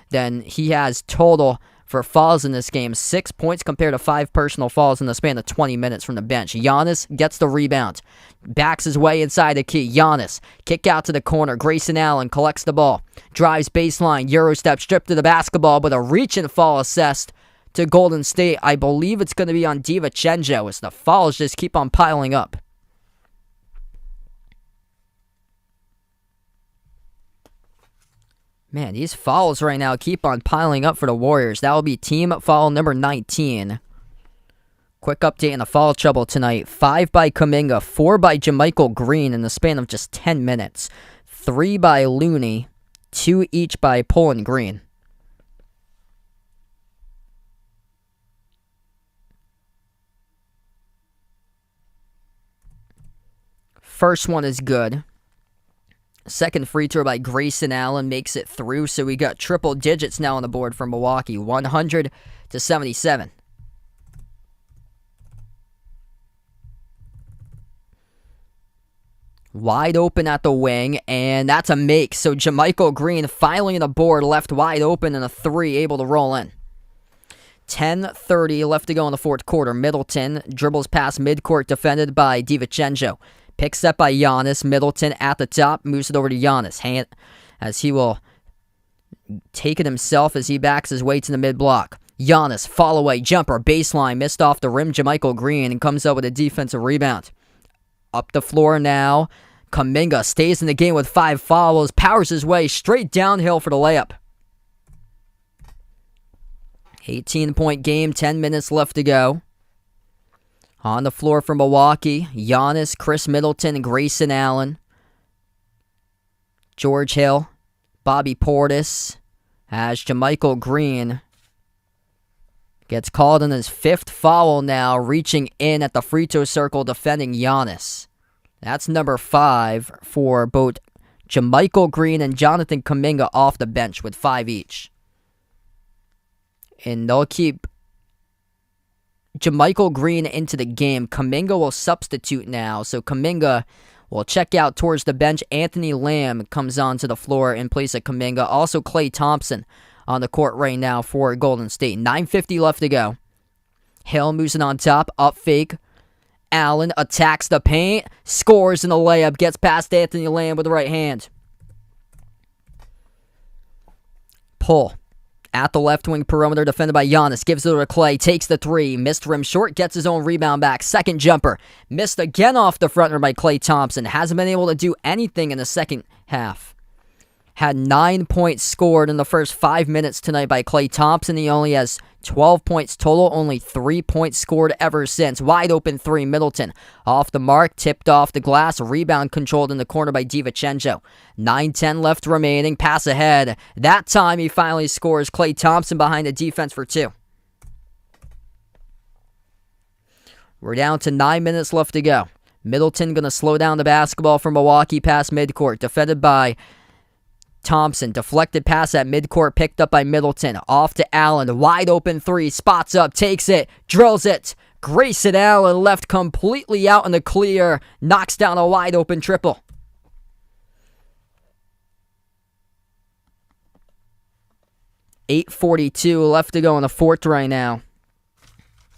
than he has total for fouls in this game. 6 points compared to 5 personal fouls in the span of 20 minutes from the bench. Giannis gets the rebound. Backs his way inside the key. Giannis, kick out to the corner. Grayson Allen collects the ball. Drives baseline. Euro step, stripped to the basketball, but a reach and fall assessed to Golden State. I believe it's going to be on DiVincenzo as the fouls just keep on piling up. Man, these fouls right now keep on piling up for the Warriors. That will be team foul number 19. Quick update on the foul trouble tonight. 5 by Kuminga, 4 by JaMychal Green in the span of just 10 minutes. 3 by Looney, 2 each by Poole and Green. First one is good. Second free throw by Grayson Allen makes it through, so we got triple digits now on the board for Milwaukee, 100-77. Wide open at the wing, and that's a make. So JaMychal Green finally on the board, left wide open, and a 3 able to roll in. 10:30 left to go in the fourth quarter. Middleton dribbles past midcourt, defended by DiVincenzo. Picks up by Giannis. Middleton at the top, moves it over to Giannis, as he will take it himself as he backs his way to the mid-block. Giannis, fall-away jumper, baseline, missed off the rim, JaMychal Green, and comes up with a defensive rebound. Up the floor now, Kuminga stays in the game with 5 fouls, powers his way straight downhill for the layup. 18-point game, 10 minutes left to go. On the floor for Milwaukee, Giannis, Chris Middleton, and Grayson Allen. George Hill, Bobby Portis, as JaMychal Green gets called on his 5th foul now, reaching in at the free throw circle, defending Giannis. That's number 5 for both JaMychal Green and Jonathan Kuminga off the bench with 5 each. And they'll keep JaMychal Green into the game. Kuminga will substitute now, so Kuminga will check out towards the bench. Anthony Lamb comes onto the floor in place of Kuminga. Also, Klay Thompson on the court right now for Golden State. 9:50 left to go. Hill moves it on top, up fake. Allen attacks the paint, scores in the layup, gets past Anthony Lamb with the right hand. Pull. At the left wing perimeter, defended by Giannis. Gives it to Klay. Takes the 3. Missed rim short. Gets his own rebound back. Second jumper. Missed again off the front rim by Klay Thompson. Hasn't been able to do anything in the second half. had 9 points scored in the first 5 minutes tonight by Klay Thompson. He only has 12 points total, only 3 points scored ever since. Wide open three, Middleton. Off the mark, tipped off the glass, rebound controlled in the corner by DiVincenzo. 9:10 left remaining, pass ahead. That time he finally scores. Klay Thompson behind the defense for two. We're down to 9 minutes left to go. Middleton going to slow down the basketball for Milwaukee past midcourt. Defended by Thompson. Deflected pass at midcourt, picked up by Middleton. Off to Allen. Wide open three. Spots up. Takes it. Drills it. Grayson Allen left completely out in the clear. Knocks down a wide open triple. $8:42 left to go in the fourth right now.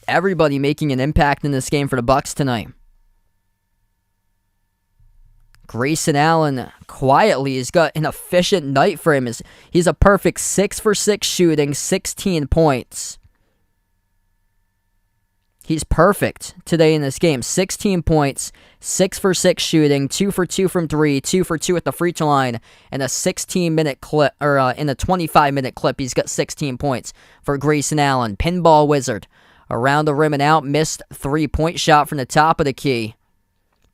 Everybody making an impact in this game for the Bucks tonight. Grayson Allen quietly has got an efficient night for him. He's a perfect 6 for 6 shooting, 16 points. He's perfect today in this game. 16 points, 6 for 6 shooting, 2 for 2 from 3, 2 for 2 at the free throw line, and a 16-minute clip, or in a 25-minute clip, he's got 16 points for Grayson Allen. Pinball wizard. Around the rim and out, missed 3-point shot from the top of the key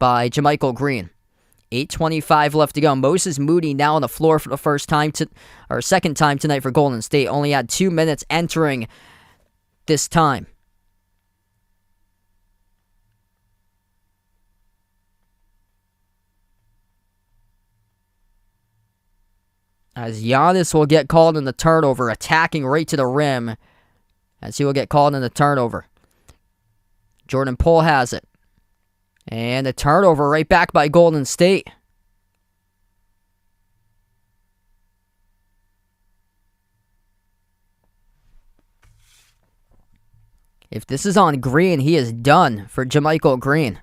by JaMychal Green. 8:25 left to go. Moses Moody now on the floor for the second time tonight for Golden State. Only had 2 minutes entering this time. As Giannis will get called in the turnover, attacking right to the rim, as he will get called in the turnover. Jordan Poole has it. And a turnover right back by Golden State. If this is on Green, he is done for JaMychal Green.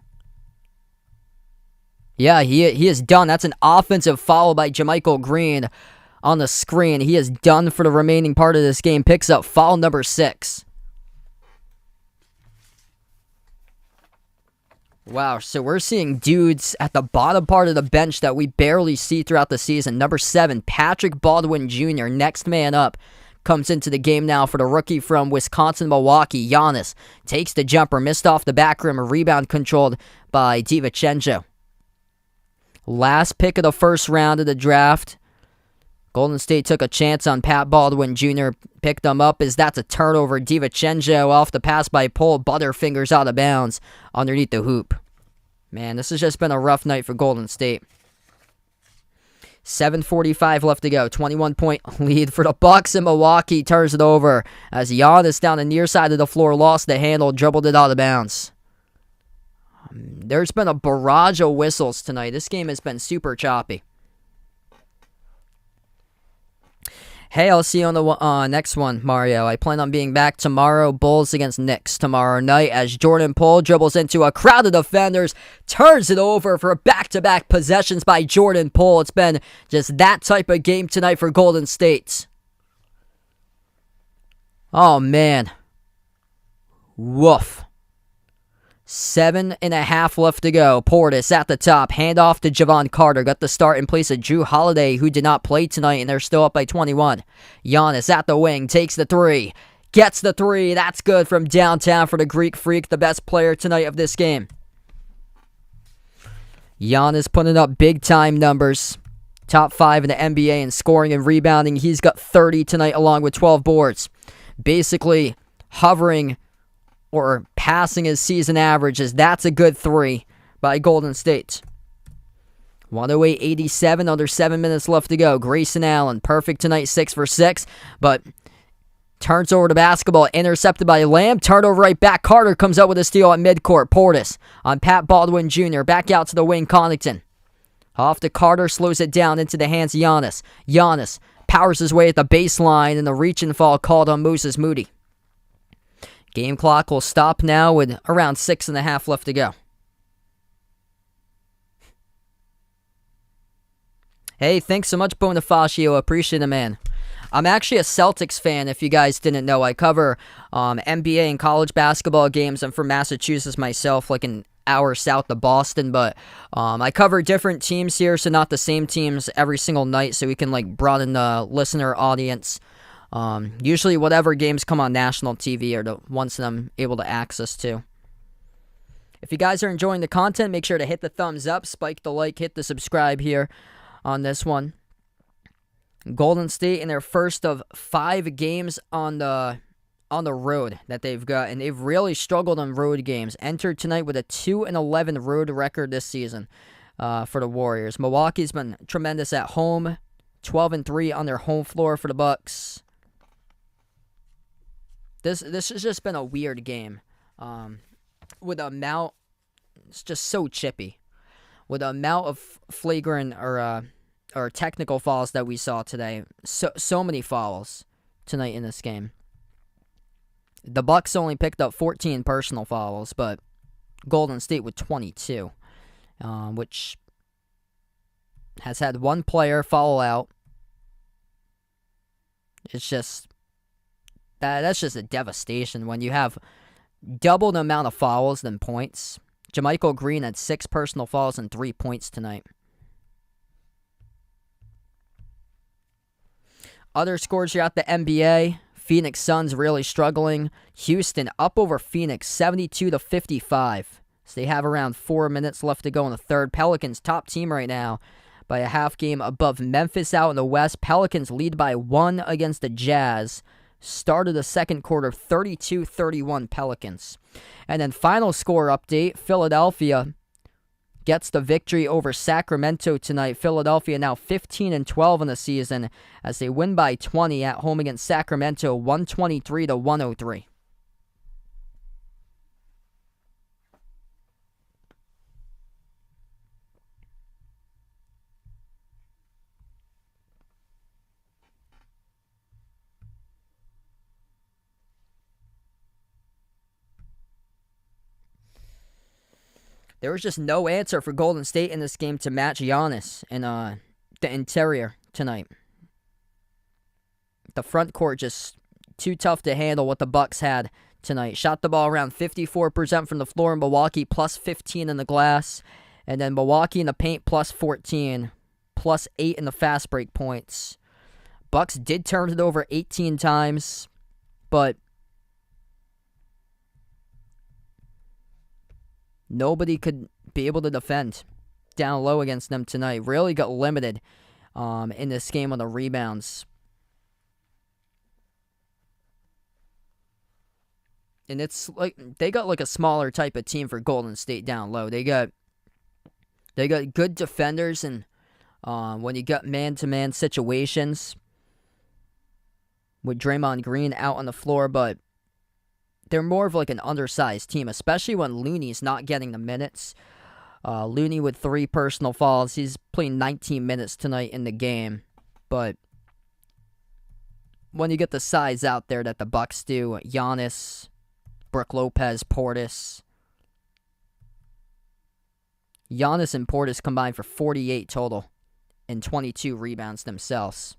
Yeah, he is done. That's an offensive foul by JaMychal Green on the screen. He is done for the remaining part of this game. Picks up foul number 6. Wow, so we're seeing dudes at the bottom part of the bench that we barely see throughout the season. Number 7, Patrick Baldwin Jr., next man up, comes into the game now for the rookie from Wisconsin, Milwaukee. Giannis takes the jumper, missed off the back rim, a rebound controlled by DiVincenzo. Last pick of the first round of the draft. Golden State took a chance on Pat Baldwin Jr., picked him up as that's a turnover. DiVincenzo off the pass by Poole, Butterfingers out of bounds underneath the hoop. Man, this has just been a rough night for Golden State. 7:45 left to go. 21-point lead for the Bucks, and Milwaukee turns it over as Giannis down the near side of the floor lost the handle, dribbled it out of bounds. There's been a barrage of whistles tonight. This game has been super choppy. Hey, I'll see you on the next one, Mario. I plan on being back tomorrow. Bulls against Knicks tomorrow night as Jordan Poole dribbles into a crowd of defenders, turns it over for back-to-back possessions by Jordan Poole. It's been just that type of game tonight for Golden State. Oh, man. Woof. 7.5 left to go. Portis at the top. Handoff to Javon Carter. Got the start in place of Drew Holiday, who did not play tonight, and they're still up by 21. Giannis at the wing. Takes the three. Gets the three. That's good from downtown for the Greek Freak, the best player tonight of this game. Giannis putting up big-time numbers. Top 5 in the NBA in scoring and rebounding. He's got 30 tonight along with 12 boards. Basically hovering or passing his season averages. That's a good 3 by Golden State. 108-87, under 7 minutes left to go. Grayson Allen, perfect tonight, 6 for 6, but turns over the basketball, intercepted by Lamb. Turnover right back. Carter comes up with a steal at midcourt. Portis on Pat Baldwin Jr. Back out to the wing, Connaughton. Off to Carter, slows it down into the hands of Giannis. Giannis powers his way at the baseline, and the reach and fall called on Moses Moody. Game clock will stop now with around 6.5 left to go. Hey, thanks so much, Bonifacio. Appreciate it, man. I'm actually a Celtics fan, if you guys didn't know. I cover NBA and college basketball games. I'm from Massachusetts myself, like an hour south of Boston, but I cover different teams here, so not the same teams every single night, so we can like broaden the listener audience. Usually whatever games come on national TV are the ones that I'm able to access to. If you guys are enjoying the content, make sure to hit the thumbs up, spike the like, hit the subscribe here on this one. Golden State in their first of 5 games on the road that they've got, and they've really struggled on road games. Entered tonight with a 2-11 road record this season for the Warriors. Milwaukee's been tremendous at home, 12-3 on their home floor for the Bucks. This has just been a weird game. With the amount, it's just so chippy. With the amount of flagrant or technical fouls that we saw today, so many fouls tonight in this game. The Bucks only picked up 14 personal fouls, but Golden State with 22, which has had one player foul out. It's just that's just a devastation when you have double the amount of fouls than points. JaMychal Green had 6 personal fouls and 3 points tonight. Other scores throughout the NBA. Phoenix Suns really struggling. Houston up over Phoenix 72-55. So they have around 4 minutes left to go in the third. Pelicans top team right now by a half game above Memphis out in the West. Pelicans lead by 1 against the Jazz. Started the second quarter 32-31 Pelicans. And then final score update, Philadelphia gets the victory over Sacramento tonight. Philadelphia now 15-12 in the season as they win by 20 at home against Sacramento, 123-103. There was just no answer for Golden State in this game to match Giannis in the interior tonight. The front court just too tough to handle what the Bucks had tonight. Shot the ball around 54% from the floor in Milwaukee, plus 15 in the glass. And then Milwaukee in the paint, plus 14, plus 8 in the fast break points. Bucks did turn it over 18 times, but nobody could be able to defend down low against them tonight. Really got limited in this game on the rebounds. And it's like they got like a smaller type of team for Golden State down low. They got good defenders, and when you got man-to-man situations with Draymond Green out on the floor, but they're more of like an undersized team, especially when Looney's not getting the minutes. Looney with 3 personal fouls. He's playing 19 minutes tonight in the game. But when you get the size out there that the Bucks do, Giannis, Brook Lopez, Portis. Giannis and Portis combined for 48 total and 22 rebounds themselves.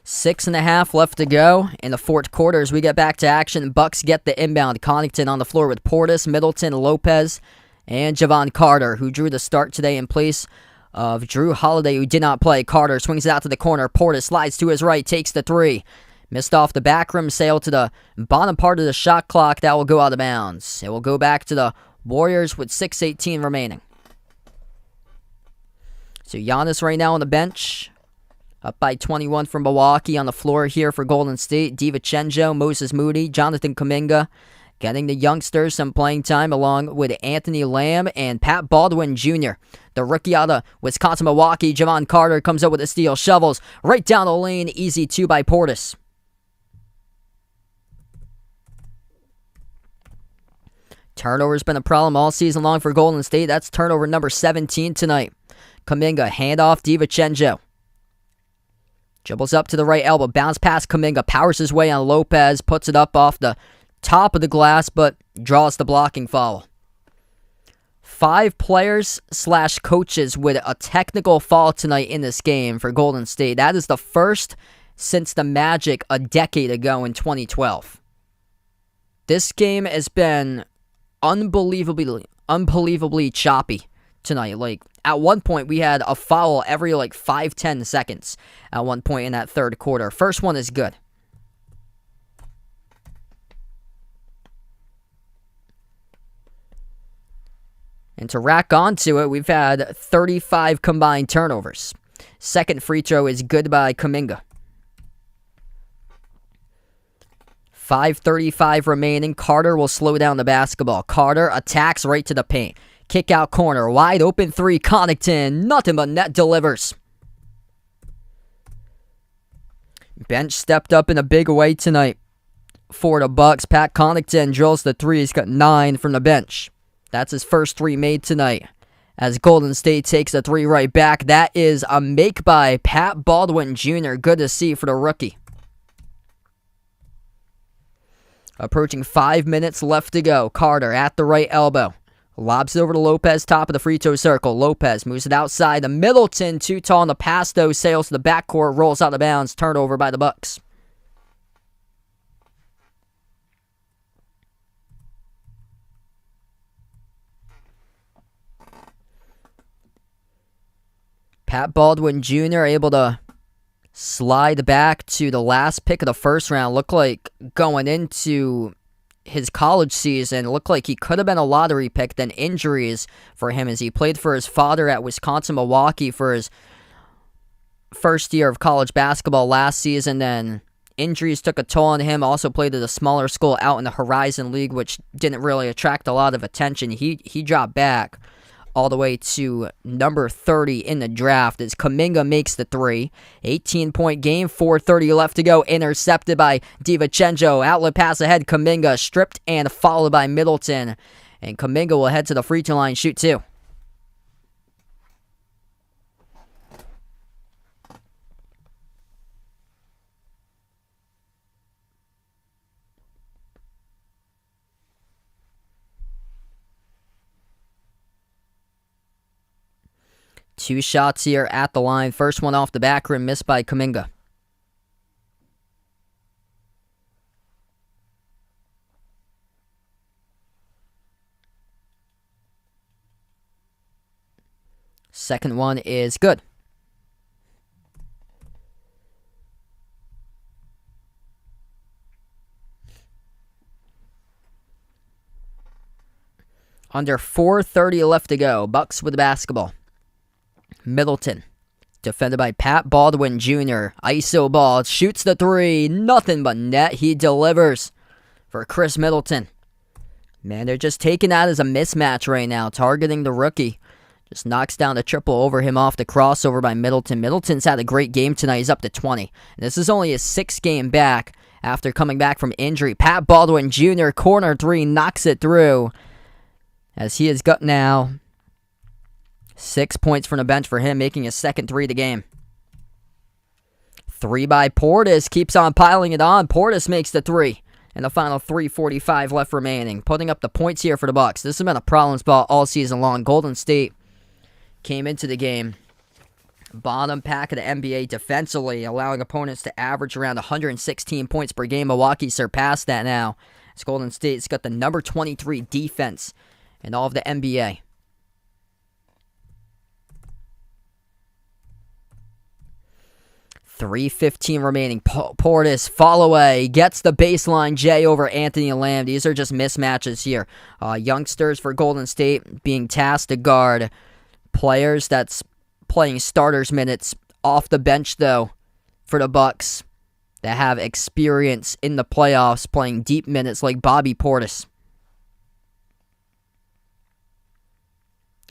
Six and a half left to go in the fourth quarter as we get back to action. Bucks get the inbound. Connaughton on the floor with Portis, Middleton, Lopez, and Javon Carter, who drew the start today in place of Drew Holiday, who did not play. Carter swings it out to the corner. Portis slides to his right, takes the 3. Missed off the back rim, sail to the bottom part of the shot clock. That will go out of bounds. It will go back to the Warriors with 6:18 remaining. So Giannis right now on the bench. Up by 21 from Milwaukee. On the floor here for Golden State, DiVincenzo, Moses Moody, Jonathan Kuminga, getting the youngsters some playing time along with Anthony Lamb and Pat Baldwin Jr. The rookie out of Wisconsin-Milwaukee, Javon Carter, comes up with a steal, shovels right down the lane, easy 2 by Portis. Turnover's been a problem all season long for Golden State. That's turnover number 17 tonight. Kuminga, handoff, DiVincenzo. Dribbles up to the right elbow, bounce past Kuminga, powers his way on Lopez, puts it up off the top of the glass, but draws the blocking foul. 5 players slash coaches with a technical foul tonight in this game for Golden State. That is the first since the Magic a decade ago in 2012. This game has been unbelievably choppy tonight. Like, at one point, we had a foul every 5-10 seconds at one point in that third quarter. First one is good. And to rack onto it, we've had 35 combined turnovers. Second free throw is good by Kuminga. 5:35 remaining. Carter will slow down the basketball. Carter attacks right to the paint. Kick out corner. Wide open three. Connaughton. Nothing but net delivers. Bench stepped up in a big way tonight for the Bucks. Pat Connaughton drills the three. He's got 9 from the bench. That's his first 3 made tonight. As Golden State takes the 3 right back. That is a make by Pat Baldwin Jr. Good to see for the rookie. Approaching 5 minutes left to go. Carter at the right elbow. Lobs it over to Lopez, top of the free throw circle. Lopez moves it outside to Middleton. Too tall on the pass, though. Sails to the backcourt, rolls out of bounds. Turnover by the Bucks. Pat Baldwin Jr. able to slide back to the last pick of the first round. Looked like going into his college season, looked like he could have been a lottery pick. Then injuries for him as he played for his father at Wisconsin Milwaukee for his first year of college basketball last season. Then injuries took a toll on him. Also played at a smaller school out in the Horizon League, which didn't really attract a lot of attention. He dropped back all the way to number 30 in the draft as Kuminga makes the 3. 18-point game, 4:30 left to go. Intercepted by DiVincenzo. Outlet pass ahead. Kuminga stripped and followed by Middleton. And Kuminga will head to the free throw line, shoot 2. Two shots here at the line. First one off the back rim, missed by Kuminga. Second one is good. Under 4:30 left to go. Bucks with the basketball. Middleton, defended by Pat Baldwin Jr. ISO ball, shoots the 3. Nothing but net. He delivers for Chris Middleton. Man, they're just taking that as a mismatch right now, targeting the rookie. Just knocks down the triple over him off the crossover by Middleton. Middleton's had a great game tonight. He's up to 20. And this is only his 6th game back after coming back from injury. Pat Baldwin Jr., corner 3, knocks it through. As he has got now 6 points from the bench for him, making his second 3 of the game. 3 by Portis, keeps on piling it on. Portis makes the 3. And the final 3:45 left remaining. Putting up the points here for the Bucks. This has been a problem spot all season long. Golden State came into the game bottom pack of the NBA defensively, allowing opponents to average around 116 points per game. Milwaukee surpassed that now, as Golden State's got the number 23 defense in all of the NBA. 3:15 remaining. Portis, fall away, gets the baseline J over Anthony Lamb. These are just mismatches here. Youngsters for Golden State being tasked to guard players that's playing starters minutes off the bench, though, for the Bucks that have experience in the playoffs playing deep minutes like Bobby Portis.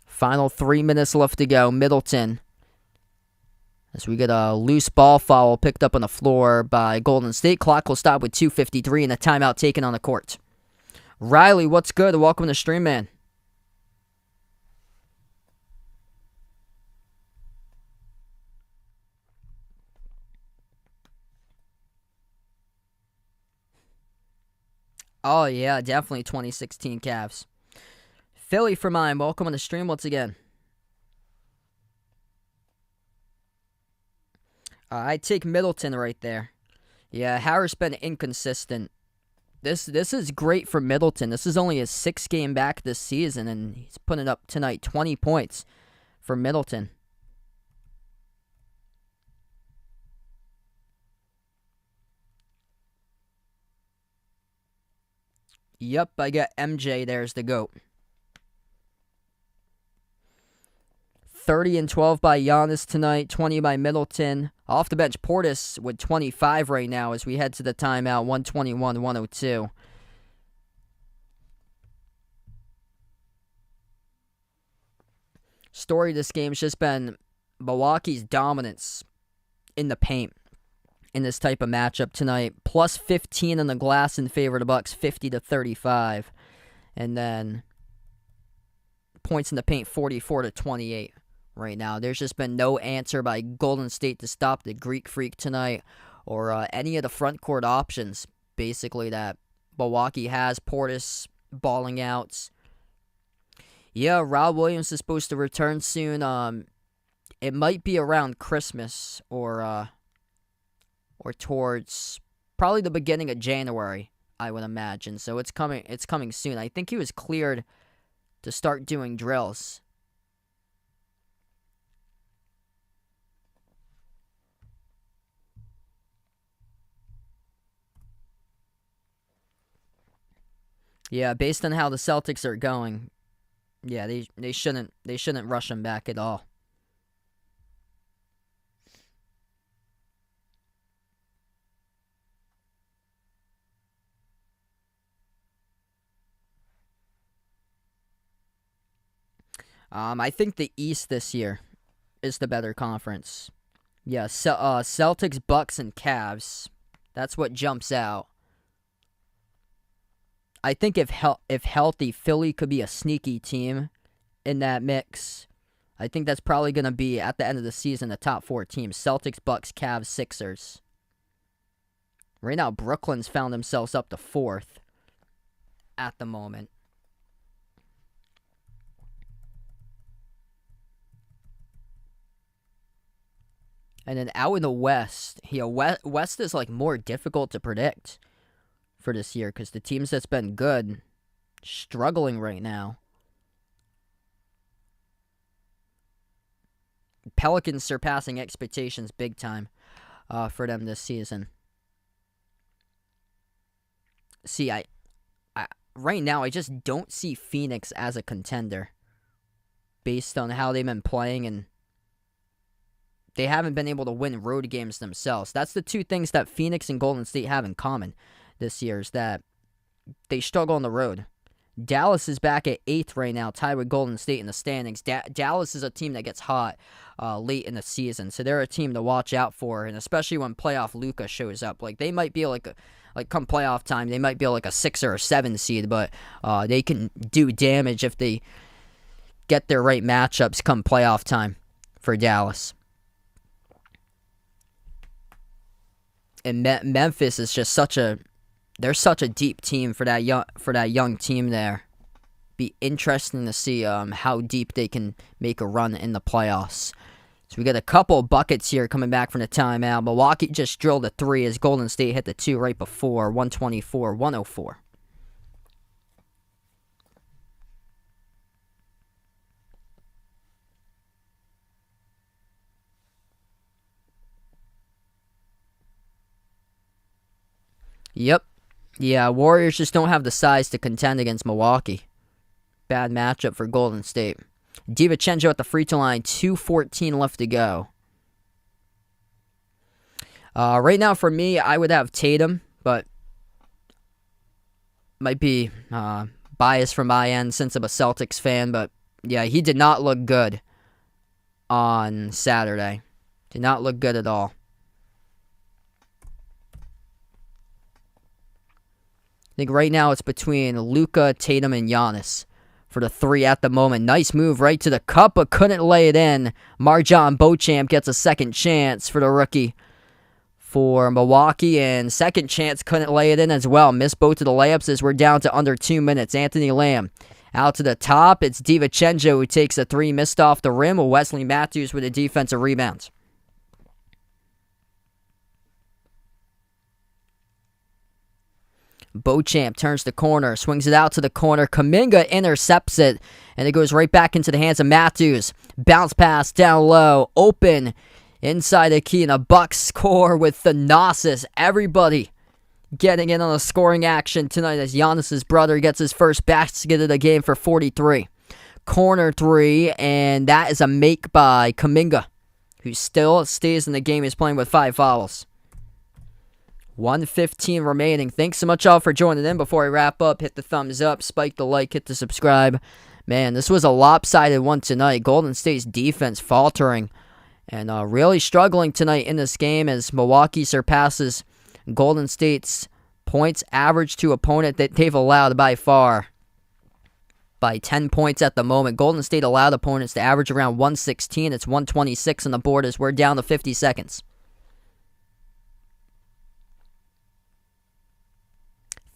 Final 3 minutes left to go. Middleton, as we get a loose ball foul picked up on the floor by Golden State. Clock will stop with 2:53 and a timeout taken on the court. Riley, what's good? Welcome to Stream, man. Oh, yeah, definitely 2016 Cavs. Philly for mine. Welcome on the stream once again. I'd take Middleton right there. Yeah, Harris been inconsistent. This is great for Middleton. This is only his 6th game back this season, and he's putting up tonight 20 points for Middleton. Yep, I got MJ there as the GOAT. 30 and 12 by Giannis tonight, 20 by Middleton. Off the bench, Portis with 25 right now as we head to the timeout, 121-102. Story of this game has just been Milwaukee's dominance in the paint in this type of matchup tonight. Plus 15 on the glass in favor of the Bucks, 50-35. And then points in the paint, 44-28 right now. There's just been no answer by Golden State to stop the Greek Freak tonight or any of the front court options, basically, that Milwaukee has. Portis balling out. Yeah, Rob Williams is supposed to return soon. It might be around Christmas or towards probably the beginning of January, I would imagine. So it's coming soon. I think he was cleared to start doing drills. Yeah, based on how the Celtics are going, yeah, they shouldn't rush him back at all. I think the East this year is the better conference. Yeah, Celtics, Bucks, and Cavs. That's what jumps out. I think if healthy, Philly could be a sneaky team in that mix. I think that's probably going to be, at the end of the season, the top 4 teams. Celtics, Bucks, Cavs, Sixers. Right now, Brooklyn's found themselves up to 4th at the moment. And then out in the West, West is like more difficult to predict for this year because the teams that's been good struggling right now. Pelicans surpassing expectations big time for them this season. See, I right now I just don't see Phoenix as a contender based on how they've been playing, and they haven't been able to win road games themselves. That's the 2 things that Phoenix and Golden State have in common this year, is that they struggle on the road. Dallas is back at 8th right now, tied with Golden State in the standings. Dallas is a team that gets hot late in the season, so they're a team to watch out for, and especially when playoff Luka shows up. Like, they might be come playoff time, they might be like a 6 or a 7 seed, but they can do damage if they get their right matchups come playoff time for Dallas. And Memphis is just they're such a deep team for that young team there. Be interesting to see how deep they can make a run in the playoffs. So we got a couple buckets here coming back from the timeout. Milwaukee just drilled a 3 as Golden State hit the 2 right before, 124-104. Yep. Yeah, Warriors just don't have the size to contend against Milwaukee. Bad matchup for Golden State. DiVincenzo at the free throw line, 2:14 left to go. Right now for me, I would have Tatum, but might be biased from my end since I'm a Celtics fan, but yeah, he did not look good on Saturday. Did not look good at all. I think right now it's between Luka, Tatum, and Giannis for the 3 at the moment. Nice move right to the cup, but couldn't lay it in. Marjon Beauchamp gets a second chance for the rookie for Milwaukee, and second chance couldn't lay it in as well. Missed both of the layups as we're down to under 2 minutes. Anthony Lamb Out to the top, it's DiVincenzo who takes a three, missed off the rim, with Wesley Matthews with a defensive rebound. Beauchamp turns the corner, swings it out to the corner. Kuminga intercepts it, and it goes right back into the hands of Matthews. Bounce pass down low, open inside the key, and a Bucks score with Thanasis. Everybody getting in on a scoring action tonight as Giannis's brother gets his first basket of the game for 43. Corner three, and that is a make by Kuminga, who still stays in the game. He's playing with 5 fouls. 1:15 remaining. Thanks so much all for joining in. Before I wrap up, hit the thumbs up, spike the like, hit the subscribe. Man, this was a lopsided one tonight. Golden State's defense faltering and really struggling tonight in this game as Milwaukee surpasses Golden State's points average to opponent that they've allowed by far by 10 points at the moment. Golden State allowed opponents to average around 116. It's 126 on the board as we're down to 50 seconds.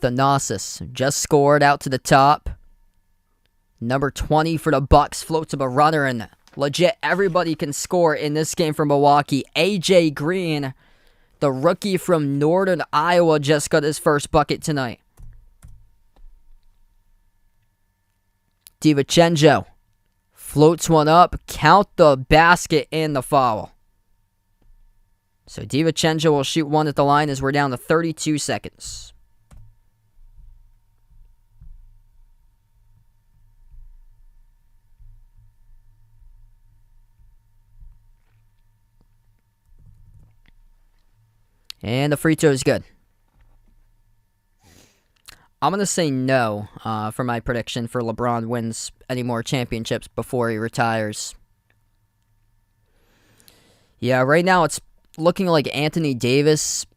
Thanasis just scored out to the top. Number 20 for the Bucks floats up a runner, and legit everybody can score in this game for Milwaukee. AJ Green, the rookie from Northern Iowa, just got his first bucket tonight. DiVincenzo floats one up, count the basket and the foul. So DiVincenzo will shoot one at the line as we're down to 32 seconds. And the free throw is good. I'm going to say no for my prediction for LeBron wins any more championships before he retires. Yeah, right now it's looking like Anthony Davis.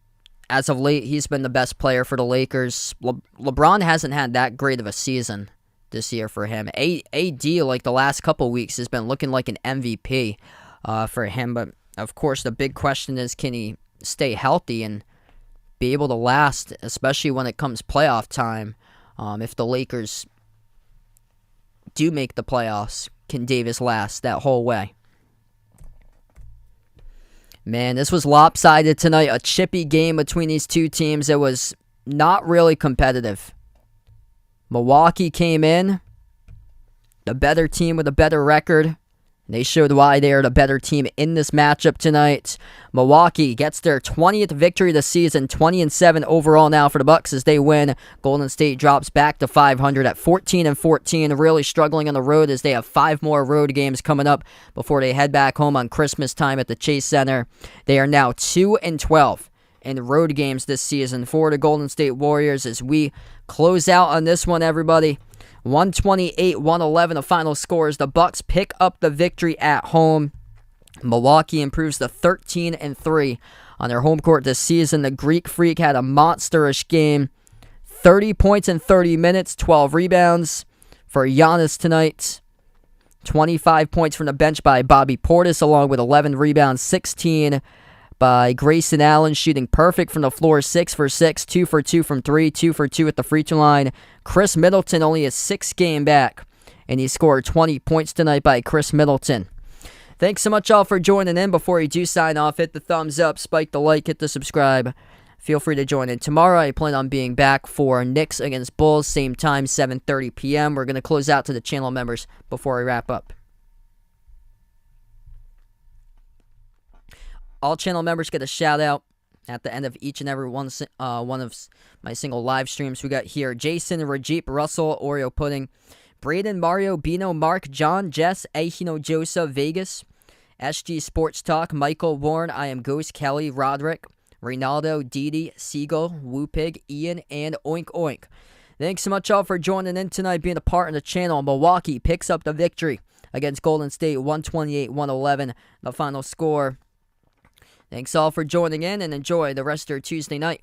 As of late, he's been the best player for the Lakers. LeBron hasn't had that great of a season this year for him. AD, like the last couple weeks, has been looking like an MVP for him. But, of course, the big question is, can he stay healthy and be able to last, especially when it comes playoff time? If the Lakers do make the playoffs, can Davis last that whole way? Man, this was lopsided tonight. A chippy game between these two teams. It was not really competitive. Milwaukee came in, the better team with a better record. They showed why they are the better team in this matchup tonight. Milwaukee gets their 20th victory of the season, 20-7 overall now for the Bucks as they win. Golden State drops back to 500 at 14-14, really struggling on the road as they have 5 more road games coming up before they head back home on Christmas time at the Chase Center. They are now 2-12 in road games this season for the Golden State Warriors as we close out on this one, everybody. 128-111 the final score as the Bucks pick up the victory at home. Milwaukee improves to 13-3 on their home court this season. The Greek Freak had a monsterish game. 30 points in 30 minutes, 12 rebounds for Giannis tonight. 25 points from the bench by Bobby Portis, along with 11 rebounds, 16 by Grayson Allen, shooting perfect from the floor, 6 for 6, 2 for 2 from 3, 2 for 2 at the free throw line. Chris Middleton only a 6 game back, and he scored 20 points tonight by Chris Middleton. Thanks so much all for joining in. Before you do sign off, hit the thumbs up, spike the like, hit the subscribe. Feel free to join in tomorrow. I plan on being back for Knicks against Bulls, same time, 7:30 p.m. We're going to close out to the channel members before I wrap up. All channel members get a shout out at the end of each and every one of my single live streams. We got here Jason, Rajip, Russell, Oreo Pudding, Braden, Mario, Bino, Mark, John, Jess, Ahino, Joseph, Vegas, SG Sports Talk, Michael, Warren, I Am Ghost, Kelly, Roderick, Reynaldo, Didi, Siegel, Woopig, Ian, and Oink Oink. Thanks so much all for joining in tonight, being a part of the channel. Milwaukee picks up the victory against Golden State, 128-111, the final score. Thanks all for joining in and enjoy the rest of your Tuesday night.